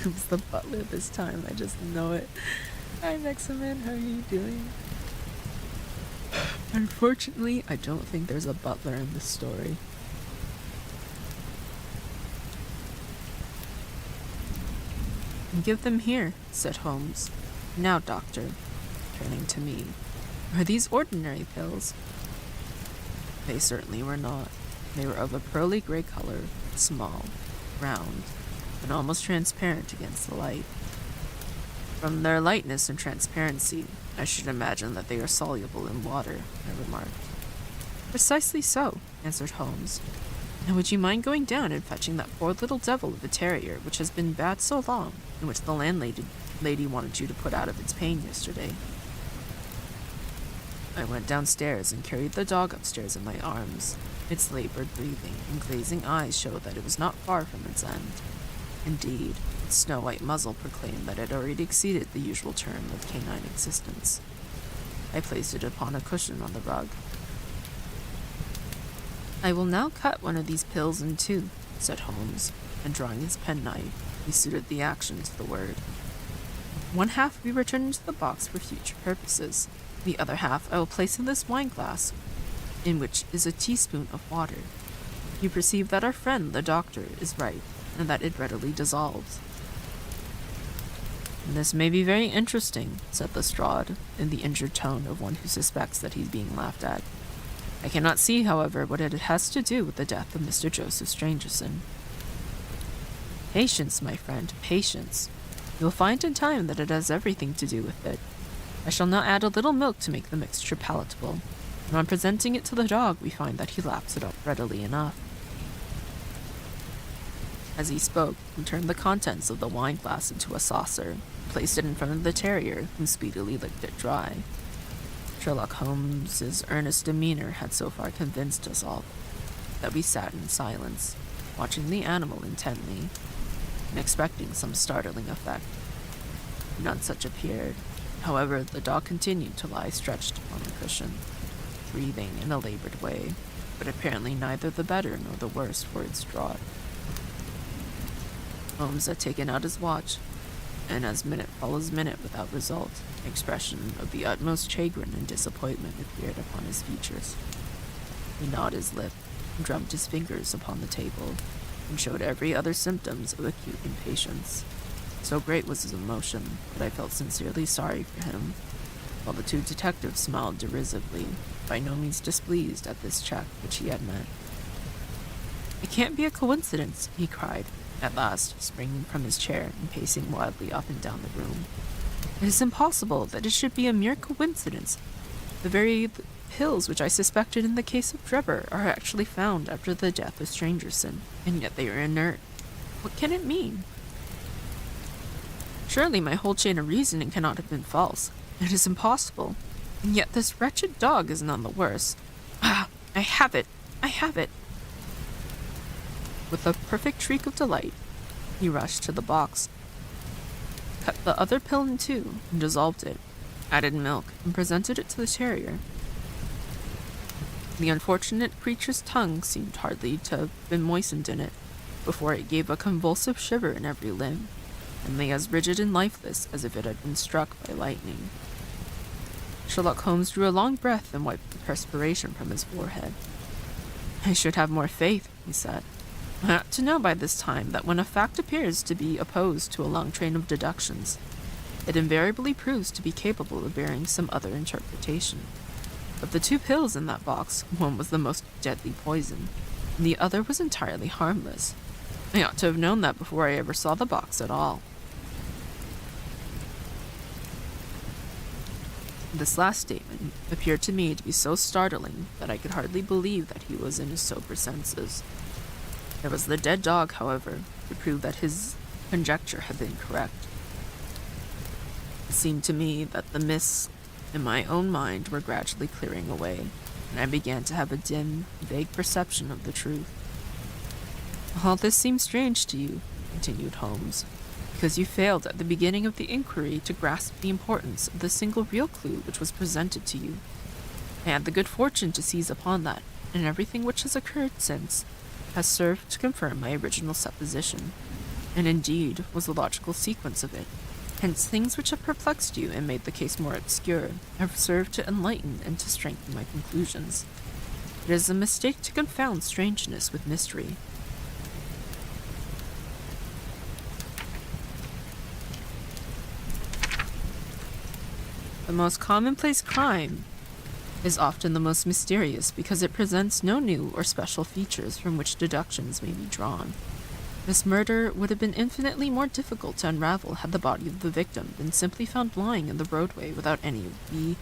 It was the butler this time, I just know it. Hi, Meximan, how are you doing? Unfortunately, I don't think there's a butler in this story. Give them here, said Holmes. Now, doctor, turning to me, are these ordinary pills? They certainly were not. They were of a pearly gray color, small, round, and almost transparent against the light. From their lightness and transparency, I should imagine that they are soluble in water, I remarked. Precisely so, answered Holmes. And would you mind going down and fetching that poor little devil of a terrier which has been bad so long, and which the landlady wanted you to put out of its pain yesterday? I went downstairs and carried the dog upstairs in my arms. Its labored breathing and glazing eyes showed that it was not far from its end. Indeed, its snow-white muzzle proclaimed that it had already exceeded the usual term of canine existence. I placed it upon a cushion on the rug. I will now cut one of these pills in two, said Holmes, and drawing his penknife, he suited the action to the word. One half we return into the box for future purposes. The other half I will place in this wine glass, in which is a teaspoon of water. You perceive that our friend, the doctor, is right, and that it readily dissolves. This may be very interesting, said Lestrade, in the injured tone of one who suspects that he's being laughed at. I cannot see, however, what it has to do with the death of Mr. Joseph Stangerson. Patience, my friend, patience. You will find in time that it has everything to do with it. I shall now add a little milk to make the mixture palatable, and on presenting it to the dog we find that he laps it up readily enough. As he spoke, he turned the contents of the wine glass into a saucer, placed it in front of the terrier, who speedily licked it dry. Sherlock Holmes's earnest demeanor had so far convinced us all that we sat in silence, watching the animal intently, and expecting some startling effect. None such appeared. However, the dog continued to lie stretched upon the cushion, breathing in a labored way, but apparently neither the better nor the worse for its draught. Holmes had taken out his watch, and as minute follows minute without result, an expression of the utmost chagrin and disappointment appeared upon his features. He gnawed his lip, and drummed his fingers upon the table, and showed every other symptoms of acute impatience. So great was his emotion that I felt sincerely sorry for him, while the two detectives smiled derisively, by no means displeased at this check which he had met. It can't be a coincidence, he cried, at last, springing from his chair and pacing wildly up and down the room. It is impossible that it should be a mere coincidence. The very pills which I suspected in the case of Drebber are actually found after the death of Stangerson, and yet they are inert. What can it mean? Surely my whole chain of reasoning cannot have been false. It is impossible. And yet this wretched dog is none the worse. Ah, I have it! I have it! With a perfect shriek of delight, he rushed to the box, cut the other pill in two, and dissolved it, added milk, and presented it to the terrier. The unfortunate creature's tongue seemed hardly to have been moistened in it, before it gave a convulsive shiver in every limb, and lay as rigid and lifeless as if it had been struck by lightning. Sherlock Holmes drew a long breath and wiped the perspiration from his forehead. I should have more faith, he said. I ought to know by this time that when a fact appears to be opposed to a long train of deductions, it invariably proves to be capable of bearing some other interpretation. Of the two pills in that box, one was the most deadly poison, and the other was entirely harmless. I ought to have known that before I ever saw the box at all. This last statement appeared to me to be so startling that I could hardly believe that he was in his sober senses. There was the dead dog, however, to prove that his conjecture had been correct. It seemed to me that the mists in my own mind were gradually clearing away, and I began to have a dim, vague perception of the truth. All this seems strange to you, continued Holmes, because you failed at the beginning of the inquiry to grasp the importance of the single real clue which was presented to you. I had the good fortune to seize upon that, and everything which has occurred since has served to confirm my original supposition, and indeed was the logical sequence of it. Hence, things which have perplexed you and made the case more obscure have served to enlighten and to strengthen my conclusions. It is a mistake to confound strangeness with mystery. The most commonplace crime is often the most mysterious because it presents no new or special features from which deductions may be drawn. This murder would have been infinitely more difficult to unravel had the body of the victim been simply found lying in the roadway without any of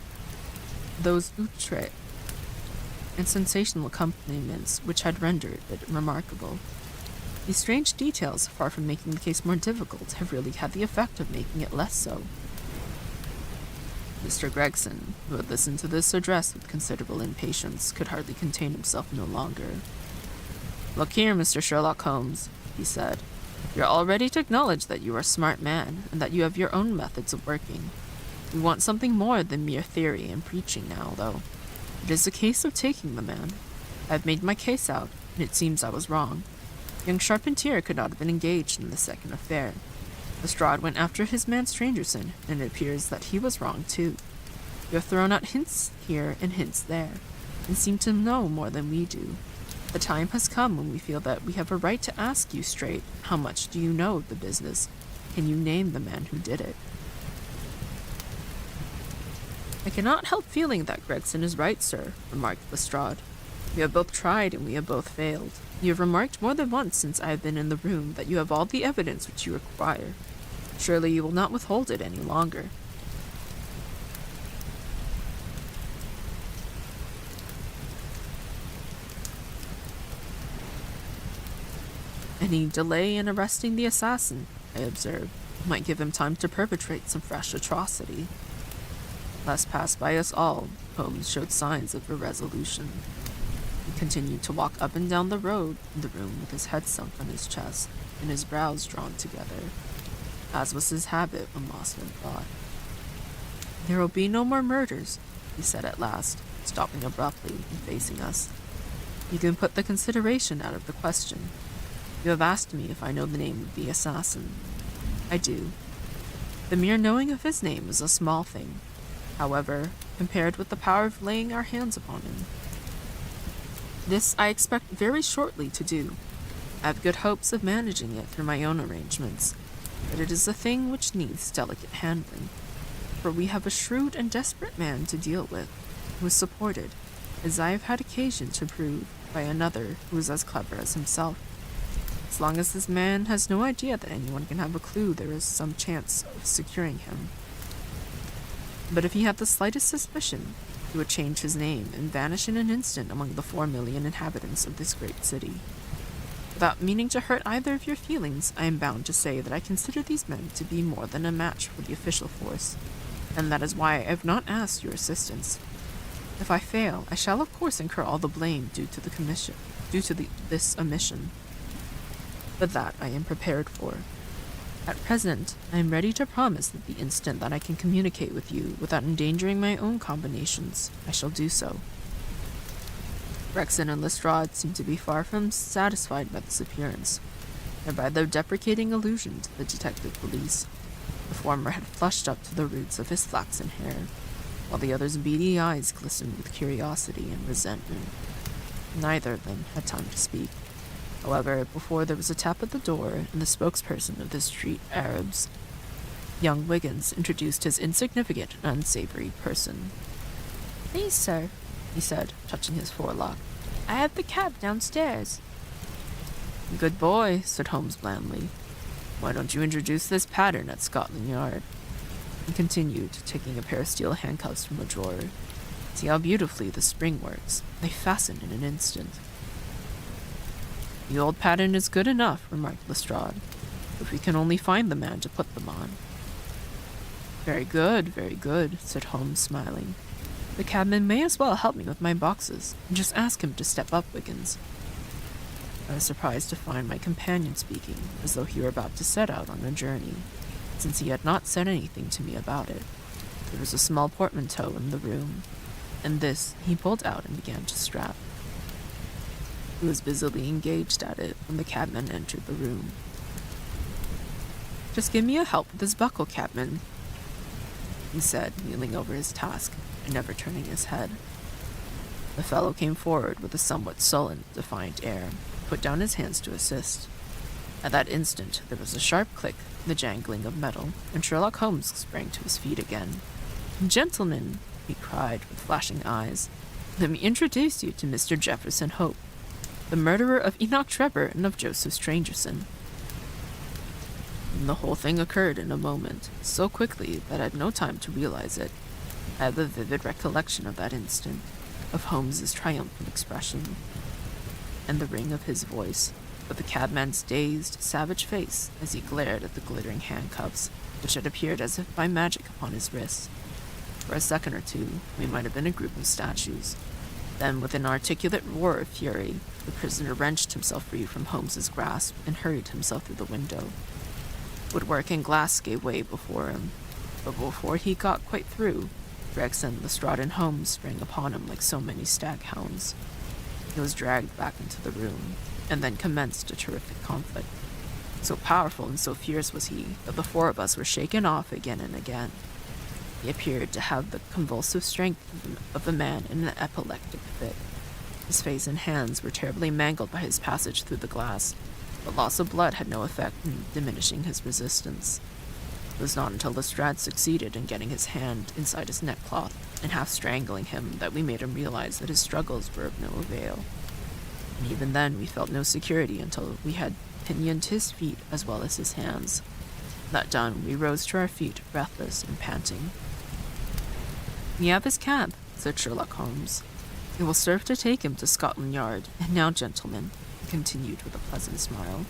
those outre and sensational accompaniments which had rendered it remarkable. These strange details, far from making the case more difficult, have really had the effect of making it less so. Mr. Gregson, who had listened to this address with considerable impatience, could hardly contain himself no longer. "Look here, Mr. Sherlock Holmes," he said. "You're all ready to acknowledge that you are a smart man, and that you have your own methods of working. We want something more than mere theory and preaching now, though. It is a case of taking the man. I've made my case out, and it seems I was wrong. Young Charpentier could not have been engaged in the second affair. Lestrade went after his man Strangerson, and it appears that he was wrong too. You have thrown out hints here and hints there, and seem to know more than we do. The time has come when we feel that we have a right to ask you straight, how much do you know of the business? Can you name the man who did it?" "I cannot help feeling that Gregson is right, sir," remarked Lestrade. "We have both tried and we have both failed. You have remarked more than once since I have been in the room that you have all the evidence which you require. Surely you will not withhold it any longer." "Any delay in arresting the assassin," I observed, "might give him time to perpetrate some fresh atrocity." Lest passed by us all, Holmes showed signs of irresolution. He continued to walk up and down the road in the room with his head sunk on his chest and his brows drawn together, as was his habit when lost in thought. "There will be no more murders," he said at last, stopping abruptly and facing us. "You can put the consideration out of the question. You have asked me if I know the name of the assassin. I do. The mere knowing of his name is a small thing, however, compared with the power of laying our hands upon him. This I expect very shortly to do. I have good hopes of managing it through my own arrangements, but it is a thing which needs delicate handling, for we have a shrewd and desperate man to deal with, who is supported, as I have had occasion to prove, by another who is as clever as himself. As long as this man has no idea that anyone can have a clue, there is some chance of securing him. But if he had the slightest suspicion, he would change his name and vanish in an instant among the 4 million inhabitants of this great city. Without meaning to hurt either of your feelings, I am bound to say that I consider these men to be more than a match for the official force, and that is why I have not asked your assistance. If I fail, I shall of course incur all the blame due to this omission. But that I am prepared for. At present, I am ready to promise that the instant that I can communicate with you without endangering my own combinations, I shall do so." Gregson and Lestrade seemed to be far from satisfied by this appearance, and by their deprecating allusion to the detective police. The former had flushed up to the roots of his flaxen hair, while the other's beady eyes glistened with curiosity and resentment. Neither of them had time to speak. However, before there was a tap at the door and the spokesperson of the street Arabs, young Wiggins introduced his insignificant and unsavory person. "Please, sir," he said, touching his forelock, "I have the cab downstairs." "Good boy," said Holmes blandly. "Why don't you introduce this pattern at Scotland Yard?" He continued, taking a pair of steel handcuffs from a drawer. "See how beautifully the spring works. They fasten in an instant." "The old pattern is good enough," remarked Lestrade, "if we can only find the man to put them on." Very good," said Holmes, smiling. The cabman may as well help me with my boxes, and just ask him to step up, Wiggins. I was surprised to find my companion speaking, as though he were about to set out on a journey, since he had not said anything to me about it. There was a small portmanteau in the room, and this he pulled out and began to strap. He was busily engaged at it when the cabman entered the room. "Just give me a help with this buckle, cabman," he said, kneeling over his task and never turning his head. The fellow came forward with a somewhat sullen, defiant air, and put down his hands to assist. At that instant, there was a sharp click, the jangling of metal, and Sherlock Holmes sprang to his feet again. "Gentlemen," he cried with flashing eyes, "let me introduce you to Mr. Jefferson Hope, the murderer of Enoch Trevor and of Joseph Strangerson." And the whole thing occurred in a moment, so quickly that I had no time to realize it. I have a vivid recollection of that instant, of Holmes's triumphant expression, and the ring of his voice, of the cabman's dazed, savage face as he glared at the glittering handcuffs, which had appeared as if by magic upon his wrists. For a second or two, we might have been a group of statues. Then, with an articulate roar of fury, the prisoner wrenched himself free from Holmes's grasp and hurried himself through the window. Woodwork and glass gave way before him, but before he got quite through, Gregson, Lestrade, and Holmes sprang upon him like so many staghounds. He was dragged back into the room, and then commenced a terrific conflict. So powerful and so fierce was he that the four of us were shaken off again and again. He appeared to have the convulsive strength of a man in an epileptic fit. His face and hands were terribly mangled by his passage through the glass, but loss of blood had no effect in diminishing his resistance. It was not until Lestrade succeeded in getting his hand inside his neckcloth and half strangling him that we made him realize that his struggles were of no avail. And even then we felt no security until we had pinioned his feet as well as his hands. That done, we rose to our feet, breathless and panting. "We have his cab," said Sherlock Holmes. "It will serve to take him to Scotland Yard. And now, gentlemen," he continued with a pleasant smile,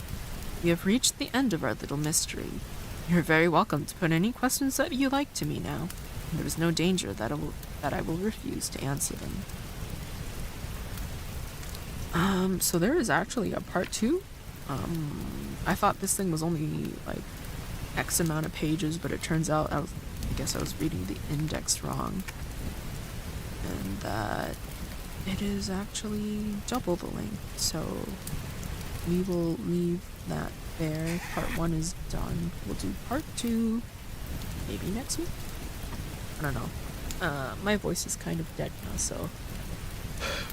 "we have reached the end of our little mystery. You're very welcome to put any questions that you like to me now, and there is no danger that I will refuse to answer them." So there is actually a part 2. I thought this thing was only like X amount of pages, but it turns out I guess I was reading the index wrong, and that it is actually double the length. So we will leave that there. Part 1 is done. We'll do part 2 maybe next week. I don't know. My voice is kind of dead now, so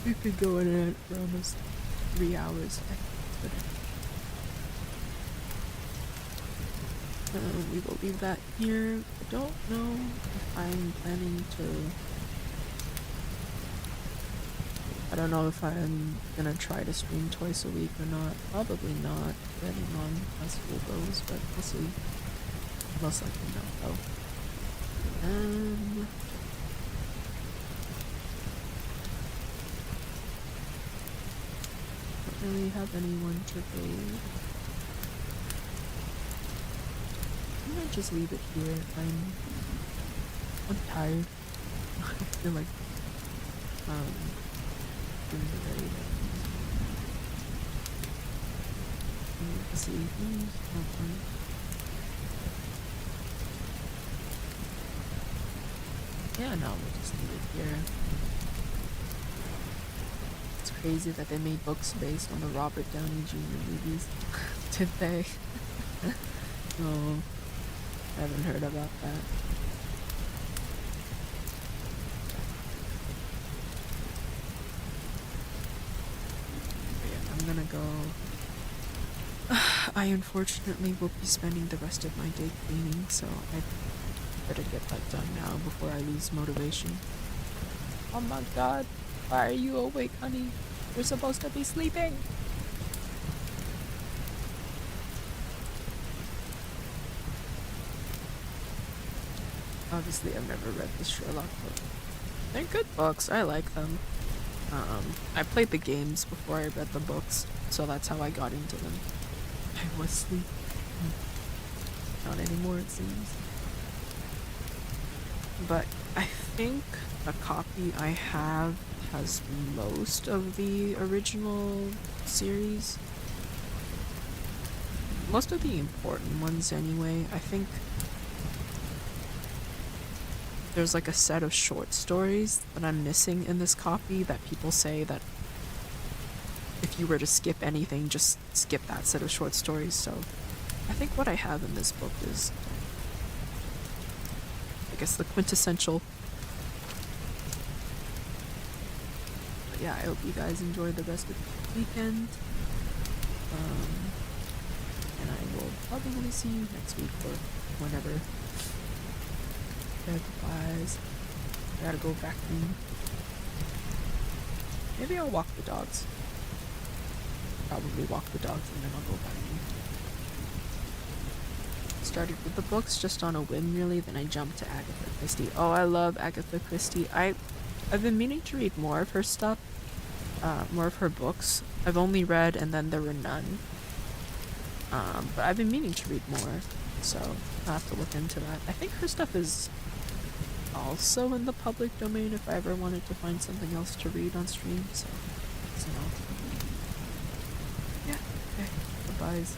we've been going at it for almost 3 hours. We will leave that here. I don't know if I'm planning to... I don't know if I'm gonna try to stream twice a week or not. Probably not, depending on how school goes, but we'll see. Most likely not, though. Don't really have anyone to raid. I might just leave it here. I'm tired. I feel like doing the raid. Let's see. Yeah, no, we'll just leave it here. It's crazy that they made books based on the Robert Downey Jr. movies. Did they? Oh, I haven't heard about that. But yeah, I'm gonna go. I unfortunately will be spending the rest of my day cleaning, so I better get that done now before I lose motivation. Oh my god, why are you awake, honey? You're supposed to be sleeping. Obviously, I've never read the Sherlock book. They're good books. I like them. I played the games before I read the books, so that's how I got into them. I was asleep. Not anymore, it seems. but I think the copy I have has most of the original series. Most of the important ones, anyway. I think there's like a set of short stories that I'm missing in this copy that people say that if you were to skip anything, just skip that set of short stories. So I think what I have in this book is, I guess, the quintessential. But yeah, I hope you guys enjoy the rest of the weekend. And I will probably gonna see you next week or whenever. Goodbyes. I gotta go vacuum. Maybe I'll walk the dogs. Probably walk the dogs and then I'll go vacuum. Started with the books just on a whim, really. Then I jumped to Agatha Christie. Oh, I love Agatha Christie. I've been meaning to read more of her stuff, more of her books. I've only read And Then There Were None. But I've been meaning to read more, so I'll have to look into that. I think her stuff is also in the public domain if I ever wanted to find something else to read on stream, so, yeah, okay, goodbyes.